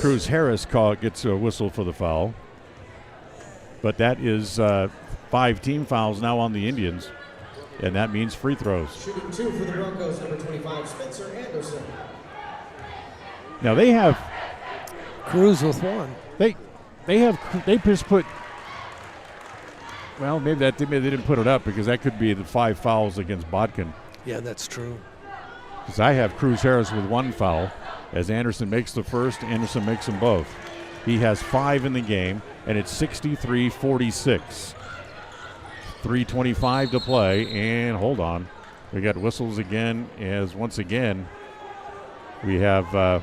Cruz Harris. Gets a whistle for the foul. But that is 5 team fouls now on the Indians, and that means free throws. Shooting 2 for the Broncos, number 25, Spencer Anderson. Now they have Cruz with 1. They just put. Well, maybe they didn't put it up because that could be the 5 fouls against Botkin. Yeah, that's true. Because I have Cruz Harris with 1 foul. As Anderson makes the first, Anderson makes them both. He has 5 in the game, and it's 63-46. 3:25 to play, and hold on. We got whistles again, as once again we have the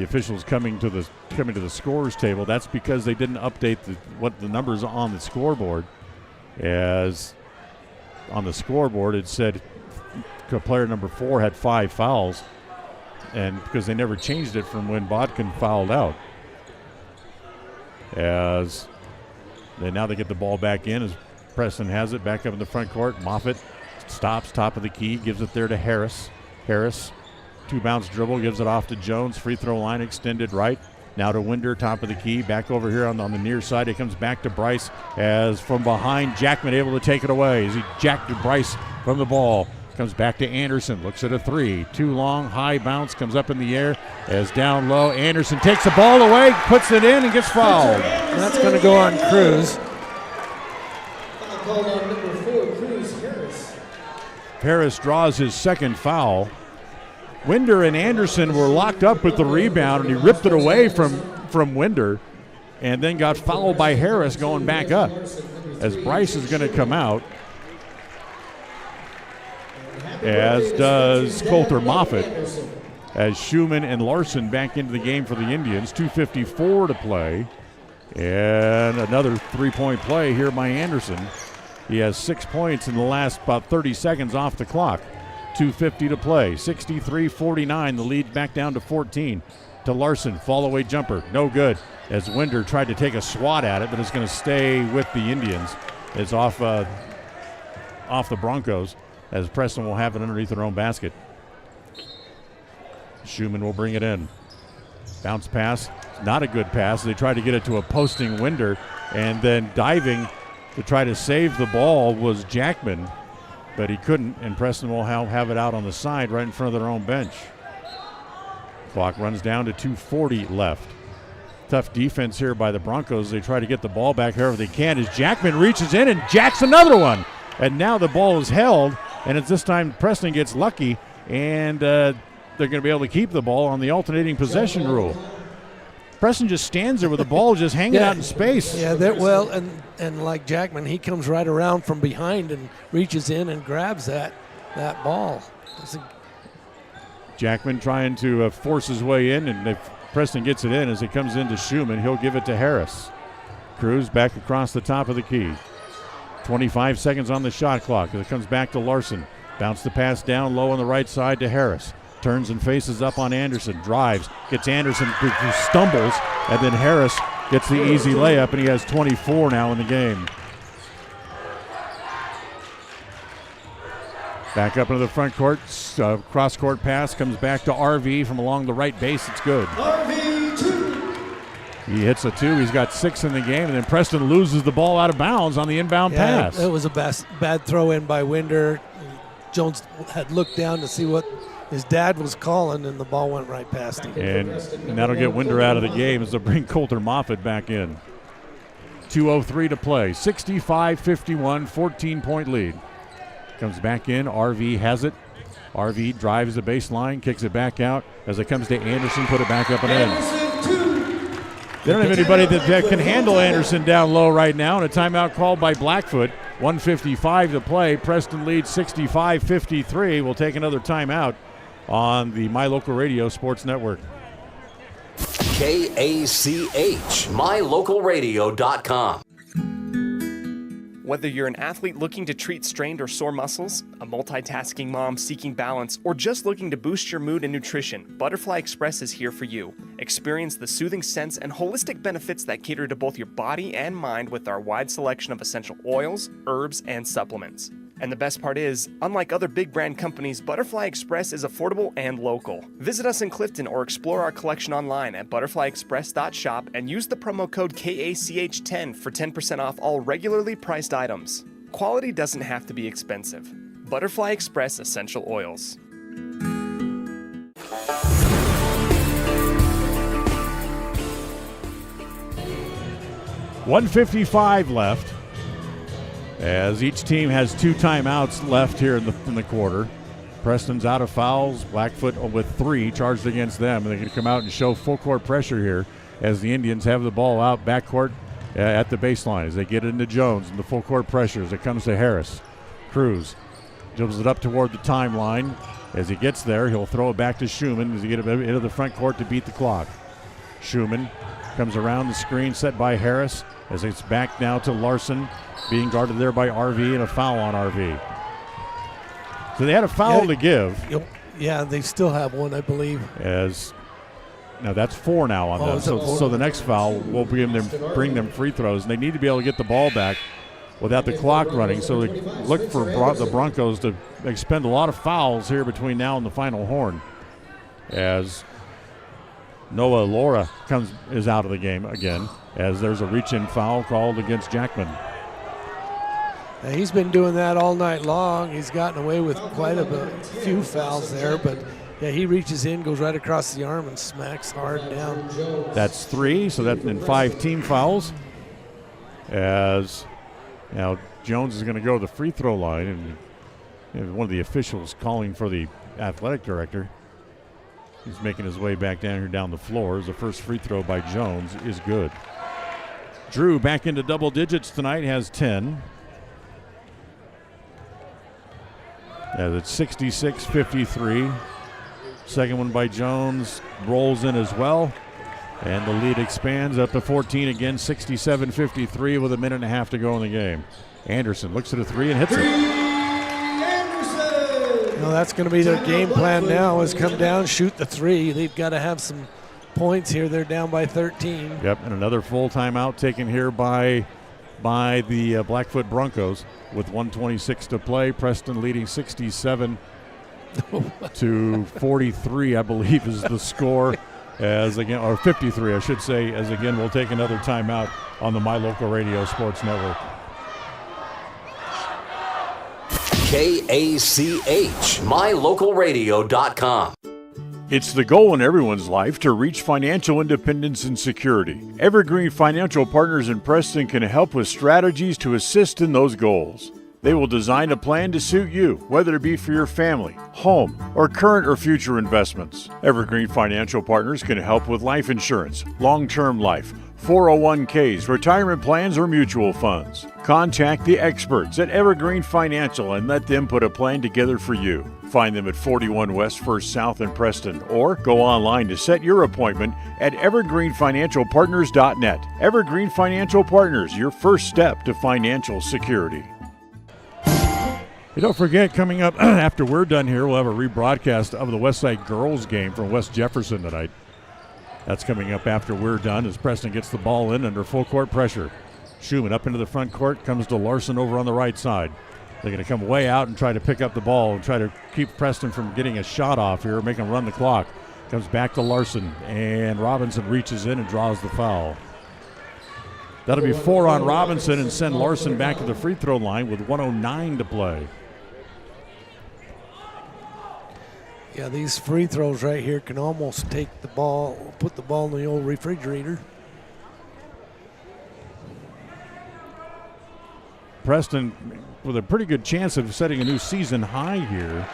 officials coming to the scores table. That's because they didn't update what the numbers on the scoreboard. As on the scoreboard it said player number 4 had 5 fouls, and because they never changed it from when Botkin fouled out. As now they get the ball back in as Preston has it back up in the front court. Moffitt stops top of the key, gives it there to Harris. Harris, 2-bounce dribble, gives it off to Jones. Free throw line extended right. Now to Winder, top of the key. Back over here on the near side. It comes back to Bryce as from behind, Jackman able to take it away as he jacked Bryce from the ball. Comes back to Anderson, looks at a 3. Too long, high bounce, comes up in the air as down low. Anderson takes the ball away, puts it in, and gets fouled. That's going to go on Cruz. Foul called on number 4, Cruz Harris. Harris draws his second foul. Winder and Anderson were locked up with the rebound, and he ripped it away from Winder and then got fouled by Harris going back up as Bryce is going to come out, as does Coulter Moffitt, as Schumann and Larson back into the game for the Indians. 2:54 to play, and another 3-point play here by Anderson. He has 6 points in the last about 30 seconds off the clock. 2:50 to play. 63-49. The lead back down to 14. To Larson. Fall away jumper. No good. As Winder tried to take a swat at it, but it's going to stay with the Indians. It's off the Broncos, as Preston will have it underneath their own basket. Schumann will bring it in. Bounce pass, not a good pass. They tried to get it to a posting Winder, and then diving to try to save the ball was Jackman, but he couldn't, and Preston will have it out on the side right in front of their own bench. Clock runs down to 2:40 left. Tough defense here by the Broncos. They try to get the ball back however they can as Jackman reaches in and jacks another one. And now the ball is held, and it's this time Preston gets lucky, and they're going to be able to keep the ball on the alternating possession rule. Preston just stands there with the ball just hanging out in space. Yeah, and like Jackman, he comes right around from behind and reaches in and grabs that ball. Jackman trying to force his way in, and if Preston gets it in as it comes into Schumann, he'll give it to Harris. Cruz back across the top of the key. 25 seconds on the shot clock as it comes back to Larson. Bounce the pass down low on the right side to Harris. Turns and faces up on Anderson. Drives. Gets Anderson who stumbles. And then Harris gets the easy layup, and he has 24 now in the game. Back up into the front court. Cross-court pass comes back to RV from along the right base. It's good. He hits a 2. He's got 6 in the game, and then Preston loses the ball out of bounds on the inbound pass. It was a bad throw in by Winder. Jones had looked down to see what his dad was calling, and the ball went right past him. And that'll get Winder out of the game as they bring Coulter Moffitt back in. 2:03 to play. 65-51, 14-point lead. Comes back in. RV has it. RV drives the baseline, kicks it back out. As it comes to Anderson, put it back up and in. They don't have anybody that can handle Anderson down low right now, and a timeout called by Blackfoot. 1:55 to play. Preston leads 65-53. We'll take another timeout on the My Local Radio Sports Network. KACH, mylocalradio.com. Whether you're an athlete looking to treat strained or sore muscles, a multitasking mom seeking balance, or just looking to boost your mood and nutrition, Butterfly Express is here for you. Experience the soothing scents and holistic benefits that cater to both your body and mind with our wide selection of essential oils, herbs, and supplements. And the best part is, unlike other big brand companies, Butterfly Express is affordable and local. Visit us in Clifton or explore our collection online at butterflyexpress.shop and use the promo code KACH10 for 10% off all regularly priced items. Quality doesn't have to be expensive. Butterfly Express Essential Oils. .155 left. As each team has 2 timeouts left here in the quarter. Preston's out of fouls. Blackfoot with 3 charged against them. And they can come out and show full court pressure here as the Indians have the ball out backcourt at the baseline as they get into Jones and the full court pressure as it comes to Harris. Cruz dribbles it up toward the timeline. As he gets there, he'll throw it back to Schumann as he gets into the front court to beat the clock. Schumann comes around the screen set by Harris as it's back now to Larson, being guarded there by RV, and a foul on RV. So they had a foul to give. Yeah, they still have one, I believe. Now that's 4 now on them. So the next foul will bring them free throws, and they need to be able to get the ball back without the clock running. So they look for the Broncos to expend a lot of fouls here between now and the final horn, as Noah Laura is out of the game again, as there's a reach-in foul called against Jackman. Now, he's been doing that all night long. He's gotten away with quite a few fouls there, but yeah, he reaches in, goes right across the arm, and smacks hard down. That's 3, so that's in 5 team fouls. As now Jones is going to go to the free throw line, and one of the officials calling for the athletic director. He's making his way back down here down the floor. The first free throw by Jones is good. Drew back into double digits tonight, has 10. As it's 66-53. Second one by Jones rolls in as well. And the lead expands up to 14 again, 67-53 with a minute and a half to go in the game. Anderson looks at a 3 and hits it. Well, that's going to be their game plan now, is come down, shoot the 3. They've got to have some points here. They're down by 13. Yep, and another full timeout taken here by the Blackfoot Broncos with 1:26 to play. Preston leading 67-53 to 43, I believe, is the score. As again, or 53, I should say, as again, we'll take another timeout on the My Local Radio Sports Network. KACH, mylocalradio.com. It's the goal in everyone's life to reach financial independence and security. Evergreen Financial Partners in Preston can help with strategies to assist in those goals. They will design a plan to suit you, whether it be for your family, home, or current or future investments. Evergreen Financial Partners can help with life insurance, long-term life, 401ks, retirement plans, or mutual funds. Contact the experts at Evergreen Financial and let them put a plan together for you. Find them at 41 West 1st South in Preston, or go online to set your appointment at evergreenfinancialpartners.net. Evergreen Financial Partners, your first step to financial security. Hey, don't forget, coming up after we're done here, we'll have a rebroadcast of the Westside girls game from West Jefferson tonight. That's coming up after we're done as Preston gets the ball in under full court pressure. Schumann up into the front court, comes to Larson over on the right side. They're going to come way out and try to pick up the ball and try to keep Preston from getting a shot off here, make them run the clock. Comes back to Larson, and Robinson reaches in and draws the foul. That'll be 4 on Robinson and send Larson back to the free throw line with 1:09 to play. Yeah, these free throws right here can almost take the ball, put the ball in the old refrigerator. Preston with a pretty good chance of setting a new season high here,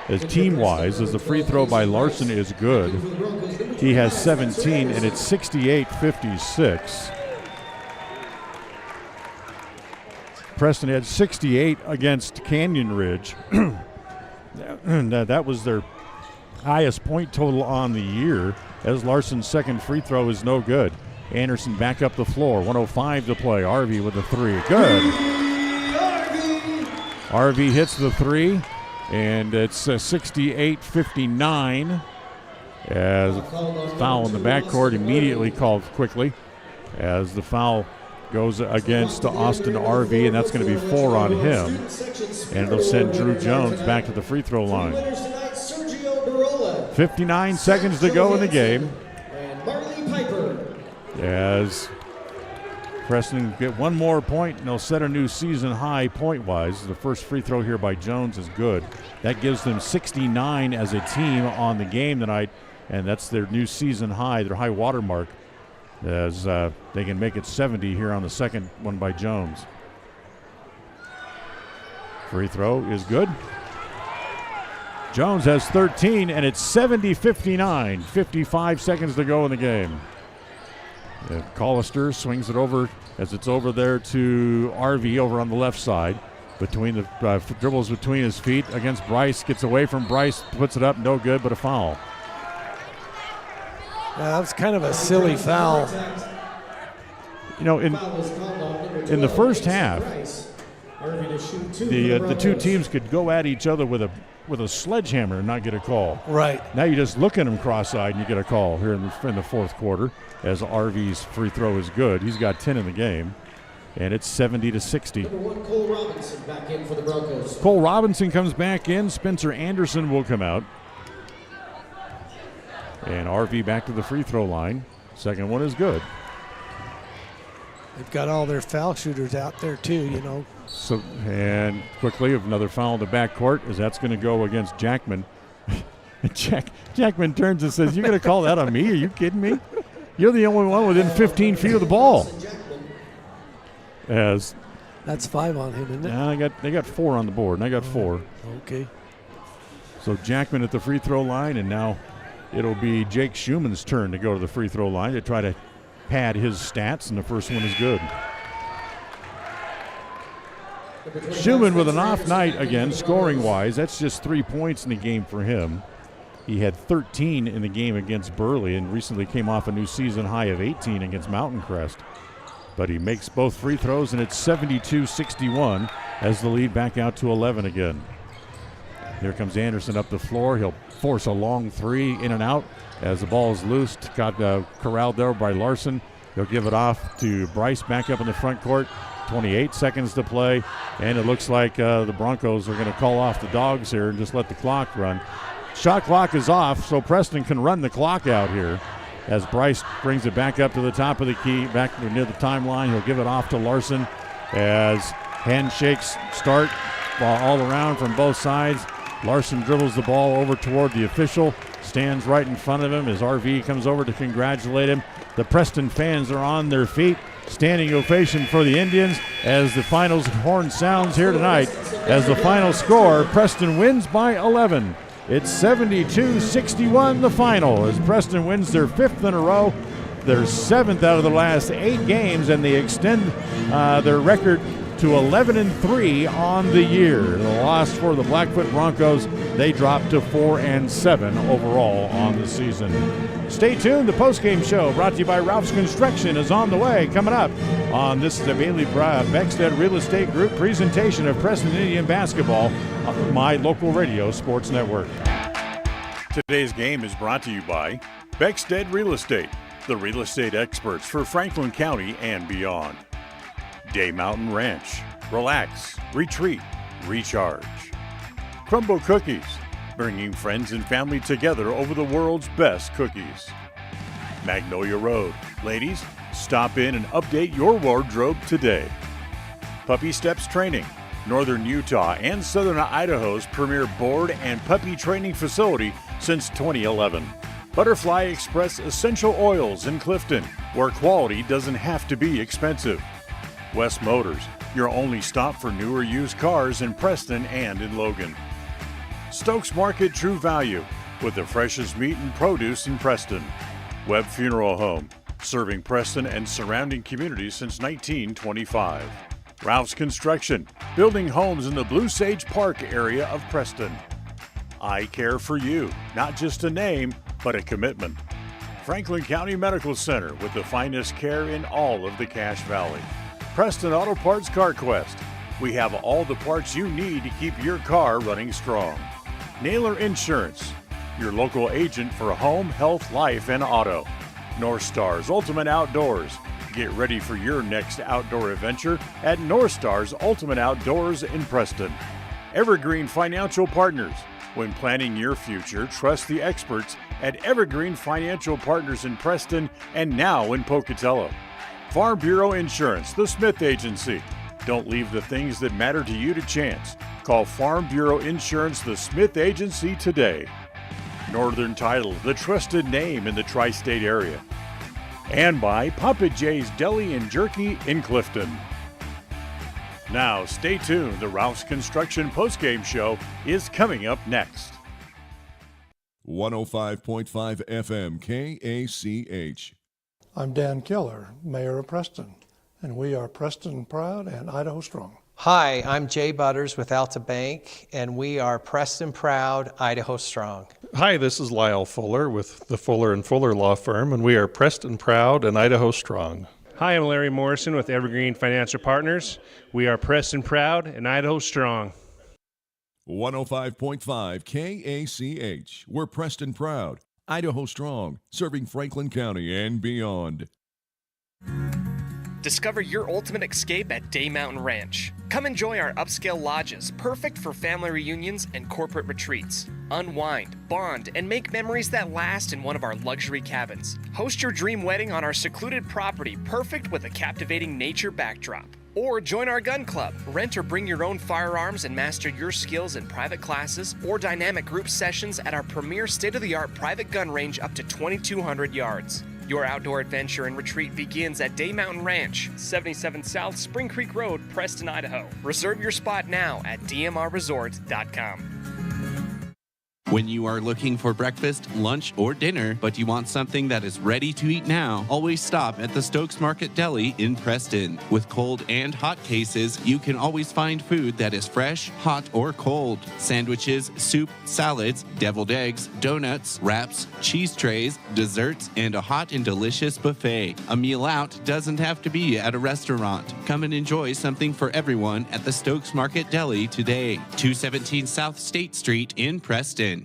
as team-wise, as the free throw by Larson is good. He has 17, and it's 68-56. Preston had 68 against Canyon Ridge. And that was their highest point total on the year, as Larson's second free throw is no good. Anderson back up the floor, 1:05 to play. Arvey with the three. Good. Arvey hits the three, and it's 68-59. As a foul in the backcourt immediately called quickly, as the foul goes against Austin Arvey, and that's going to be 4 on him. And it'll send Drew Jones back to the free throw line. 59 seconds to go in the game. As Preston get one more point, and they'll set a new season high point-wise. The first free throw here by Jones is good. That gives them 69 as a team on the game tonight, and that's their new season high, their high water mark, as they can make it 70 here on the second one by Jones. Free throw is good. Jones has 13, and it's 70-59. 55 seconds to go in the game. Collister swings it over as it's over there to Arvey over on the left side. Between the dribbles between his feet against Bryce, gets away from Bryce, puts it up, no good, but a foul. Yeah, that was kind of a silly foul. You know, in the first half, the two teams could go at each other with a sledgehammer and not get a call. Right. Now you just look at them cross-eyed and you get a call here in the fourth quarter, as Arvey's free throw is good. He's got 10 in the game, and it's 70-60. Number 1, Cole Robinson back in for the Broncos. Cole Robinson comes back in. Spencer Anderson will come out. And Arvey back to the free throw line. Second one is good. They've got all their foul shooters out there too, you know. So, and quickly another foul in the backcourt, as that's going to go against Jackman. Jackman turns and says, "You're going to call that on me? Are you kidding me? You're the only one within 15 feet of the ball." As that's 5 on him, isn't it? They got 4 on the board, and I got 4. Okay. So Jackman at the free throw line, and now it'll be Jake Schumann's turn to go to the free throw line to try to pad his stats, and the first one is good. Schumann with an off night again, scoring-wise. That's just 3 points in the game for him. He had 13 in the game against Burley and recently came off a new season high of 18 against Mountain Crest. But he makes both free throws, and it's 72-61 as the lead back out to 11 again. Here comes Anderson up the floor. He'll force a long three in and out as the ball is loose. Got corralled there by Larson. He'll give it off to Bryce back up in the front court. 28 seconds to play, and it looks like the Broncos are going to call off the dogs here and just let the clock run. Shot clock is off, so Preston can run the clock out here as Bryce brings it back up to the top of the key, back near the timeline. He'll give it off to Larson as handshakes start all around from both sides. Larson dribbles the ball over toward the official, stands right in front of him as RV comes over to congratulate him. The Preston fans are on their feet. Standing ovation for the Indians as the finals horn sounds here tonight. As the final score, Preston wins by 11. It's 72-61 the final as Preston wins their 5th in a row, their 7th out of the last 8 games, and they extend their record to 11-3 on the year. The loss for the Blackfoot Broncos, they dropped to 4-7 overall on the season. Stay tuned. The postgame show brought to you by Ralph's Construction is on the way. Coming up on This is a Bailey Beckstead Real Estate Group presentation of Preston Indian basketball on My Local Radio Sports Network. Today's game is brought to you by Beckstead Real Estate, the real estate experts for Franklin County and beyond. Day Mountain Ranch. Relax, retreat, recharge. Crumble Cookies, bringing friends and family together over the world's best cookies. Magnolia Road. Ladies, stop in and update your wardrobe today. Puppy Steps Training. Northern Utah and Southern Idaho's premier board and puppy training facility since 2011. Butterfly Express Essential Oils in Clifton, where quality doesn't have to be expensive. West Motors, your only stop for newer used cars in Preston and in Logan. Stokes Market True Value, with the freshest meat and produce in Preston. Webb Funeral Home, serving Preston and surrounding communities since 1925. Ralph's Construction, building homes in the Blue Sage Park area of Preston. I Care for You, not just a name, but a commitment. Franklin County Medical Center, with the finest care in all of the Cache Valley. Preston Auto Parts Car Quest. We have all the parts you need to keep your car running strong. Naylor Insurance, your local agent for home, health, life, and auto. North Stars Ultimate Outdoors. Get ready for your next outdoor adventure at North Stars Ultimate Outdoors in Preston. Evergreen Financial Partners. When planning your future, trust the experts at Evergreen Financial Partners in Preston and now in Pocatello. Farm Bureau Insurance, the Smith Agency. Don't leave the things that matter to you to chance. Call Farm Bureau Insurance, the Smith Agency today. Northern Title, the trusted name in the tri-state area. And by Papa J's Deli and Jerky in Clifton. Now, stay tuned. The Ralph's Construction postgame show is coming up next. 105.5 FM KACH. I'm Dan Keller, Mayor of Preston, and we are Preston Proud and Idaho Strong. Hi, I'm Jay Butters with Alta Bank, and we are Preston Proud, Idaho Strong. Hi, this is Lyle Fuller with the Fuller & Fuller Law Firm, and we are Preston Proud and Idaho Strong. Hi, I'm Larry Morrison with Evergreen Financial Partners. We are Preston Proud and Idaho Strong. 105.5 KACH. We're Preston Proud, Idaho Strong, serving Franklin County and beyond. Discover your ultimate escape at Day Mountain Ranch. Come enjoy our upscale lodges, perfect for family reunions and corporate retreats. Unwind, bond, and make memories that last in one of our luxury cabins. Host your dream wedding on our secluded property, perfect with a captivating nature backdrop. Or join our gun club. Rent or bring your own firearms and master your skills in private classes or dynamic group sessions at our premier state-of-the-art private gun range up to 2,200 yards. Your outdoor adventure and retreat begins at Day Mountain Ranch, 77 South Spring Creek Road, Preston, Idaho. Reserve your spot now at dmrresort.com. When you are looking for breakfast, lunch, or dinner, but you want something that is ready to eat now, always stop at the Stokes Market Deli in Preston. With cold and hot cases, you can always find food that is fresh, hot, or cold. Sandwiches, soup, salads, deviled eggs, donuts, wraps, cheese trays, desserts, and a hot and delicious buffet. A meal out doesn't have to be at a restaurant. Come and enjoy something for everyone at the Stokes Market Deli today. 217 South State Street in Preston.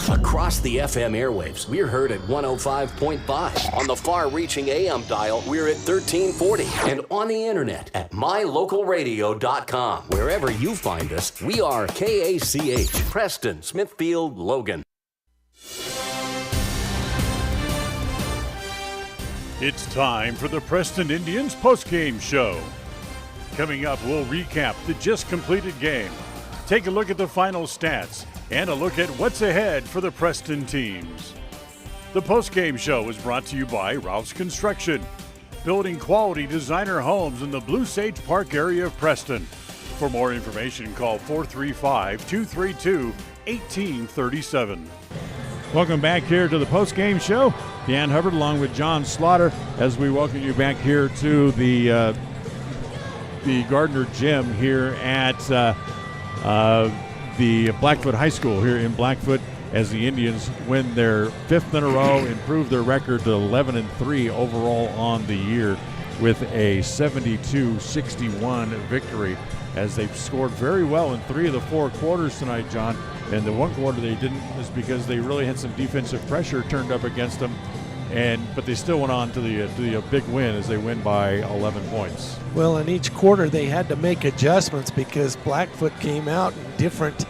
Across the FM airwaves, we're heard at 105.5. On the far-reaching AM dial, we're at 1340. And on the internet at mylocalradio.com. Wherever you find us, we are KACH, Preston, Smithfield, Logan. It's time for the Preston Indians postgame show. Coming up, we'll recap the just completed game, take a look at the final stats, and a look at what's ahead for the Preston teams. The postgame show is brought to you by Ralph's Construction, building quality designer homes in the Blue Sage Park area of Preston. For more information, call 435-232-1837. Welcome back here to the postgame show. Dan Hubbard along with John Slaughter as we welcome you back here to the Gardner Gym here at the Blackfoot High School here in Blackfoot as the Indians win their 5th in a row, improve their record to 11-3 overall on the year with a 72-61 victory as they've scored very well in 3 of the 4 quarters tonight, John. And the one quarter they didn't is because they really had some defensive pressure turned up against them, but they still went on to the big win as they win by 11 points. Well, in each quarter they had to make adjustments because Blackfoot came out in different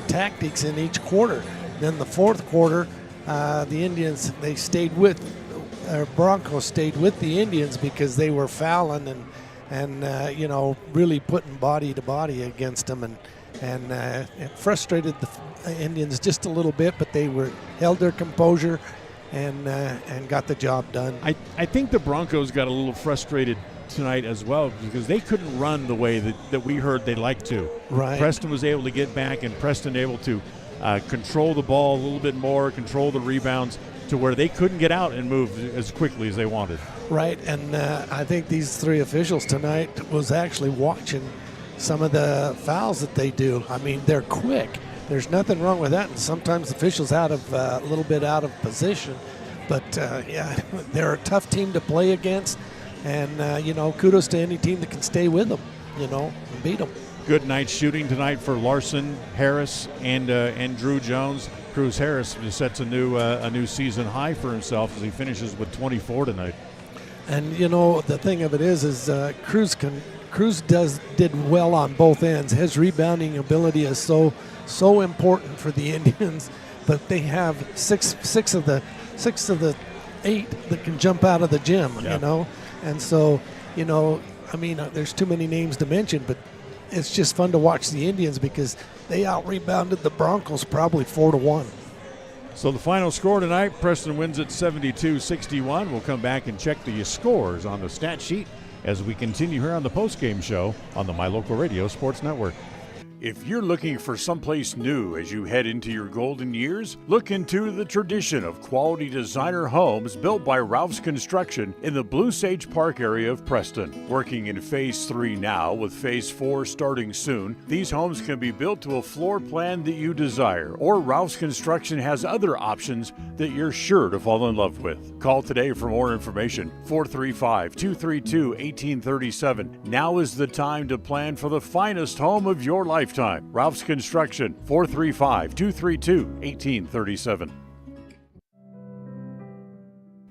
tactics in each quarter. Then the 4th quarter, the Indians Broncos stayed with the Indians because they were fouling and really putting body to body against them and it frustrated the Indians just a little bit, but they held their composure and got the job done. I think the Broncos got a little frustrated tonight as well because they couldn't run the way that we heard they'd like to. Right. Preston was able to get back, and Preston able to control the ball a little bit more, control the rebounds to where they couldn't get out and move as quickly as they wanted. Right, and I think these 3 officials tonight was actually watching some of the fouls that they do. I mean, they're quick. There's nothing wrong with that. And sometimes officials a little bit out of position. But, they're a tough team to play against. And, kudos to any team that can stay with them, and beat them. Good night shooting tonight for Larson, Harris, and Drew Jones. Cruz Harris sets a new season high for himself as he finishes with 24 tonight. And, the thing of it is Cruz did well on both ends. His rebounding ability is so important for the Indians, but they have six of the 8 that can jump out of the gym, and so there's too many names to mention, but it's just fun to watch the Indians because they out-rebounded the Broncos probably 4-1. So the final score tonight, Preston wins at 72-61. We'll come back and check the scores on the stat sheet as we continue here on the postgame show on the My Local Radio Sports Network. If you're looking for someplace new as you head into your golden years, look into the tradition of quality designer homes built by Ralph's Construction in the Blue Sage Park area of Preston. Working in Phase 3 now, with Phase 4 starting soon, these homes can be built to a floor plan that you desire, or Ralph's Construction has other options that you're sure to fall in love with. Call today for more information, 435-232-1837. Now is the time to plan for the finest home of your lifetime. Ralph's Construction, 435-232-1837.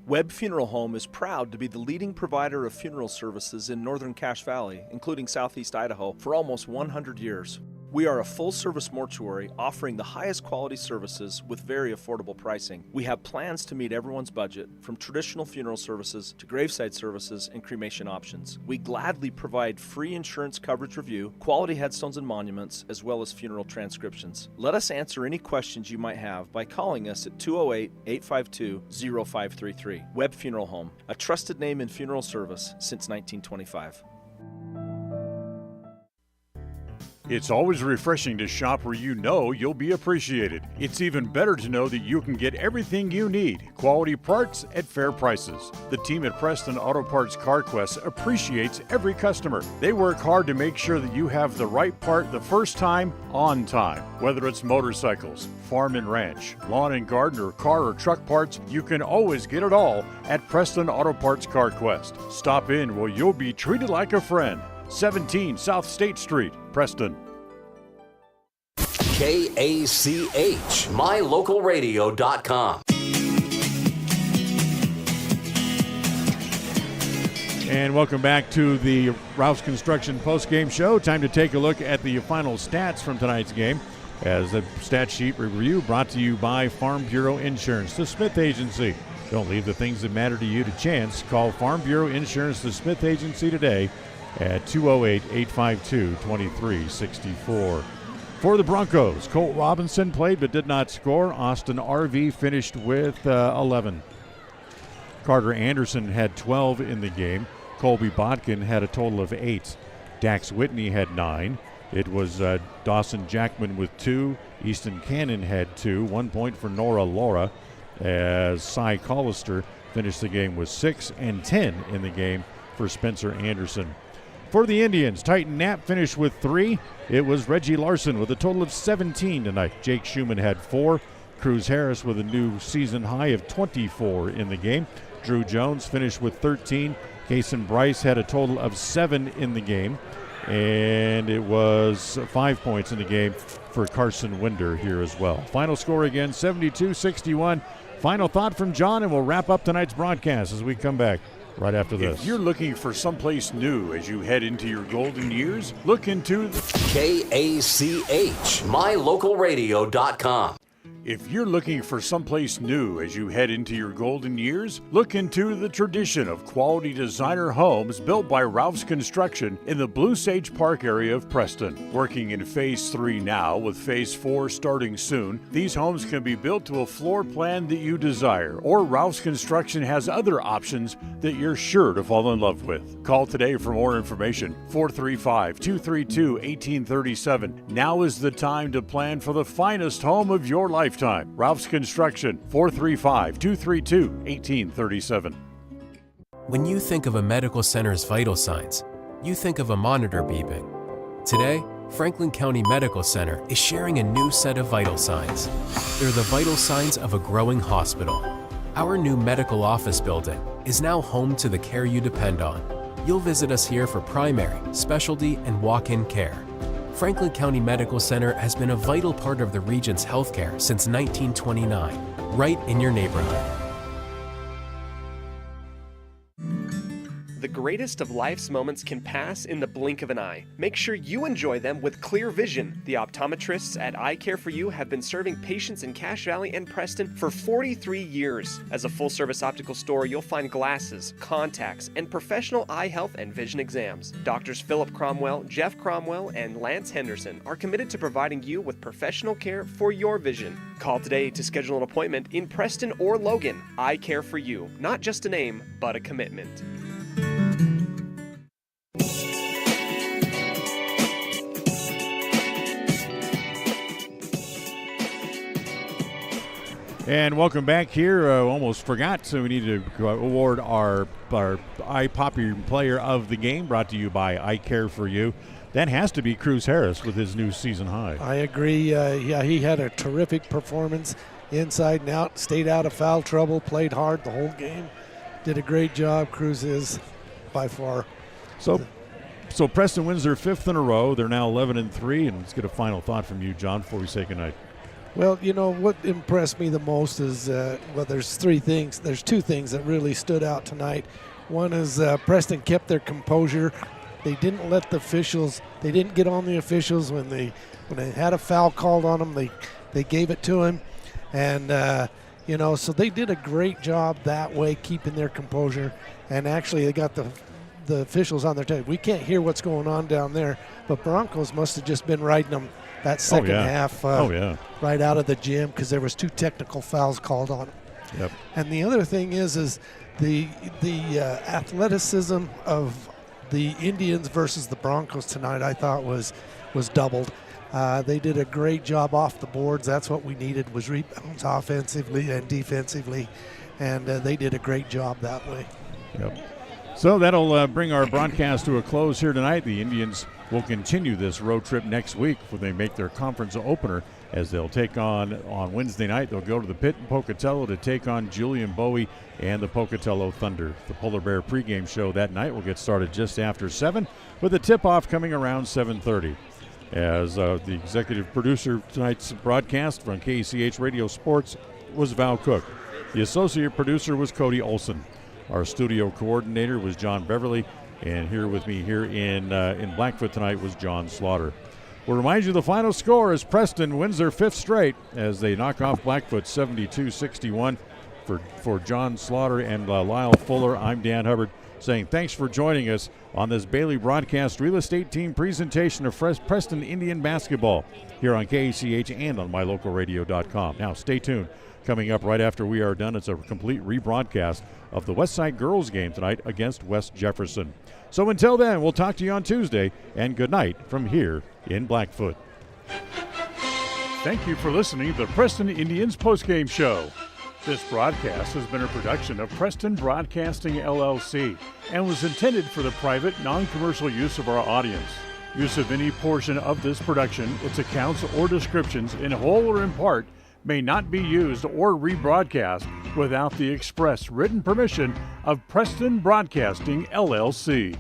Webb Funeral Home is proud to be the leading provider of funeral services in northern Cache Valley, including southeast Idaho, for almost 100 years. We are a full-service mortuary offering the highest quality services with very affordable pricing. We have plans to meet everyone's budget, from traditional funeral services to graveside services and cremation options. We gladly provide free insurance coverage review, quality headstones and monuments, as well as funeral transcriptions. Let us answer any questions you might have by calling us at 208-852-0533. Webb Funeral Home, a trusted name in funeral service since 1925. It's always refreshing to shop where you know you'll be appreciated. It's even better to know that you can get everything you need, quality parts at fair prices. The team at Preston Auto Parts CarQuest appreciates every customer. They work hard to make sure that you have the right part the first time, on time. Whether it's motorcycles, farm and ranch, lawn and garden, or car or truck parts, you can always get it all at Preston Auto Parts CarQuest. Stop in where you'll be treated like a friend. 17 South State Street, Preston. KACH, mylocalradio.com. And welcome back to the Ralph's Construction postgame show. Time to take a look at the final stats from tonight's game. As the stat sheet review brought to you by Farm Bureau Insurance, the Smith Agency. Don't leave the things that matter to you to chance. Call Farm Bureau Insurance, the Smith Agency today at 208-852-2364. For the Broncos, Colt Robinson played but did not score. Austin RV finished with 11. Carter Anderson had 12 in the game. Colby Bodkin had a total of 8. Dax Whitney had 9. It was Dawson Jackman with 2. Easton Cannon had 2. 1 point for Nora Laura, as Cy Collister finished the game with 6, and 10 in the game for Spencer Anderson. For the Indians, Titan Knapp finished with 3. It was Reggie Larson with a total of 17 tonight. Jake Schumann had 4. Cruz Harris with a new season high of 24 in the game. Drew Jones finished with 13. Kason Bryce had a total of 7 in the game. And it was 5 points in the game for Carson Winder here as well. Final score again, 72-61. Final thought from John, and we'll wrap up tonight's broadcast as we come back right after this. If you're looking for someplace new as you head into your golden years, look into KACH, mylocalradio.com. If you're looking for someplace new as you head into your golden years, look into the tradition of quality designer homes built by Ralph's Construction in the Blue Sage Park area of Preston. Working in Phase 3 now, with Phase 4 starting soon, these homes can be built to a floor plan that you desire, or Ralph's Construction has other options that you're sure to fall in love with. Call today for more information, 435-232-1837. Now is the time to plan for the finest home of your lifetime. Ralph's Construction, 435-232-1837. When you think of a medical center's vital signs, you think of a monitor beeping. Today, Franklin County Medical Center is sharing a new set of vital signs. They're the vital signs of a growing hospital. Our new medical office building is now home to the care you depend on. You'll visit us here for primary, specialty, and walk-in care. Franklin County Medical Center has been a vital part of the region's healthcare since 1929, right in your neighborhood. The greatest of life's moments can pass in the blink of an eye. Make sure you enjoy them with clear vision. The optometrists at Eye Care for You have been serving patients in Cache Valley and Preston for 43 years. As a full-service optical store, you'll find glasses, contacts, and professional eye health and vision exams. Doctors Philip Cromwell, Jeff Cromwell, and Lance Henderson are committed to providing you with professional care for your vision. Call today to schedule an appointment in Preston or Logan. Eye Care for You, not just a name, but a commitment. And welcome back here. Almost forgot, so we need to award our Eye Poppy Player of the Game, brought to you by Eye Care for You. That has to be Cruz Harris with his new season high. I agree. Yeah, he had a terrific performance inside and out, stayed out of foul trouble, played hard the whole game, did a great job. Cruz is by far. So Preston wins their 5th in a row. They're now 11-3, and let's get a final thought from you, John, before we say goodnight. Well, you know, what impressed me the most is, there's 3 things. There's 2 things that really stood out tonight. One is Preston kept their composure. They didn't let the officials, they didn't get on the officials when they had a foul called on them. They gave it to him. And, so they did a great job that way, keeping their composure. And actually, they got the officials on their tape. We can't hear what's going on down there, but Broncos must have just been riding them that second half right out of the gym, because there was 2 technical fouls called on them. Yep. And the other thing is the athleticism of the Indians versus the Broncos tonight, I thought was doubled. They did a great job off the boards. That's what we needed, was rebounds offensively and defensively, and they did a great job that way. Yep. So that'll bring our broadcast to a close here tonight. The Indians will continue this road trip next week when they make their conference opener, as they'll take on Wednesday night. They'll go to the pit in Pocatello to take on Julian Bowie and the Pocatello Thunder. The Polar Bear pregame show that night will get started just after 7, with the tip-off coming around 7:30. as the executive producer of tonight's broadcast from KCH Radio Sports was Val Cook. The associate producer was Cody Olson. Our studio coordinator was John Beverly, and here with me here in Blackfoot tonight was John Slaughter. We'll remind you the final score as Preston wins their 5th straight as they knock off Blackfoot 72-61. For John Slaughter and Lyle Fuller, I'm Dan Hubbard saying thanks for joining us on this Bailey Broadcast Real Estate Team presentation of Preston Indian basketball here on KACH and on mylocalradio.com. Now stay tuned. Coming up right after we are done, it's a complete rebroadcast of the Westside girls game tonight against West Jefferson. So until then, we'll talk to you on Tuesday, and good night from here in Blackfoot. Thank you for listening to the Preston Indians postgame show. This broadcast has been a production of Preston Broadcasting, LLC, and was intended for the private, non-commercial use of our audience. Use of any portion of this production, its accounts or descriptions, in whole or in part, may not be used or rebroadcast without the express written permission of Preston Broadcasting, LLC.